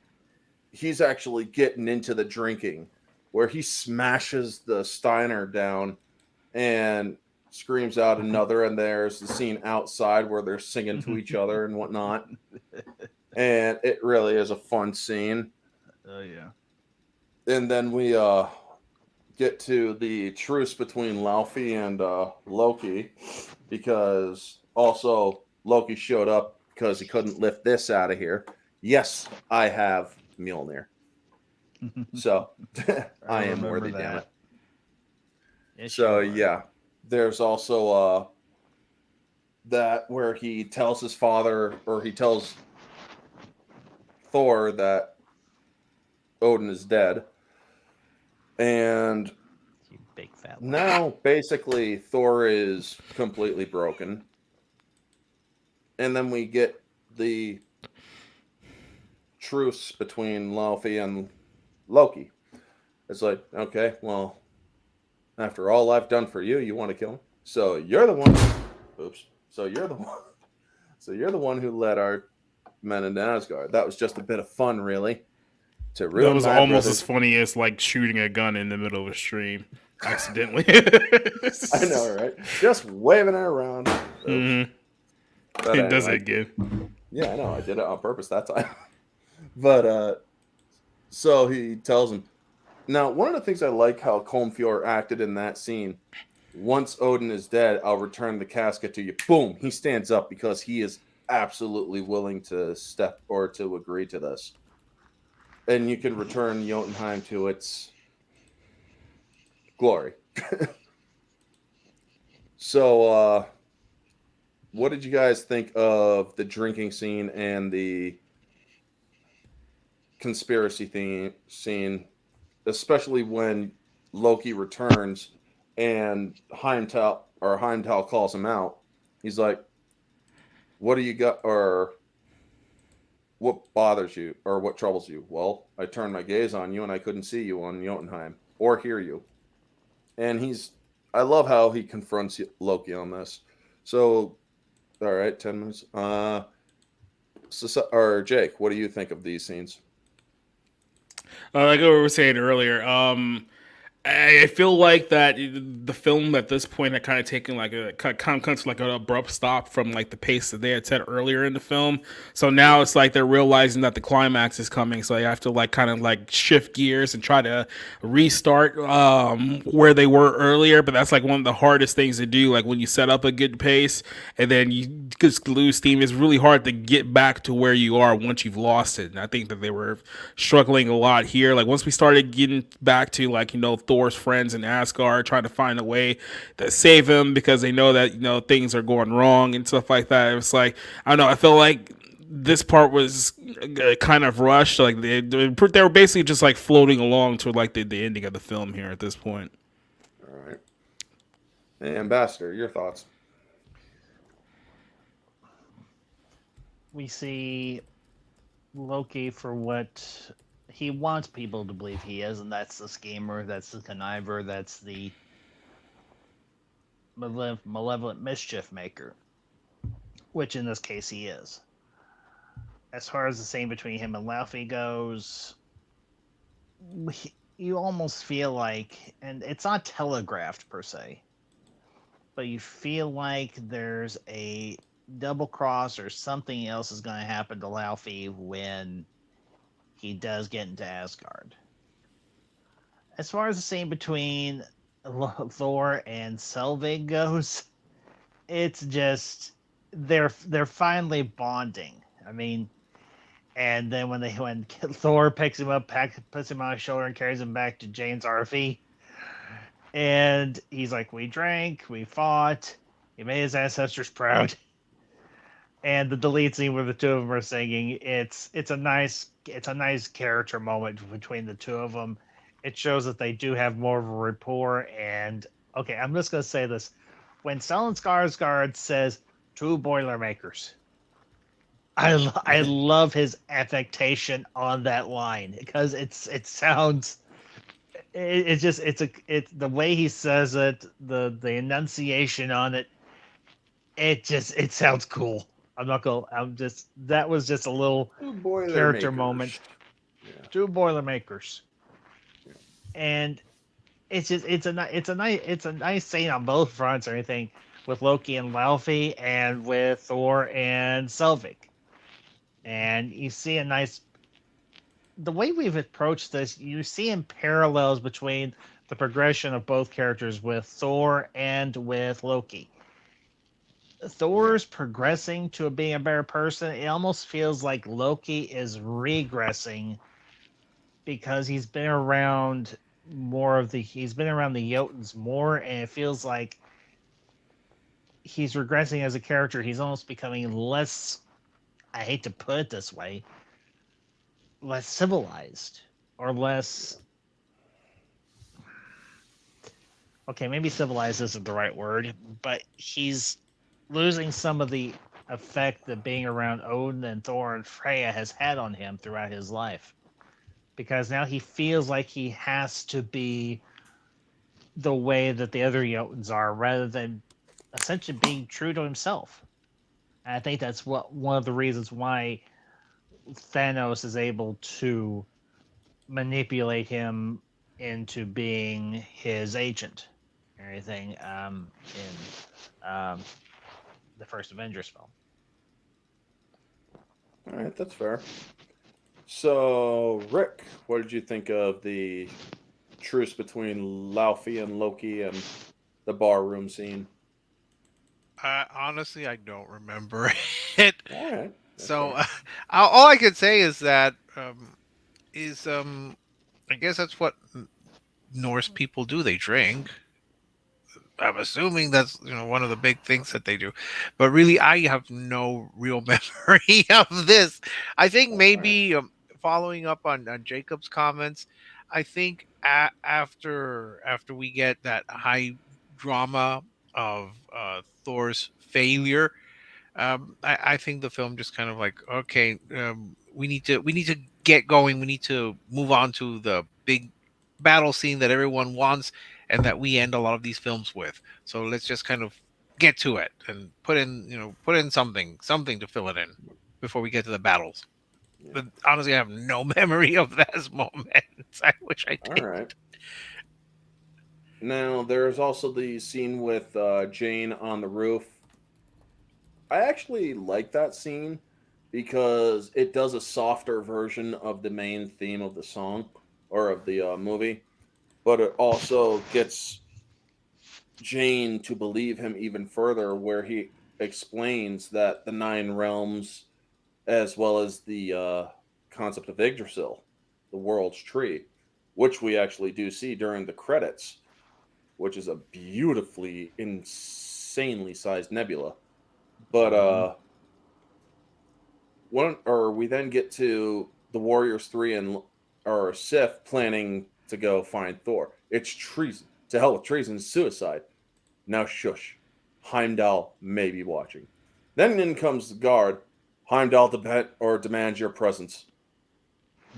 S1: he's actually getting into the drinking where he smashes the Steiner down and screams out another, and there's the scene outside where they're singing to each other and whatnot. And it really is a fun scene.
S4: Oh yeah.
S1: And then we get to the truce between Laufey and Loki, because also Loki showed up because he couldn't lift this out of here. Yes, I have Mjolnir. So I am
S4: remember
S1: worthy, damn
S4: that.
S1: it.
S4: Yes,
S1: So
S4: you are.
S1: yeah, there's also that where he tells his father, or he tells Thor that Odin is dead. And
S4: You big fat.
S1: now basically Thor is completely broken. And then we get the truce between Laufey and Loki. It's like, okay, well, after all I've done for you, you want to kill him? So you're the one. Oops. So you're the one. So you're the one who led our men into Asgard. That was just a bit of fun, really. To ruin
S2: That was
S1: my
S2: almost
S1: brother's-
S2: as funny as like shooting a gun in the middle of a stream accidentally.
S1: I know, right? Just waving it around. Oops.
S2: Mhm.
S1: But
S2: It does
S1: anyway.
S2: it again.
S1: Yeah, I know. I did it on purpose that time. But so he tells him. Now, one of the things I like how Comfior acted in that scene. Once Odin is dead, I'll return the casket to you. Boom! He stands up because he is absolutely willing to step or to agree to this. And you can return Jotunheim to its glory. So, what did you guys think of the drinking scene and the conspiracy scene, especially when Loki returns and Heimdall calls him out? He's like, "What do you got, or what bothers you, or what troubles you?" Well, I turned my gaze on you and I couldn't see you on Jotunheim or hear you. And I love how he confronts Loki on this. So, all right, 10 minutes. Or Jake, what do you think of these scenes?
S2: Like we were saying earlier, I feel like that the film at this point had kind of taken like a kind of comes to like an abrupt stop from like the pace that they had set earlier in the film. So now it's like they're realizing that the climax is coming, so they have to like kind of like shift gears and try to restart where they were earlier. But that's like one of the hardest things to do. Like when you set up a good pace and then you just lose steam, it's really hard to get back to where you are once you've lost it. And I think that they were struggling a lot here. Like once we started getting back to like Thor's friends in Asgard trying to find a way to save him because they know that things are going wrong and stuff like that. It was like, I don't know, I feel like this part was kind of rushed. Like they were basically just like floating along to like the ending of the film here at this point.
S1: All right. Hey, Ambassador, your thoughts?
S4: we see Loki for what he wants people to believe he is, and that's the schemer, that's the conniver, that's the malevolent mischief maker, which in this case he is. As far as the scene between him and Laufey goes, you almost feel like, and it's not telegraphed per se, but you feel like there's a double cross or something else is going to happen to Laufey when he does get into Asgard. As far as the scene between Thor and Selvig goes, it's just they're finally bonding. I mean, and then when Thor picks him up, puts him on his shoulder, and carries him back to Jane's RV, and he's like, "We drank, we fought, he made his ancestors proud." And the delete scene where the two of them are singing, it's a nice character moment between the two of them. It shows that they do have more of a rapport. And okay, I'm just gonna say this: when Stellan Skarsgård says two Boilermakers, I love his affectation on that line because it sounds it's just it's the way he says it, the enunciation on it. It sounds cool. That was just a little character moment.
S1: Yeah.
S4: Two Boilermakers.
S1: Yeah.
S4: And it's a nice scene on both fronts or anything, with Loki and Laufey and with Thor and Selvig. And you see the way we've approached this, you see in parallels between the progression of both characters with Thor and with Loki. Thor's progressing to being a better person. It almost feels like Loki is regressing because he's been around the Jotuns more, and it feels like he's regressing as a character. He's almost becoming less, I hate to put it this way, less civilized or less, okay, maybe civilized isn't the right word, but he's losing some of the effect that being around Odin and Thor and Freya has had on him throughout his life. Because now he feels like he has to be the way that the other Jotuns are, rather than essentially being true to himself. And I think that's one of the reasons why Thanos is able to manipulate him into being his agent and everything in the first Avengers film.
S1: All right, that's fair. So, Rick, what did you think of the truce between Laufey and Loki and the barroom scene?
S3: Honestly, I don't remember it.
S1: All right. That's
S3: So
S1: fair.
S3: all I can say is that I guess that's what Norse people do. They drink. I'm assuming that's one of the big things that they do, but really I have no real memory of this. I think maybe following up on Jacob's comments, I think after we get that high drama of Thor's failure, I think the film just kind of like, okay, we need to get going. We need to move on to the big battle scene that everyone wants and that we end a lot of these films with. So let's just kind of get to it and put in something to fill it in before we get to the battles.
S1: Yeah.
S3: But honestly, I have no memory of those moments. I wish I did.
S1: All right. Now, there's also the scene with Jane on the roof. I actually like that scene because it does a softer version of the main theme of the song or of the movie, but it also gets Jane to believe him even further, where he explains that the nine realms, as well as the concept of Yggdrasil, the world's tree, which we actually do see during the credits, which is a beautifully, insanely sized nebula. But we then get to the Warriors 3 and or Sif planning to go find Thor. It's treason. To hell with treason, suicide. Now shush. Heimdall may be watching. Then in comes the guard, Heimdall demands your presence.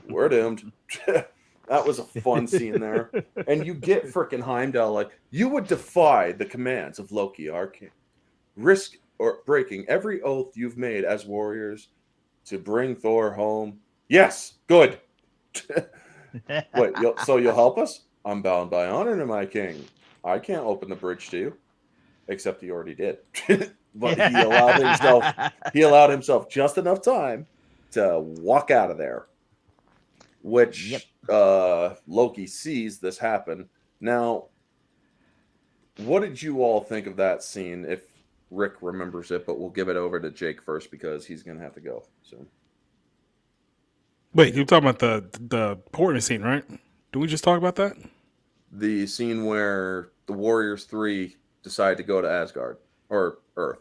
S1: We're doomed. That was a fun scene there. And you get frickin' Heimdall like, you would defy the commands of Loki, our king. Risk or breaking every oath you've made as warriors to bring Thor home. Yes, good. Wait, you'll help us? I'm bound by honor to my king. I can't open the bridge to you, except he already did. But he allowed himself just enough time to walk out of there. Which Loki sees this happen. Now, what did you all think of that scene? If Rick remembers it, but we'll give it over to Jake first because he's gonna have to go soon.
S2: Wait, you're talking about the Portland scene, right? Did we just talk about that?
S1: The scene where the Warriors 3 decide to go to Asgard or Earth,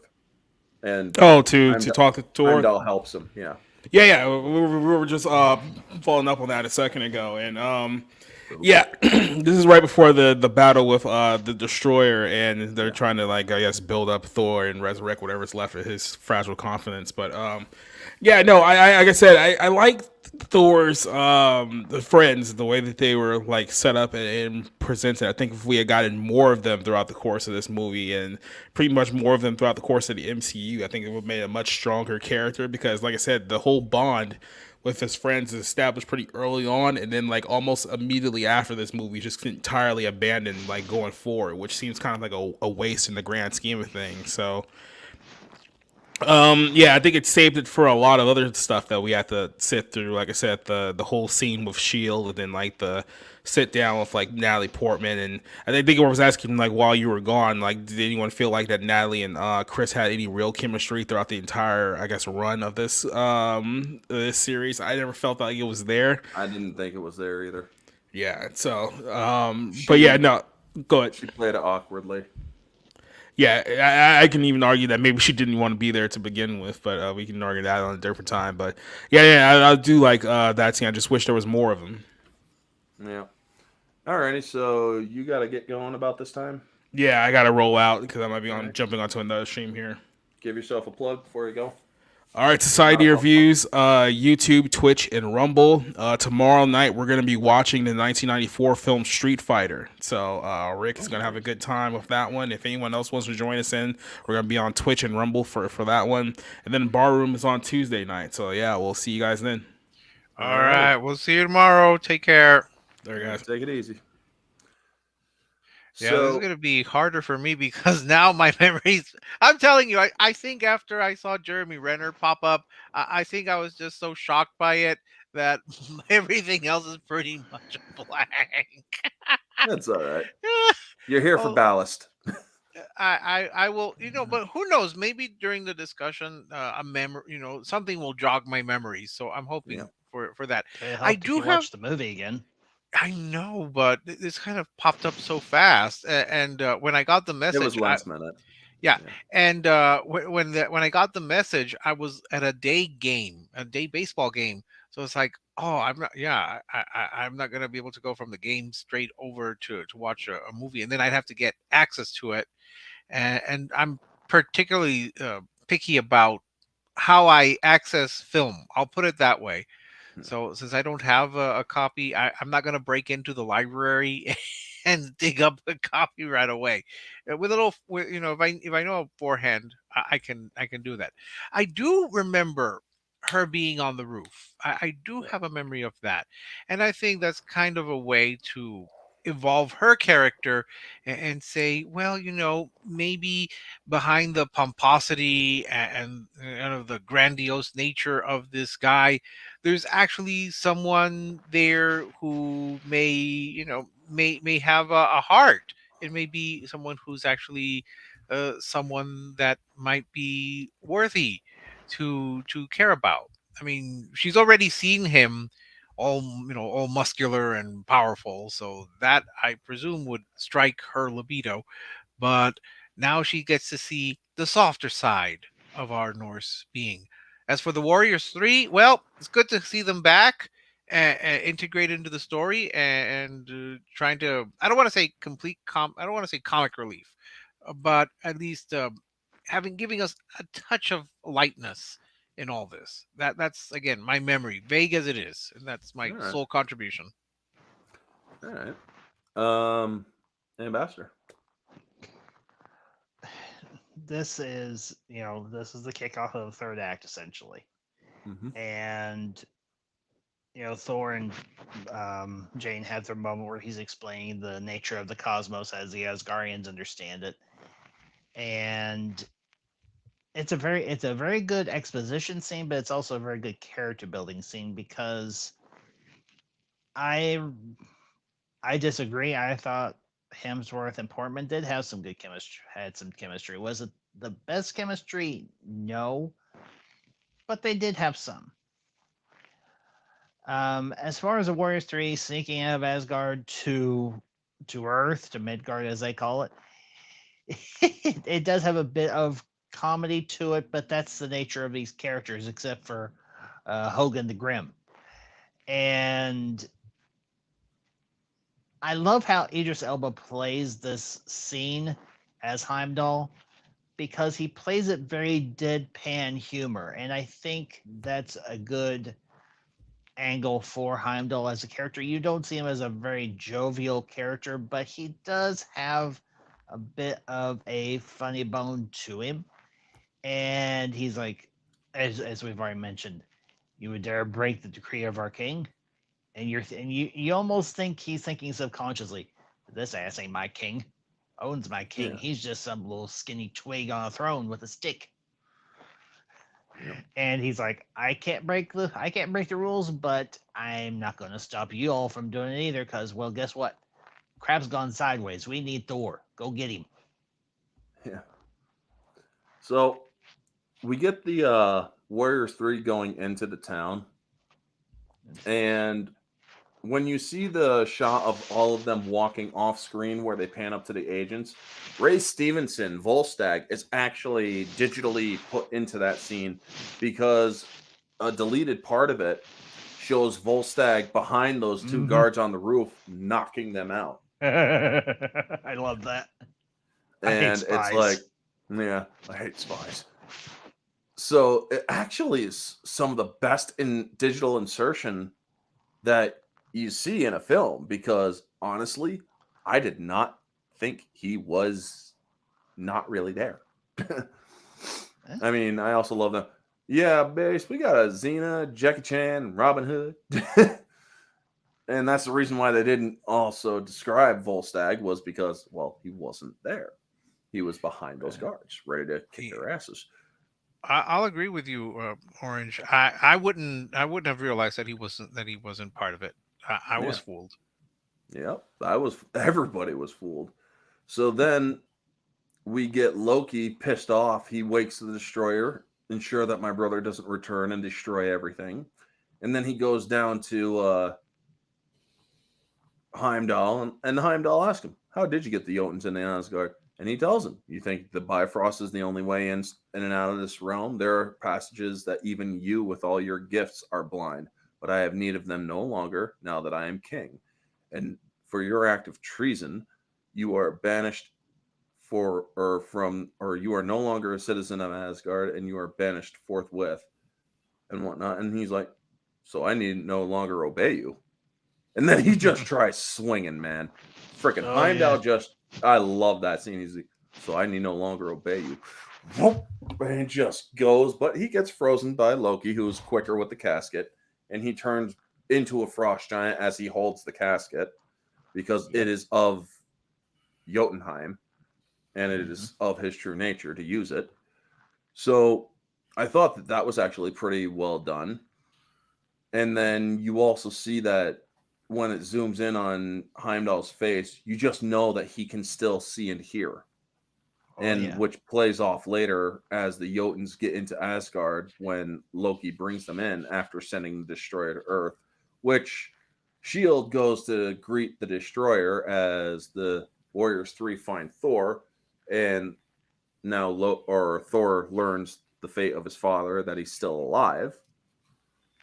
S1: and
S2: to talk to Thor.
S1: Heimdall helps him. Yeah.
S2: Yeah. We were just following up on that a second ago, and yeah, this is right before the battle with the Destroyer, and they're trying to, like, I guess, build up Thor and resurrect whatever's left of his fragile confidence. But yeah, no, I like I said, I like Thor's the friends, the way that they were like set up and presented. I think if we had gotten more of them throughout the course of this movie, and pretty much more of them throughout the course of the MCU, I think it would have made a much stronger character, because, like I said, the whole bond with his friends is established pretty early on, and then like almost immediately after this movie just entirely abandoned, like, going forward, which seems kind of like a waste in the grand scheme of things. So yeah, I think it saved it for a lot of other stuff that we had to sit through. Like I said, the whole scene with Shield, and then like the sit down with like Natalie Portman, and I think I was asking, like, while you were gone, like, did anyone feel like that Natalie and Chris had any real chemistry throughout the entire, I guess, run of this series? I never felt like it was there.
S1: I didn't think it was there either.
S2: Yeah. So but yeah, no, go ahead.
S1: She played it awkwardly.
S2: Yeah, I can even argue that maybe she didn't want to be there to begin with, but we can argue that on a different time. But yeah, I do like that scene. I just wish there was more of them.
S1: Yeah. Alrighty, so you got to get going about this time.
S2: Yeah, I gotta roll out because I might be jumping onto another stream here.
S1: Give yourself a plug before you go.
S2: All right, Society Reviews, YouTube, Twitch, and Rumble. Tomorrow night, we're going to be watching the 1994 film Street Fighter. So Rick is going to have a good time with that one. If anyone else wants to join us in, we're going to be on Twitch and Rumble for that one. And then Barroom is on Tuesday night. So yeah, we'll see you guys then.
S3: All right. We'll see you tomorrow. Take care.
S2: There, guys.
S1: Take it easy.
S3: Yeah, this is going to be harder for me because now my memories. I'm telling you, I think after I saw Jeremy Renner pop up, I think I was just so shocked by it that everything else is pretty much a blank.
S1: That's all right. You're here for ballast.
S3: I will, but who knows? Maybe during the discussion, a memory, something will jog my memories. So I'm hoping for that.
S4: I do watch the movie again.
S3: I know, but this kind of popped up so fast, and when I got the message,
S1: it was last minute.
S3: Yeah, and when I got the message, I was at a day baseball game, so it's like, oh, I'm not, I'm not gonna be able to go from the game straight over to watch a movie, and then I'd have to get access to it, and I'm particularly picky about how I access film. I'll put it that way. So since I don't have a copy, I'm not going to break into the library and dig up a copy right away. With a little, if I know beforehand, I can do that. I do remember her being on the roof. I do have a memory of that, and I think that's kind of a way to evolve her character and say, well, maybe behind the pomposity and of the grandiose nature of this guy, there's actually someone there who may have a heart. It may be someone who's actually someone that might be worthy to care about. I mean, she's already seen him all muscular and powerful, so that, I presume, would strike her libido. But now she gets to see the softer side of our Norse being. As for the Warriors 3, well, it's good to see them back and integrate into the story and trying to, I don't want to say I don't want to say comic relief, but at least giving us a touch of lightness in all this. That's again my memory, vague as it is, and that's my
S1: All right.
S3: sole contribution.
S1: All right. Ambassador.
S4: This is, this is the kickoff of the third act essentially,
S1: Mm-hmm.
S4: and Thor and Jane have their moment where he's explaining the nature of the cosmos as the Asgardians understand it, and it's a very good exposition scene, but it's also a very good character building scene because I I disagree. I thought Hemsworth and Portman did have some good chemistry. Had some chemistry. Was it the best chemistry? No, but they did have some. As far as the Warriors 3 sneaking out of Asgard to Earth, to Midgard as they call it, it does have a bit of comedy to it, but that's the nature of these characters, except for Hogan the Grim. And I love how Idris Elba plays this scene as Heimdall because he plays it very deadpan humor, and I think that's a good angle for Heimdall as a character. You don't see him as a very jovial character, but he does have a bit of a funny bone to him. And he's like, as we've already mentioned, you would dare break the decree of our king, and you almost think he's thinking subconsciously, this ass ain't my king. Owen's my king.
S1: Yeah.
S4: He's just some little skinny twig on a throne with a stick.
S1: Yep.
S4: And he's like, I can't break the rules, but I'm not going to stop you all from doing it either. Because, well, guess what? Crap's gone sideways. We need Thor. Go get him.
S1: Yeah. So we get the Warriors 3 going into the town, and when you see the shot of all of them walking off screen where they pan up to the agents, Ray Stevenson, Volstagg, is actually digitally put into that scene because a deleted part of it shows Volstagg behind those two guards on the roof, knocking them out.
S4: I love that. I hate
S1: And
S4: spies.
S1: it's like, yeah, I hate spies. So it actually is some of the best in digital insertion that you see in a film, because honestly, I did not think he was not really there. I mean, I also love them. Yeah, base, we got a Xena, Jackie Chan, Robin Hood. And that's the reason why they didn't also describe Volstagg, was because, well, he wasn't there. He was behind those guards, ready to kick their asses.
S3: I'll agree with you, Orange. I wouldn't have realized that he wasn't part of it. I was
S1: Yeah.
S3: fooled.
S1: Yep, everybody was fooled. So then we get Loki pissed off. He wakes the destroyer, ensure that my brother doesn't return and destroy everything. And then he goes down to Heimdall, and Heimdall asks him, how did you get the Jotuns in the Asgard? And he tells him, you think the Bifrost is the only way in and out of this realm? There are passages that even you with all your gifts are blind, but I have need of them no longer now that I am king. And for your act of treason, you are banished or you are no longer a citizen of Asgard, and you are banished forthwith and whatnot. And he's like, so I need no longer obey you. And then he just tries swinging, man. Freaking Heimdall I love that scene. He's like, so I need no longer obey you. Whoop, and he just goes, but he gets frozen by Loki, who's quicker with the casket, and he turns into a frost giant as he holds the casket, because it is of Jotunheim, and it is of his true nature to use it. So I thought that was actually pretty well done. And then you also see that when it zooms in on Heimdall's face, you just know that he can still see and hear. Which plays off later as the Jotuns get into Asgard when Loki brings them in after sending the destroyer to Earth, which S.H.I.E.L.D. goes to greet the destroyer as the Warriors 3 find Thor, and now Thor learns the fate of his father, that he's still alive.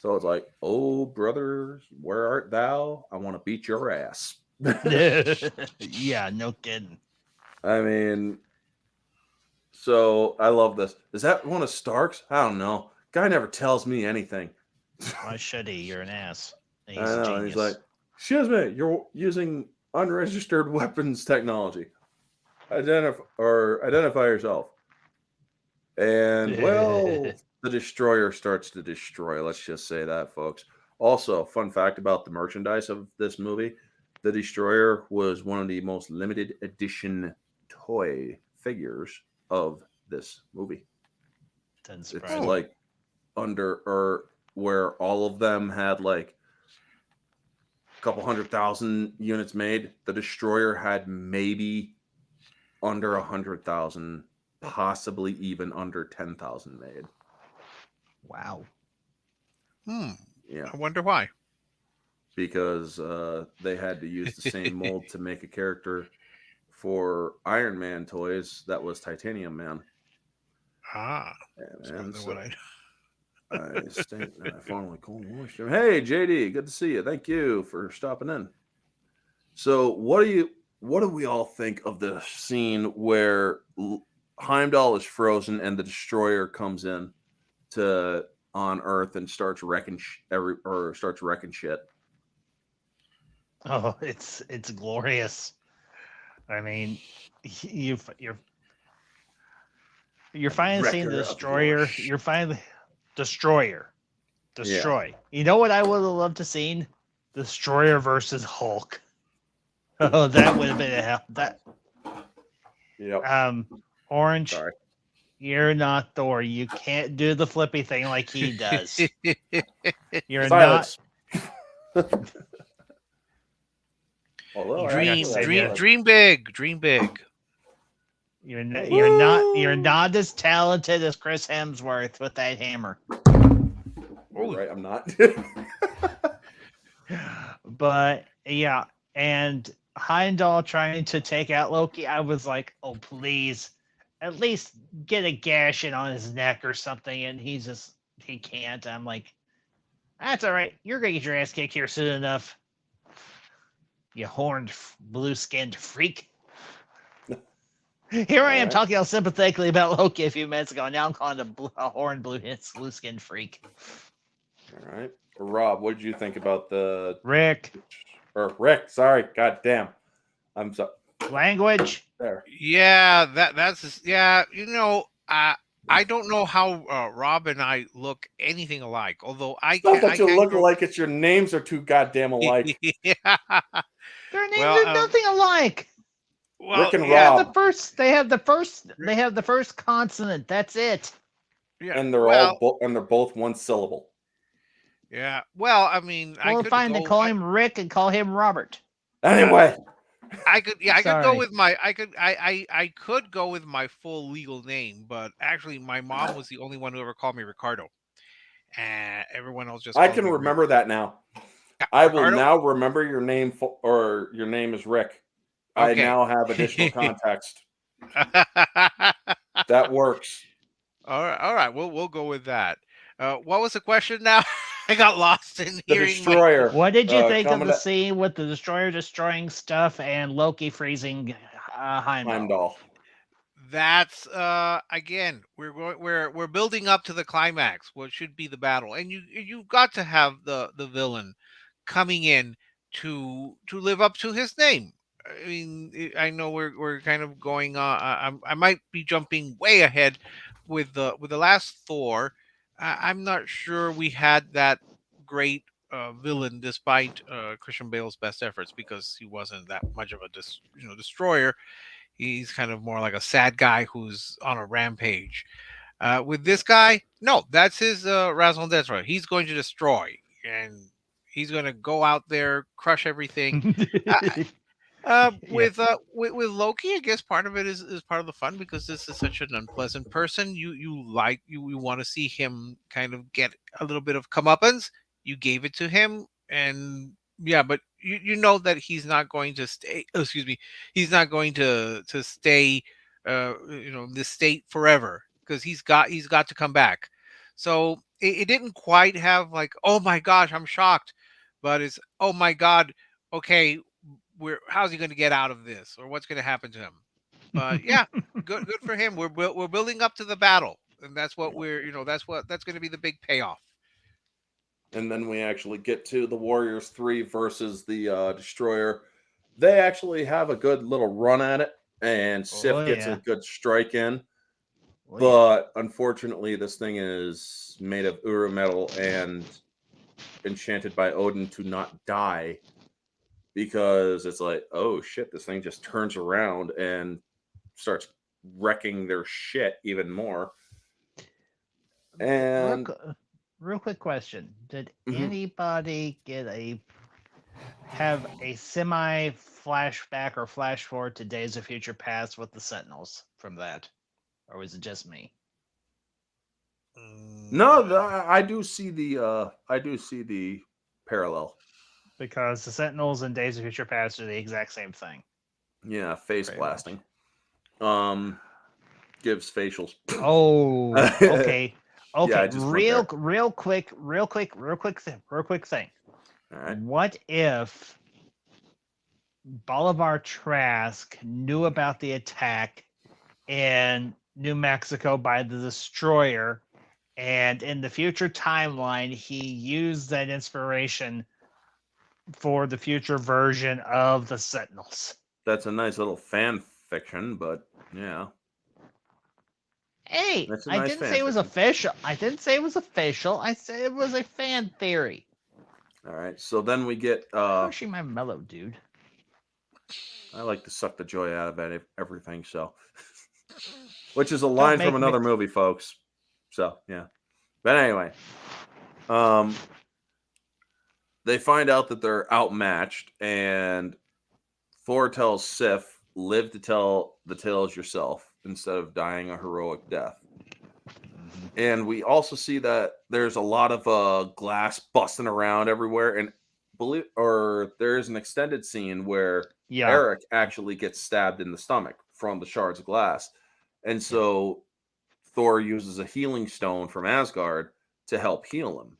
S1: So it's like, oh, brother, where art thou? I want to beat your ass.
S4: Yeah, no kidding.
S1: I mean, so I love this. Is that one of Stark's? I don't know. guy never tells me anything.
S4: Why should he? You're an ass. And
S1: I
S4: he's a
S1: know. And
S4: genius.
S1: he's like, excuse me, you're using unregistered weapons technology. Identify yourself. And well, the destroyer starts to destroy. Let's just say that, folks. Also, fun fact about the merchandise of this movie: the destroyer was one of the most limited edition toy figures of this movie.
S4: Doesn't
S1: It's
S4: surprise me.
S1: like under or where all of them had like a couple 100,000 units made. The destroyer had maybe under 100,000, possibly even under 10,000 made.
S4: Wow.
S1: Yeah,
S3: I wonder why.
S1: because they had to use the same mold to make a character for Iron Man toys that was Titanium Man.
S3: Ah,
S1: Yeah,
S3: that's
S1: man.
S3: probably
S1: So
S3: what I.
S1: I stink and I finally cold moisture. Hey JD, good to see you. Thank you for stopping in. So what do we all think of the scene where Heimdall is frozen and the destroyer comes in to on Earth and starts wrecking shit?
S4: Oh, it's glorious. I mean, you're finally seeing the
S1: Wrecker of
S4: destroyer.
S1: your
S4: You're finally destroyer. Destroy. You know what I would have loved to seen? Destroyer versus Hulk. Oh, that would have been a hell. That
S1: Yep.
S4: Orange.
S1: Sorry.
S4: You're not Thor. You can't do the flippy thing like he does. You're
S1: Silence.
S3: Dream big, dream big.
S4: You're not as talented as Chris Hemsworth with that hammer.
S1: You're right, I'm not.
S4: But yeah, and Heimdall trying to take out Loki, I was like, oh please, at least get a gash in on his neck or something, and he can't. I'm like, that's all right. You're gonna get your ass kicked here soon enough. You horned, blue-skinned freak. Here I am talking all sympathetically about Loki a few minutes ago, and now I'm calling a horned, blue-skinned freak.
S1: All right. Rob, what did you think about the
S4: Rick.
S1: Rick, sorry. God damn. I'm sorry.
S4: Language.
S1: There.
S3: Yeah, that's yeah. I don't know how Rob and I look anything alike. Although
S1: It's not that you look alike, it's your names are too goddamn alike.
S3: Yeah.
S4: Their names are nothing alike.
S3: Well,
S1: Rick and
S4: They have
S1: Rob.
S4: they have the first consonant. That's it.
S3: Yeah.
S1: And they're they're both one syllable.
S3: Yeah. Well, I mean,
S4: Well, fine. They call him Rick and call him Robert.
S1: Anyway,
S3: I could
S4: Sorry.
S3: go with I could go with my full legal name, but actually my mom was the only one who ever called me Ricardo. And everyone else just
S1: I
S3: called
S1: can
S3: me
S1: remember
S3: Rick.
S1: that now.
S3: Yeah,
S1: I
S3: Ricardo?
S1: will now remember your name or your name is Rick. I
S3: Okay.
S1: now have additional context. That works.
S3: All right. We'll go with that. What was the question now? I got lost in
S1: The
S3: hearing
S1: destroyer.
S4: What did you think of the scene with the destroyer destroying stuff and Loki freezing Heimdall?
S3: That's again, we're building up to the climax, what should be the battle, and you've got to have the villain coming in to live up to his name. I mean, I know we're kind of going on. I might be jumping way ahead with the last Thor. I'm not sure we had that great villain despite Christian Bale's best efforts, because he wasn't that much of a destroyer. He's kind of more like a sad guy who's on a rampage. With this guy, no, that's his raison d'etre. He's going to destroy, and he's going to go out there, crush everything. With Loki, I guess part of it is part of the fun, because this is such an unpleasant person. You want to see him kind of get a little bit of comeuppance. You gave it to him, and yeah, but you know that he's not going to stay. Oh, excuse me, he's not going to stay, in this state forever, because he's got to come back. So it didn't quite have like, oh my gosh, I'm shocked, but it's, oh my god, okay, how's he going to get out of this, or what's going to happen to him? But yeah, good for him. We're building up to the battle. and that's what that's going to be the big payoff.
S1: And then we actually get to the Warriors 3 versus the Destroyer. They actually have a good little run at it, and Sif
S4: Oh,
S1: gets a
S4: yeah.
S1: good strike in.
S4: Oh, yeah.
S1: But unfortunately, this thing is made of Uru metal and enchanted by Odin to not die, because it's like, oh shit, this thing just turns around and starts wrecking their shit even more. And
S4: Real quick question: did
S1: Mhm.
S4: anybody have a semi flashback or flash forward to Days of Future Past with the Sentinels from that, or was it just me?
S1: No, I do see the parallel.
S4: Because the Sentinels and Days of Future Past are the exact same thing.
S1: Yeah, face
S4: Pretty much.
S1: blasting. Gives facials.
S4: Oh, okay. Okay,
S1: I just went there.
S4: real quick thing.
S1: All right.
S4: What if Bolivar Trask knew about the attack in New Mexico by the Destroyer, and in the future timeline, he used that inspiration for the future version of the Sentinels?
S1: That's a nice little fan fiction, but yeah.
S4: Hey,
S1: That's a
S4: I
S1: nice
S4: didn't
S1: fan
S4: say it was
S1: fiction.
S4: official. I didn't say it was official. I said it was a fan theory.
S1: All right. So then we get
S4: Crushing my mellow, dude.
S1: I like to suck the joy out of everything, so which is a
S4: Don't
S1: line
S4: make
S1: from another
S4: me.
S1: movie, folks. So, yeah. But anyway, they find out that they're outmatched, and Thor tells Sif, live to tell the tales yourself instead of dying a heroic death. And we also see that there's a lot of glass busting around everywhere, and there's an extended scene where
S4: Yeah.
S1: Eric actually gets stabbed in the stomach from the shards of glass. And so Thor uses a healing stone from Asgard to help heal him,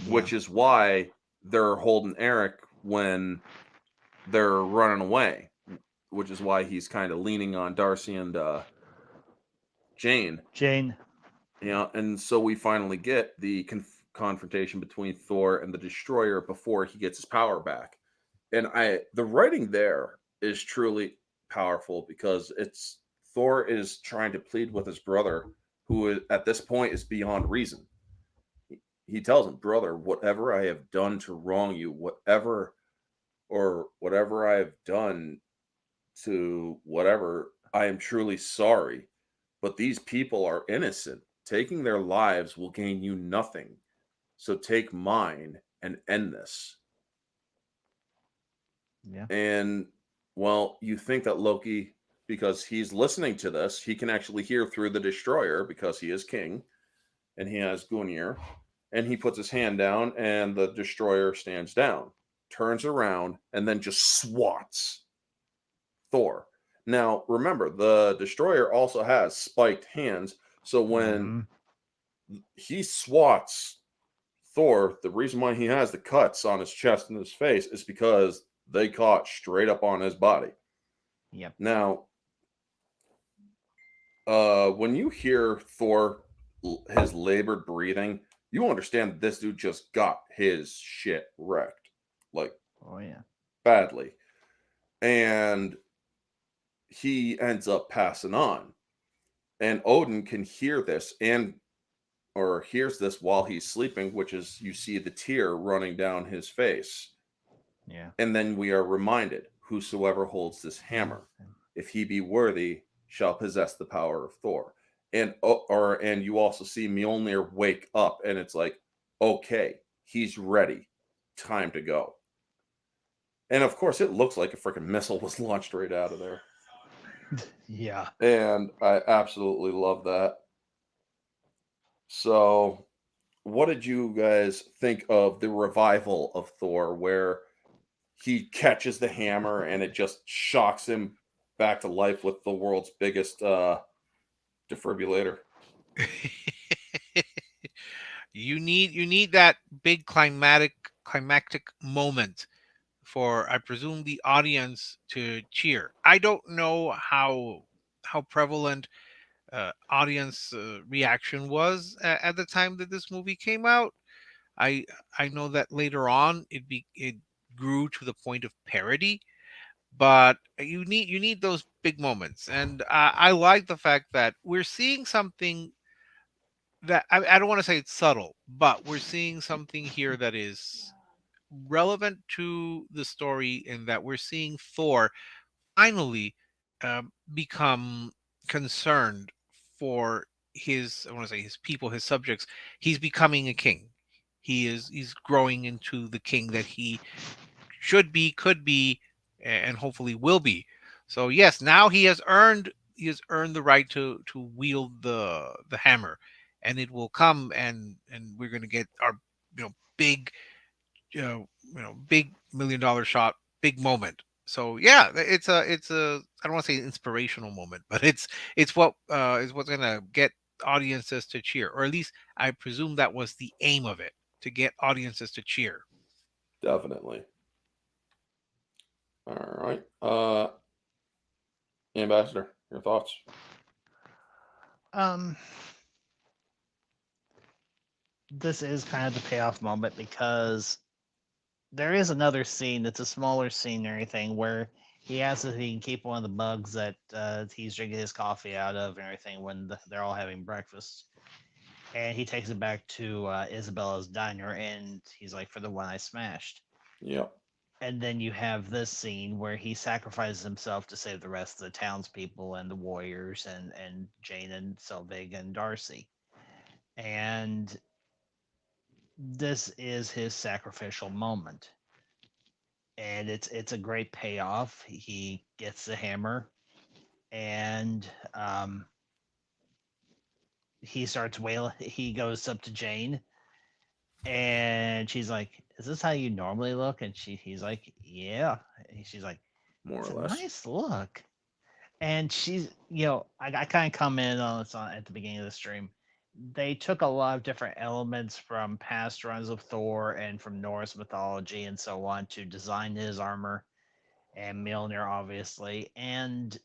S1: which is why they're holding Eric when they're running away, which is why he's kind of leaning on Darcy and Jane. And so we finally get the confrontation between Thor and the Destroyer before he gets his power back. And the writing there is truly powerful, because it's Thor is trying to plead with his brother, who at this point is beyond reason. He tells him, brother, whatever I have done to wrong you, whatever I have done to whatever, I am truly sorry. But these people are innocent. Taking their lives will gain you nothing. So take mine and end this.
S4: Yeah.
S1: And, well, you think that Loki, because he's listening to this, he can actually hear through the Destroyer because he is king and he has Gungnir. And he puts his hand down, and the Destroyer stands down, turns around, and then just swats Thor. Now, remember, the Destroyer also has spiked hands. So when he swats Thor, the reason why he has the cuts on his chest and his face is because they caught straight up on his body.
S4: Yep.
S1: Now, when you hear Thor, his labored breathing, you understand that this dude just got his shit wrecked, like,
S4: Oh yeah.
S1: badly. And he ends up passing on. And Odin can hear this or hears this while he's sleeping, which is you see the tear running down his face.
S4: Yeah.
S1: And then we are reminded, whosoever holds this hammer, if he be worthy, shall possess the power of Thor. And you also see Mjolnir wake up, and it's like, okay, he's ready. Time to go. And of course, it looks like a freaking missile was launched right out of there.
S4: Yeah.
S1: And I absolutely love that. So, what did you guys think of the revival of Thor, where he catches the hammer and it just shocks him back to life with the world's biggest defibrillator?
S3: You need that big climactic moment for, I presume, the audience to cheer. I don't know how prevalent audience reaction was at the time that this movie came out. I I know that later on it grew to the point of parody, but you need those big moments, and I like the fact that we're seeing something that I don't want to say it's subtle, but we're seeing something here that is relevant to the story, in that we're seeing Thor finally become concerned for his, I want to say, his people, his subjects. He's becoming a king. He's growing into the king that he should be, could be, and hopefully will be. So yes, now he has earned the right to wield the hammer, and it will come, and we're going to get our big big $1 million shot, big moment. So yeah, it's a I don't want to say inspirational moment, but it's what is what's gonna get audiences to cheer, or at least I presume that was the aim of it, to get audiences to cheer.
S1: Definitely. All right. Ambassador, your thoughts?
S4: Um, this is kind of the payoff moment because there is another scene that's a smaller scene or anything where he asks if he can keep one of the bugs that he's drinking his coffee out of and everything when they're all having breakfast. And he takes it back to Isabella's diner and he's like, for the one I smashed.
S1: Yep.
S4: And then you have this scene where he sacrifices himself to save the rest of the townspeople and the warriors and Jane and Selvig and Darcy. And this is his sacrificial moment. And it's a great payoff. He gets the hammer and he starts wailing. He goes up to Jane and she's like, "Is this how you normally look?" And he's like, "Yeah." And she's like,
S1: More
S4: "It's
S1: or
S4: a
S1: less.
S4: nice look." And she's, I kind of commented on this at the beginning of the stream. They took a lot of different elements from past runs of Thor and from Norse mythology and so on to design his armor, and Mjolnir, obviously. And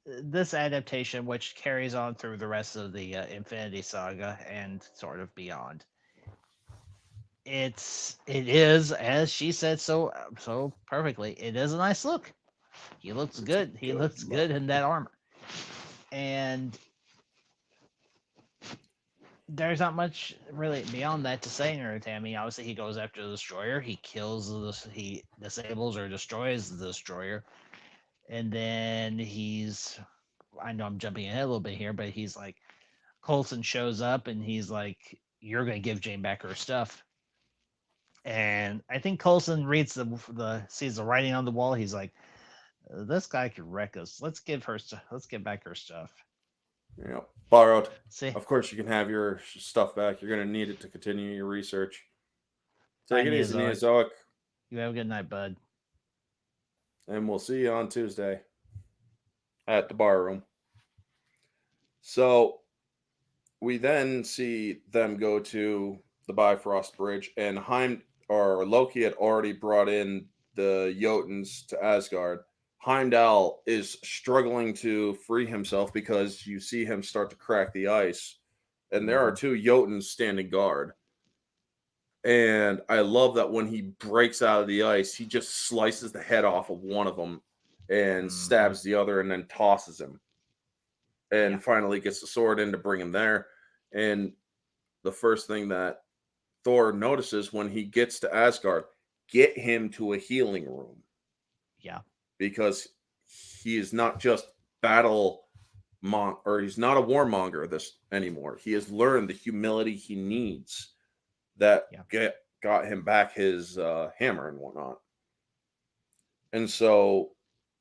S4: this adaptation, which carries on through the rest of the Infinity Saga and sort of beyond, it is, as she said so perfectly, it is a nice look. He looks
S1: It's a
S4: good. He
S1: good
S4: looks
S1: look.
S4: good in that armor. And there's not much really beyond that to say in Naruto. I mean, obviously he goes after the destroyer. He kills he disables or destroys the destroyer, and then he's. I know I'm jumping ahead a little bit here, but he's like, Coulson shows up and he's like, "You're gonna give Jane back her stuff." And I think Coulson reads the sees the writing on the wall. He's like, "This guy could wreck us. Let's give her stuff. Let's get back her stuff."
S1: Yep. Borrowed.
S4: See,
S1: Of course, you can have your stuff back. You're going to need it to continue your research.
S4: bye,
S1: Take it easy,
S4: Neozoic.
S1: Neozoic.
S4: You have a good night, bud.
S1: And we'll see you on Tuesday at the bar room. So we then see them go to the Bifrost Bridge, and Loki had already brought in the Jotuns to Asgard. Heimdall is struggling to free himself because you see him start to crack the ice, and there are two Jotuns standing guard. And I love that when he breaks out of the ice, he just slices the head off of one of them and stabs the other and then tosses him. And finally gets the sword in to bring him there. And the first thing that Thor notices when he gets to Asgard, get him to a healing room.
S4: Yeah.
S1: Because he is not just he's not a warmonger this anymore. He has learned the humility he needs that got him back his hammer and whatnot. And so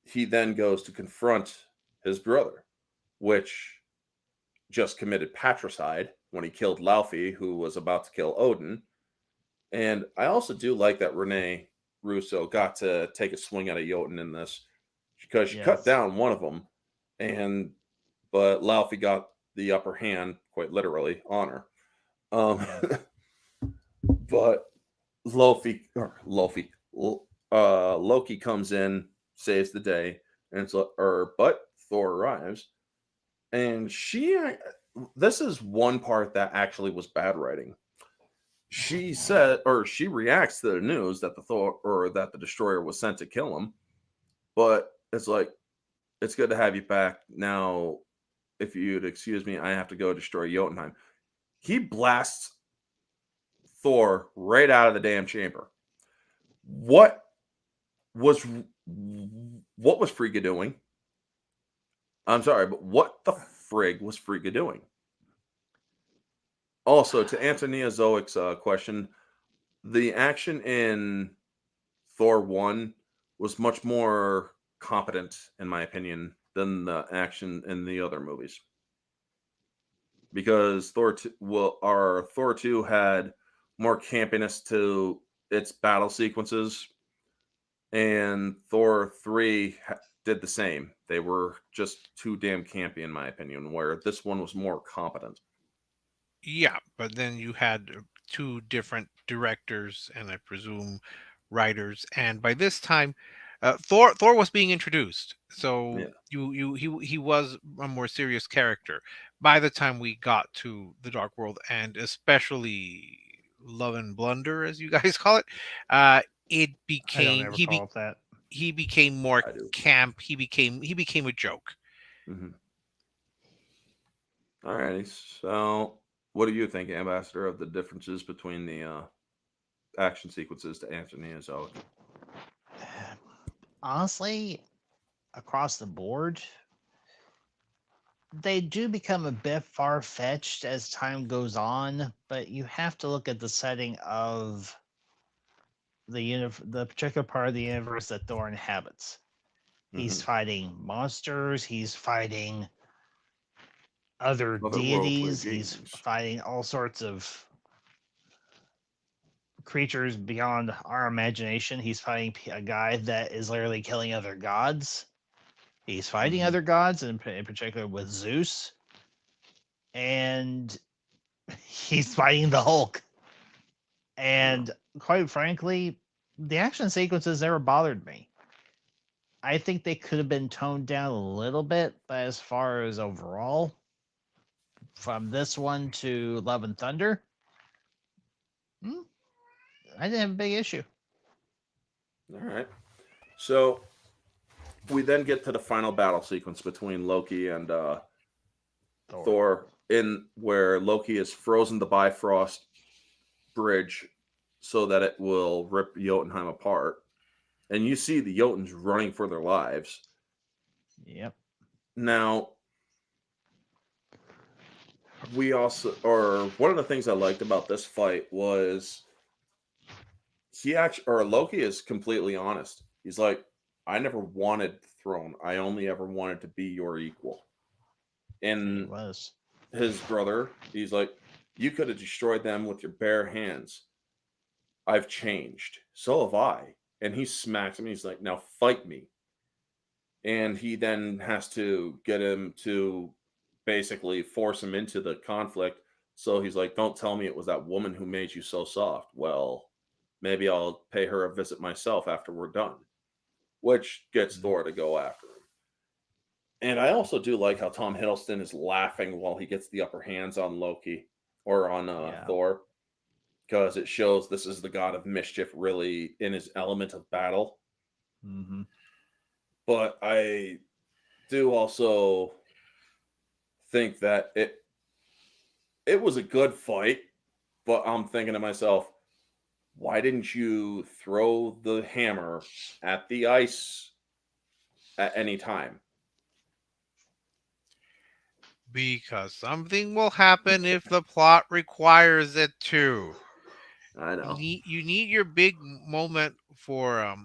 S1: he then goes to confront his brother, which just committed patricide when he killed Laufey, who was about to kill Odin. And I also do like that Renee Russo got to take a swing at a Jotun in this, because she cut down one of them, but Laufey got the upper hand, quite literally, on her. But Loki comes in, saves the day, and but Thor arrives, And this is one part that actually was bad writing. She said, or she reacts to the news that the Thor or that the destroyer was sent to kill him, but it's like, it's good to have you back. Now, if you'd excuse me, I have to go destroy Jotunheim. He blasts Thor right out of the damn chamber. What was what was Frigga doing? I'm sorry, but what the frig was Frigga doing? Also, to answer Neozoic's question, the action in Thor 1 was much more competent, in my opinion, than the action in the other movies. Because Thor 2 had more campiness to its battle sequences, and Thor 3 did the same. They were just too damn campy, in my opinion, where this one was more competent.
S3: Yeah, but then you had two different directors and I presume writers, and by this time, Thor was being introduced, so
S1: Yeah.
S3: he was a more serious character. By the time we got to the Dark World, and especially Love and Blunder, as you guys call it, it
S4: I don't
S3: became
S4: ever call it that.
S3: he became more
S1: I do.
S3: camp. He became a joke.
S1: Mm-hmm. Alrighty. So, what do you think, Ambassador, of the differences between the action sequences to Anthony and Zoe?
S4: Honestly, across the board, they do become a bit far fetched as time goes on, but you have to look at the setting of the particular part of the universe that Thor inhabits. He's
S1: Mm-hmm.
S4: fighting monsters. He's fighting other
S1: Otherworldly
S4: deities. He's
S1: beings.
S4: fighting all sorts of creatures beyond our imagination. He's fighting a guy that is literally killing other gods. He's fighting
S1: Mm-hmm.
S4: other gods, in particular with Zeus, and he's fighting the Hulk.
S1: Yeah.
S4: And quite frankly, the action sequences never bothered me. I think they could have been toned down a little bit, but as far as overall, from this one to Love and Thunder, hmm, I didn't have a big issue.
S1: All right. So, we then get to the final battle sequence between Loki and Thor, in where Loki is frozen the Bifrost bridge so that it will rip Jotunheim apart. And you see the Jotuns running for their lives.
S4: Yep.
S1: Now, one of the things I liked about this fight was Loki is completely honest. He's like, I never wanted the throne. I only ever wanted to be your equal.
S4: He
S1: And
S4: was.
S1: his brother, he's like, you could have destroyed them with your bare hands. I've changed. So have I. And he smacks him. He's like, now fight me. And he then has to get him to basically force him into the conflict. So he's like, don't tell me it was that woman who made you so soft. Well, maybe I'll pay her a visit myself after we're done, which gets Thor to go after him. And I also do like how Tom Hiddleston is laughing while he gets the upper hands on Loki or on Thor, because it shows this is the god of mischief really in his element of battle.
S4: Mm-hmm.
S1: But I do also think that it was a good fight, but I'm thinking to myself, why didn't you throw the hammer at the ice at any time?
S3: Because something will happen if the plot requires it to.
S1: I know.
S3: You need your big moment for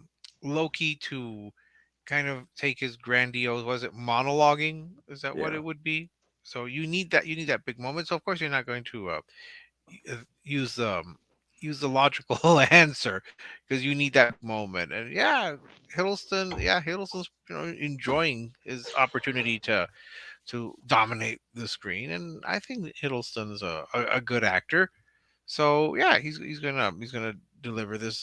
S3: Loki to kind of take his grandiose, was it monologuing? Is that what
S1: Yeah.
S3: it would be? So you need that big moment. So of course you're not going to use use the logical answer, because you need that moment. And Hiddleston's enjoying his opportunity to dominate the screen, and I think Hiddleston's a good actor. So yeah, he's gonna deliver this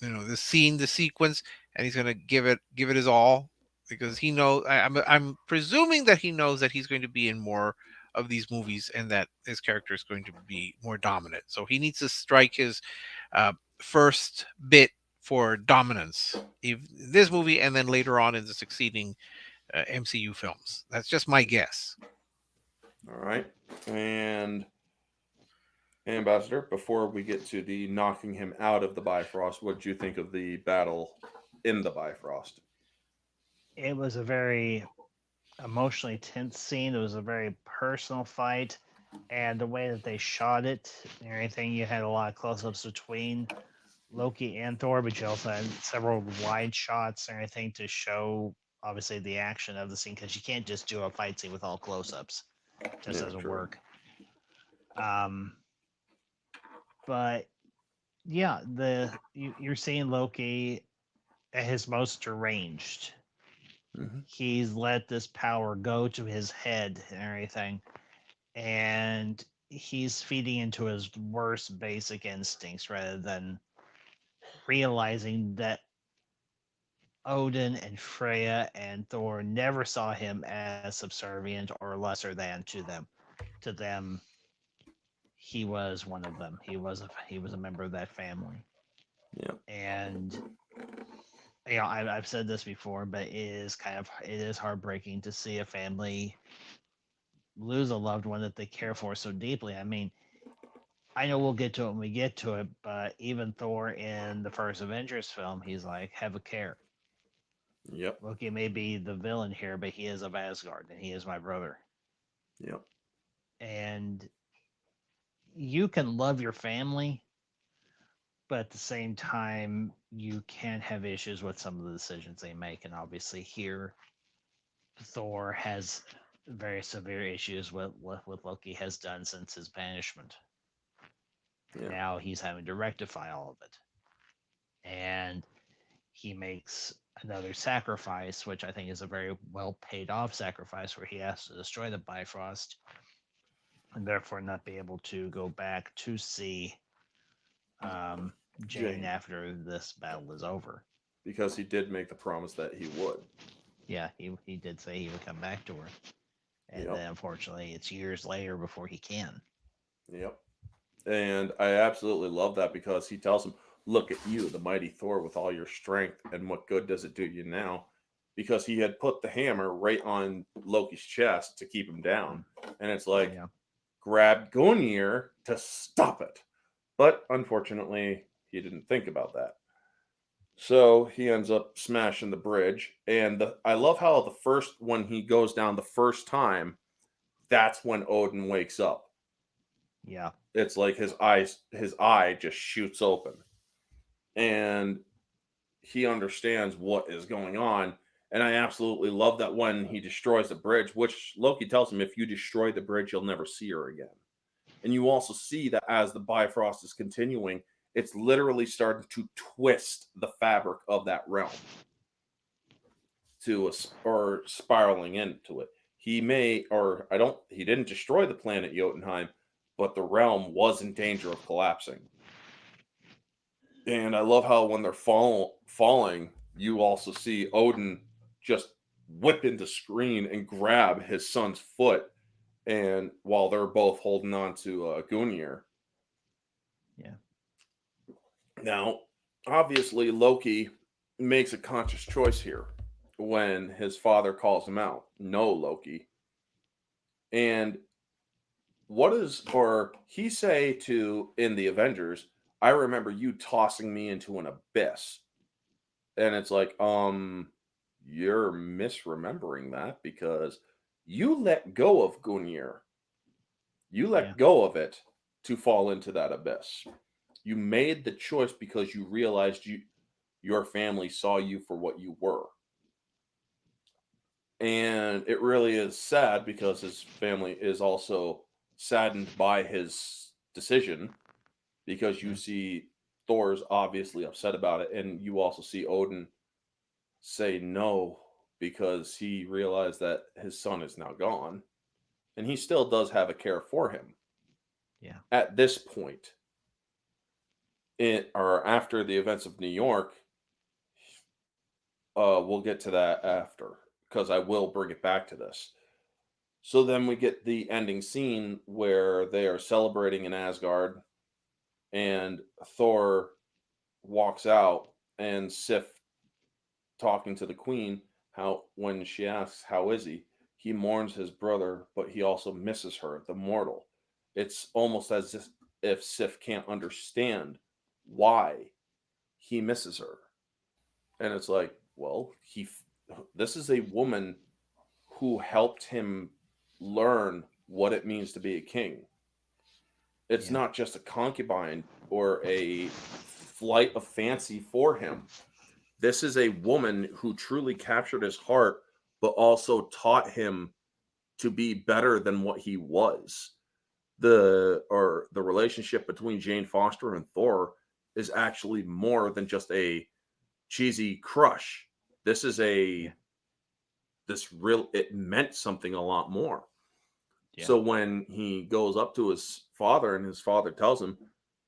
S3: this scene, the sequence, and he's gonna give it his all. because he knows. I'm presuming that he knows that he's going to be in more of these movies and that his character is going to be more dominant. So he needs to strike his first bit for dominance, if this movie and then later on in the succeeding MCU films. That's just my guess.
S1: All right. And Ambassador, before we get to the knocking him out of the Bifrost, what did you think of the battle in the Bifrost?
S4: It was a very emotionally tense scene. It was a very personal fight, and the way that they shot it and everything, you had a lot of close-ups between Loki and Thor, but you also had several wide shots and everything to show obviously the action of the scene because you can't just do a fight scene with all close-ups. It just
S1: Yeah,
S4: doesn't
S1: true.
S4: work. But yeah, you're seeing Loki at his most deranged.
S1: Mm-hmm.
S4: He's let this power go to his head and everything, and he's feeding into his worst basic instincts rather than realizing that Odin and Freya and Thor never saw him as subservient or lesser than to them. To them, he was one of them. He was a member of that family.
S1: Yeah.
S4: And I've said this before, but it is heartbreaking to see a family lose a loved one that they care for so deeply. I mean, I know we'll get to it when we get to it, but even Thor in the first Avengers film, he's like, have a care.
S1: Yep.
S4: Loki may be the villain here, but he is of Asgard and he is my brother.
S1: Yep.
S4: And you can love your family, but at the same time, you can have issues with some of the decisions they make. And obviously, here, Thor has very severe issues with what Loki has done since his banishment.
S1: Yeah.
S4: Now he's having to rectify all of it. And he makes another sacrifice, which I think is a very well paid off sacrifice, where he has to destroy the Bifrost and therefore not be able to go back to see Jane after this battle is over.
S1: Because he did make the promise that he would.
S4: Yeah, he did say he would come back to her. And then unfortunately, it's years later before he can.
S1: Yep. And I absolutely love that because he tells him, look at you, the mighty Thor, with all your strength, and what good does it do you now? Because he had put the hammer right on Loki's chest to keep him down. And it's like,
S4: Yeah.
S1: grab Gungnir to stop it. But unfortunately, he didn't think about that. So he ends up smashing the bridge. And I love how when he goes down the first time, that's when Odin wakes up.
S4: Yeah.
S1: It's like his eye just shoots open. And he understands what is going on. And I absolutely love that when he destroys the bridge, which Loki tells him, if you destroy the bridge, you'll never see her again. And you also see that as the Bifrost is continuing, it's literally starting to twist the fabric of that realm or spiraling into it. He didn't destroy the planet Jotunheim, but the realm was in danger of collapsing. And I love how when they're falling, you also see Odin just whip into screen and grab his son's foot, and while they're both holding on to Gungnir.
S4: Yeah.
S1: Now, obviously, Loki makes a conscious choice here when his father calls him out. No, Loki. And he say to in the Avengers, I remember you tossing me into an abyss. And it's like, you're misremembering that because you let go of Gungnir. You let go of it to fall into that abyss. You made the choice because you realized your family saw you for what you were. And it really is sad because his family is also saddened by his decision because you see Thor's obviously upset about it. And you also see Odin say no because he realized that his son is now gone. And he still does have a care for him.
S4: Yeah.
S1: At this point, after the events of New York, We'll get to that after because I will bring it back to this. So then we get the ending scene where they are celebrating in Asgard, and Thor walks out, and Sif talking to the queen, how when she asks how is he mourns his brother, but he also misses her, the mortal. It's almost as if Sif can't understand why he misses her. And it's like, well, this is a woman who helped him learn what it means to be a king. It's
S4: Yeah.
S1: not just a concubine or a flight of fancy for him. This is a woman who truly captured his heart, but also taught him to be better than what he was. The relationship between Jane Foster and Thor is actually more than just a cheesy crush. This is
S4: Yeah.
S1: it meant something a lot more.
S4: Yeah.
S1: So when he goes up to his father and his father tells him,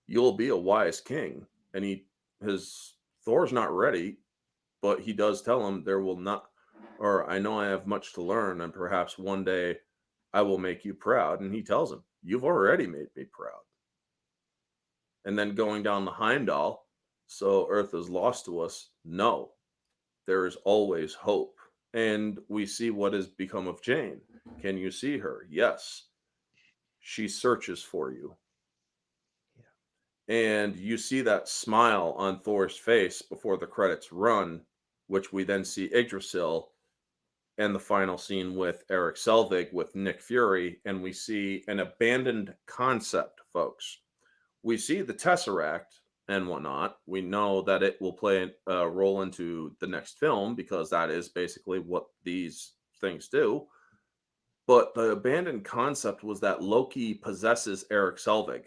S1: "You'll be a wise king," and his Thor's not ready, but he does tell him there will not, or I know I have much to learn, and perhaps one day I will make you proud. And he tells him, "You've already made me proud." And then going down the Heimdall, so Earth is lost to us. No, there is always hope. And we see what has become of Jane. Can you see her? Yes. She searches for you. And you see that smile on Thor's face before the credits run, which we then see Yggdrasil and the final scene with Eric Selvig with Nick Fury, and we see an abandoned concept, folks. We see the Tesseract and whatnot. We know that it will play a role into the next film because that is basically what these things do. But the abandoned concept was that Loki possesses Eric Selvig.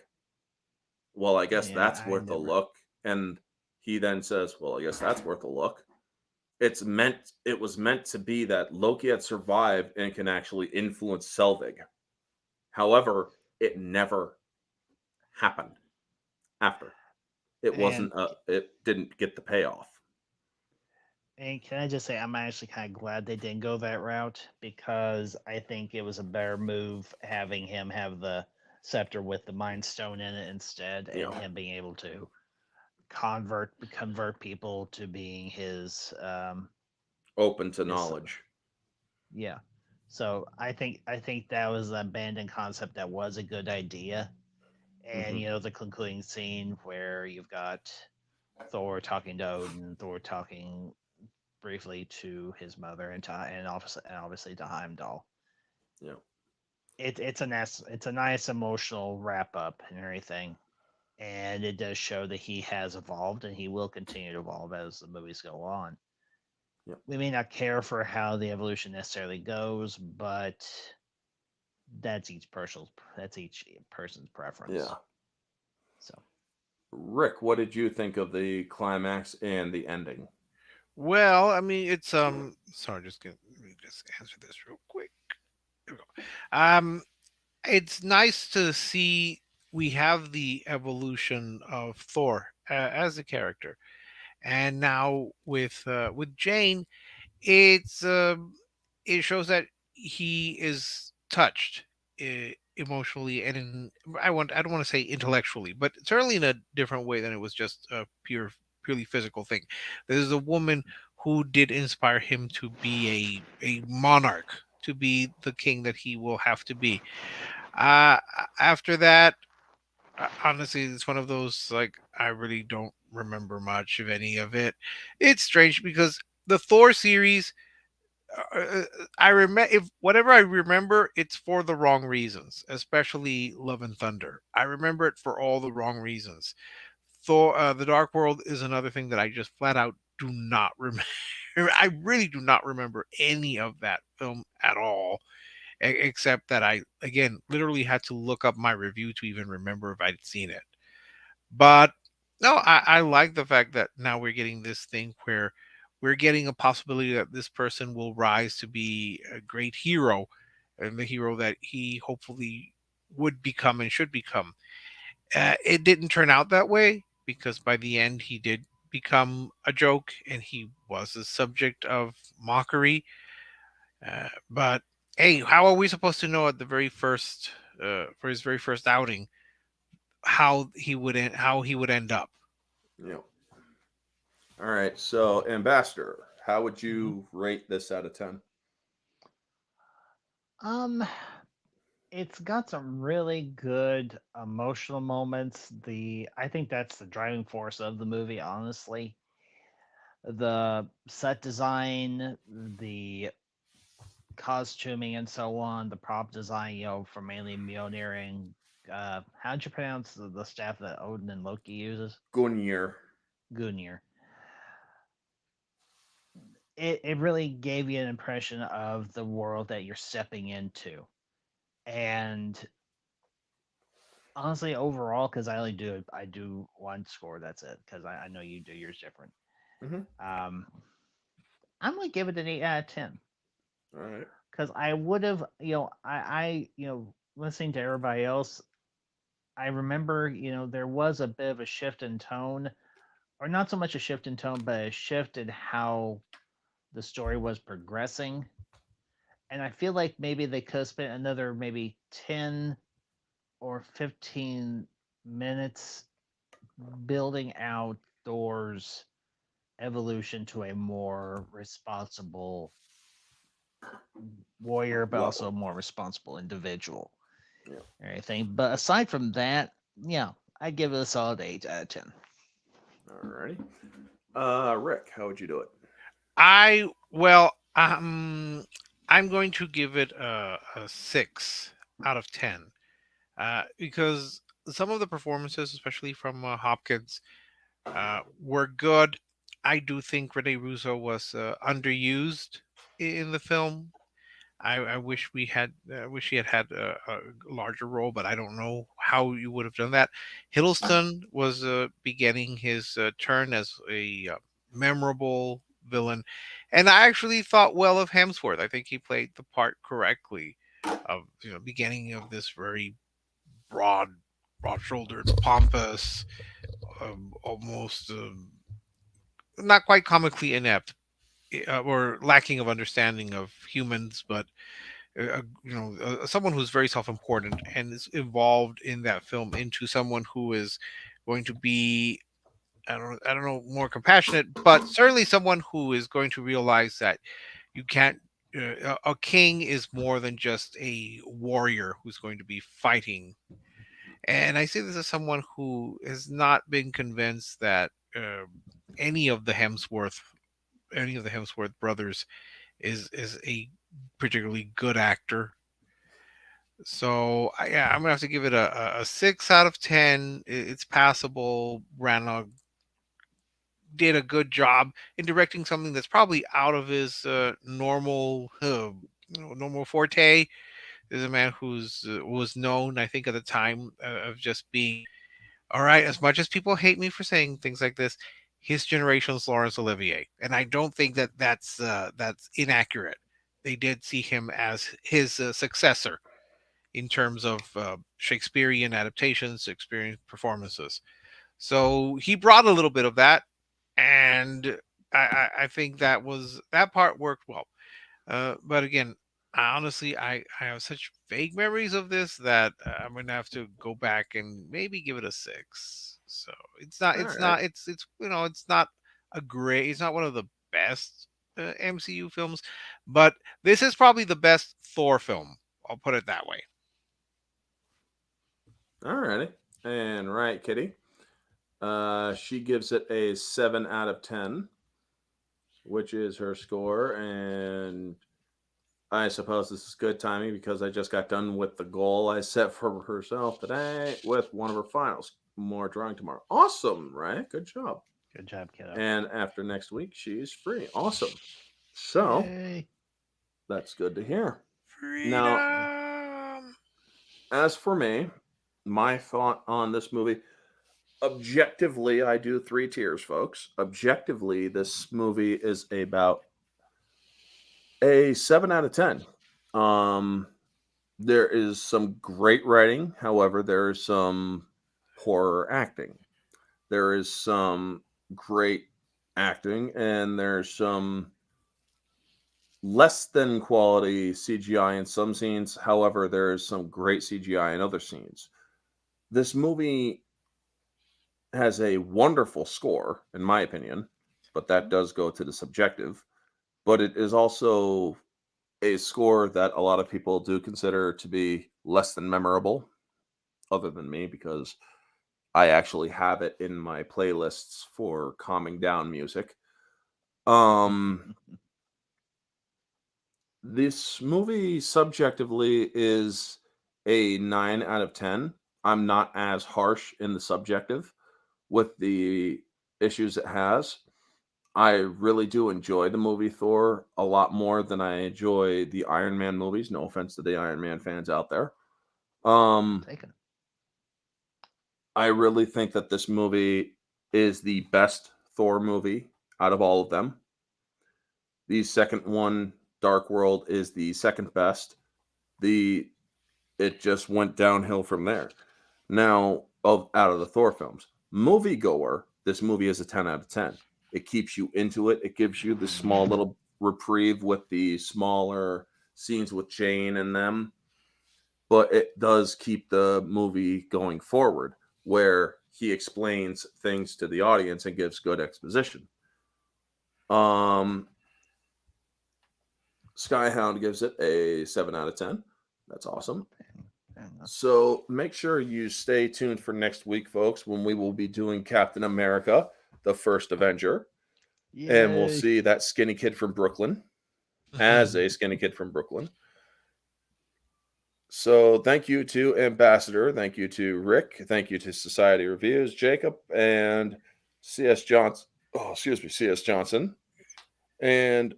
S1: Well, I guess
S4: Yeah,
S1: that's
S4: I
S1: worth a
S4: never.
S1: look. And he then says, well, I guess that's worth a look. It was meant to be that Loki had survived and can actually influence Selvig. However, it never happened after.
S4: And
S1: It didn't get the payoff.
S4: and can I just say I'm actually kind of glad they didn't go that route because I think it was a better move having him have the scepter with the Mind Stone in it instead, and
S1: Yeah.
S4: him being able to convert people to being his
S1: Open to
S4: his
S1: knowledge.
S4: yeah. So I think that was an abandoned concept that was a good idea. And
S1: Hmm.
S4: the concluding scene where you've got Thor talking to Odin, Thor talking briefly to his mother, and obviously to Heimdall.
S1: Yeah.
S4: It's a nice emotional wrap up and everything, and it does show that he has evolved and he will continue to evolve as the movies go on.
S1: Yeah.
S4: We may not care for how the evolution necessarily goes, but that's each person's preference.
S1: Yeah.
S4: So
S1: Rick, what did you think of the climax and the ending?
S3: Well, I mean, it's Sorry, let me just answer this real quick. Here we go. It's nice to see we have the evolution of Thor as a character, and now with Jane, it's it shows that he is touched emotionally and I don't want to say intellectually, but certainly in a different way than it was just a purely physical thing. There's a woman who did inspire him to be a monarch, to be the king that he will have to be. uh After that, honestly, it's one of those, like, I really don't remember much of any of it. It's strange because the Thor series, I remember, if whatever I remember, it's for the wrong reasons, especially Love and Thunder. I remember it for all the wrong reasons. Thor, The Dark World is another thing that I just flat out do not remember. I really do not remember any of that film at all, except that I, again, literally had to look up my review to even remember if I'd seen it. But no, I like the fact that now we're getting this thing where we're getting a possibility that this person will rise to be a great hero, and the hero that he hopefully would become and should become. It didn't turn out that way because by the end he did become a joke, and he was the subject of mockery. But hey, how are we supposed to know at the very first, for his very first outing, how he would end up?
S1: Yeah. All right. So, Ambassador, how would
S4: Mhm.
S1: you rate this out of 10?
S4: Um, it's got some really good emotional moments. I think that's the driving force of the movie, honestly. The set design, the costuming and so on, the prop design, for mainly Mjolnir and how'd you pronounce the staff that Odin and Loki uses?
S1: Gungnir.
S4: Gungnir. It really gave you an impression of the world that you're stepping into. And honestly, overall, because I do one score. That's it. Because I know you do yours different.
S1: Mm-hmm.
S4: Um, I'm gonna give it an 8 out of 10.
S1: All right.
S4: Because I would have, listening to everybody else, I remember, there was a bit of a shift in tone, or not so much a shift in tone, but a shift in how the story was progressing. And I feel like maybe they could have spent another maybe 10 or 15 minutes building out Thor's evolution to a more responsible warrior, but also
S1: Level.
S4: a more responsible individual.
S1: Yeah.
S4: Everything. But aside from that, yeah, I give it a solid 8 out of 10.
S1: All righty. Rick, how would you do it?
S3: I well, I'm going to give it a 6 out of 10, because some of the performances, especially from Hopkins, were good. I do think Rene Russo was underused in the film. I wish we had wish he had a larger role, but I don't know how you would have done that. Hiddleston was beginning his turn as a memorable villain, and I actually thought well of Hemsworth. I think he played the part correctly of beginning of this very broad, broad-shouldered, pompous, almost not quite comically inept, or lacking of understanding of humans, but someone who's very self-important and is involved in that film into someone who is going to be, I don't know, more compassionate, but certainly someone who is going to realize that you can't. A king is more than just a warrior who's going to be fighting. And I see this as someone who has not been convinced that any of the Hemsworth, any of the Hemsworth brothers is a particularly good actor. So yeah, I'm gonna have to give it a 6 out of 10. It's passable. Branagh did a good job in directing something that's probably out of his normal normal forte. There's a man who's was known, I think, at the time of just being all right. As much as people hate me for saying things like this, his generation's Laurence Olivier, and I don't think that that's inaccurate. They did see him as his successor in terms of Shakespearean adaptations, Shakespearean performances. So he brought a little bit of that, and I think that part worked well. But again, I have such vague memories of this that I'm gonna have to go back and maybe give it a 6. So
S1: All right.
S3: it's it's not a great, it's not one of the best MCU films, but this is probably the best Thor film. I'll put it that way.
S1: All righty. And right, Kitty. She gives it a 7 out of 10, which is her score. And I suppose this is good timing because I just got done with the goal I set for herself today with one of her finals. More drawing tomorrow. Awesome, right? Good job.
S4: Good job, kiddo.
S1: And after next week, she's free. Awesome. So
S4: Yay.
S1: that's good to hear. Now,
S3: Freedom.
S1: as for me, my thought on this movie, objectively, I do 3 tiers, folks. Objectively, this movie is about a 7 out of 10. Um, there is some great writing. However, there is some poor acting. There is some great acting, and there's some less than quality CGI in some scenes. However, there's some great CGI in other scenes. This movie has a wonderful score, in my opinion, but that does go to the subjective. But it is also a score that a lot of people do consider to be less than memorable, other than me, because I actually have it in my playlists for calming down music. This movie subjectively is a 9 out of 10. I'm not as harsh in the subjective with the issues it has. I really do enjoy the movie Thor a lot more than I enjoy the Iron Man movies. No offense to the Iron Man fans out there.
S4: Taken.
S1: I really think that this movie is the best Thor movie out of all of them. The second one, Dark World, is the second best. The It just went downhill from there. Now, out of the Thor films, moviegoer, this movie is a 10 out of 10. It keeps you into it. It gives you the small little reprieve with the smaller scenes with Jane and them, but it does keep the movie going forward where he explains things to the audience and gives good exposition. Skyhound gives it a 7 out of 10. That's awesome. So make sure you stay tuned for next week, folks, when we will be doing Captain America, the first Avenger. And we'll
S4: Yay.
S1: see that skinny kid from Brooklyn as a skinny kid from Brooklyn. So thank you to Ambassador. Thank you to Rick. Thank you to Society Reviews, Jacob, and C.S. Johnson. Oh, excuse me, C.S. Johnson. And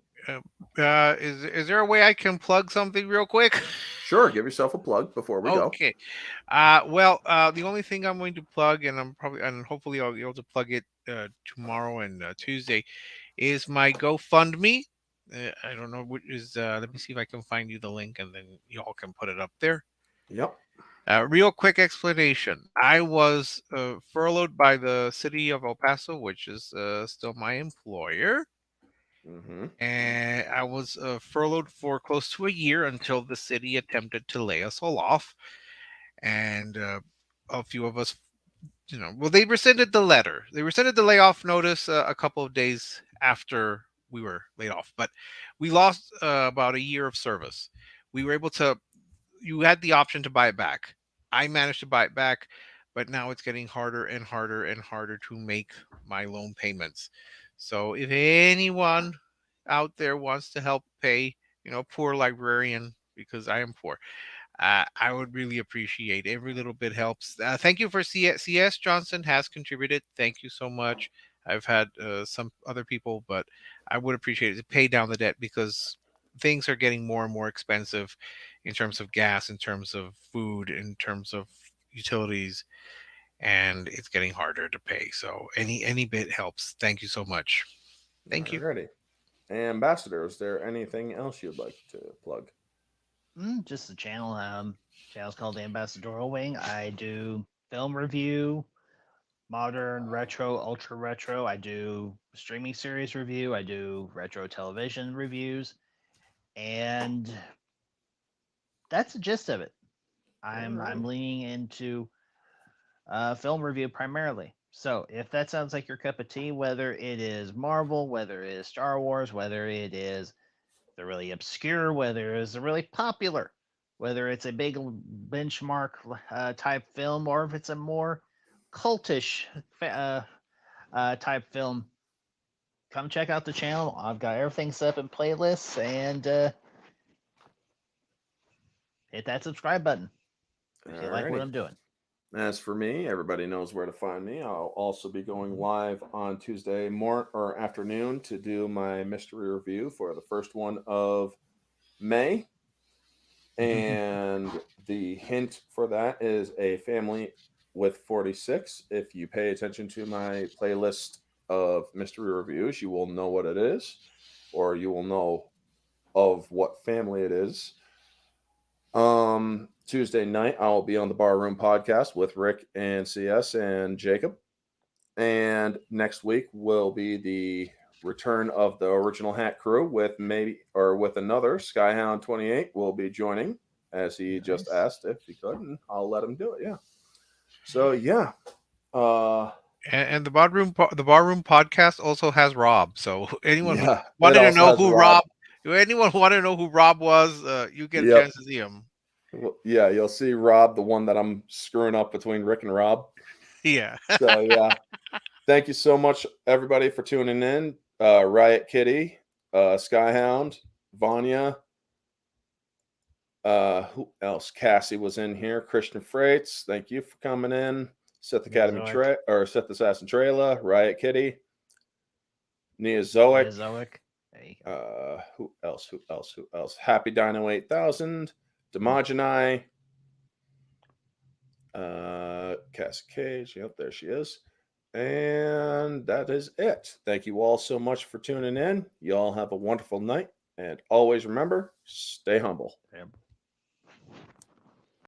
S3: Is there a way I can plug something real quick?
S1: sure, give yourself a plug before we go.
S3: Okay. The only thing I'm going to plug, and hopefully I'll be able to plug it tomorrow and Tuesday, is my GoFundMe. I don't know what is. Let me see if I can find you the link, and then y'all can put it up there.
S1: Yep.
S3: Real quick explanation. I was furloughed by the city of El Paso, which is still my employer.
S1: Mm-hmm.
S3: And I was furloughed for close to a year until the city attempted to lay us all off. And a few of us, they rescinded the letter. They rescinded the layoff notice a couple of days after we were laid off. But we lost about a year of service. We were able to, you had the option to buy it back. I managed to buy it back, but now it's getting harder and harder and harder to make my loan payments. So if anyone out there wants to help pay, poor librarian, because I am poor, I would really appreciate every little bit helps. Thank you for CS Johnson has contributed. Thank you so much. I've had some other people, but I would appreciate it to pay down the debt because things are getting more and more expensive in terms of gas, in terms of food, in terms of utilities, and it's getting harder to pay. So any bit helps. Thank you so much. Thank you.
S1: Alrighty. Ambassador, is there anything else you'd like to plug?
S4: Just the channel. Channel's called the Ambassadorial Wing. I do film review, modern, retro, ultra retro. I do streaming series review. I do retro television reviews, and that's the gist of it. I'm leaning into film review primarily. So if that sounds like your cup of tea, whether it is Marvel, whether it is Star Wars, whether it is the really obscure, whether it's a really popular, whether it's a big benchmark type film, or if it's a more cultish type film, come check out the channel. I've got everything set up in playlists, and hit that subscribe button if you like what
S1: Alrighty.
S4: I'm doing.
S1: As for me, everybody knows where to find me. I'll also be going live on Tuesday morning or afternoon to do my mystery review for the first one of May. And the hint for that is a family with 46. If you pay attention to my playlist of mystery reviews, you will know what it is, or you will know of what family it is. Tuesday night, I'll be on the Barroom podcast with Rick and CS and Jacob. And next week will be the return of the original Hat Crew with another Skyhound 28 will be joining, as he just
S4: Nice.
S1: asked if he could, and I'll let him do it. Yeah. So yeah. Uh
S3: And the barroom podcast also has Rob. So anyone who
S1: yeah, it
S3: wanted to
S1: also
S3: know
S1: has
S3: who
S1: Rob.
S3: anyone who wanted to know who Rob was, you get a
S1: Yep.
S3: chance to see him.
S1: Well, yeah, you'll see Rob, the one that I'm screwing up between Rick and Rob.
S3: Yeah.
S1: So yeah. Thank you so much, everybody, for tuning in. Riot Kitty, Skyhound, Vanya. Who else? Cassie was in here. Christian Freights, thank you for coming in. Seth Academy Seth Assassin Trailer, Riot Kitty, Neozoic.
S4: There you go.
S1: Who else? Happy Dino 8000, Demogeny, Cassie Cage. Yep, there she is. And that is it. Thank you all so much for tuning in. You all have a wonderful night. And always remember, stay humble.
S4: Yep.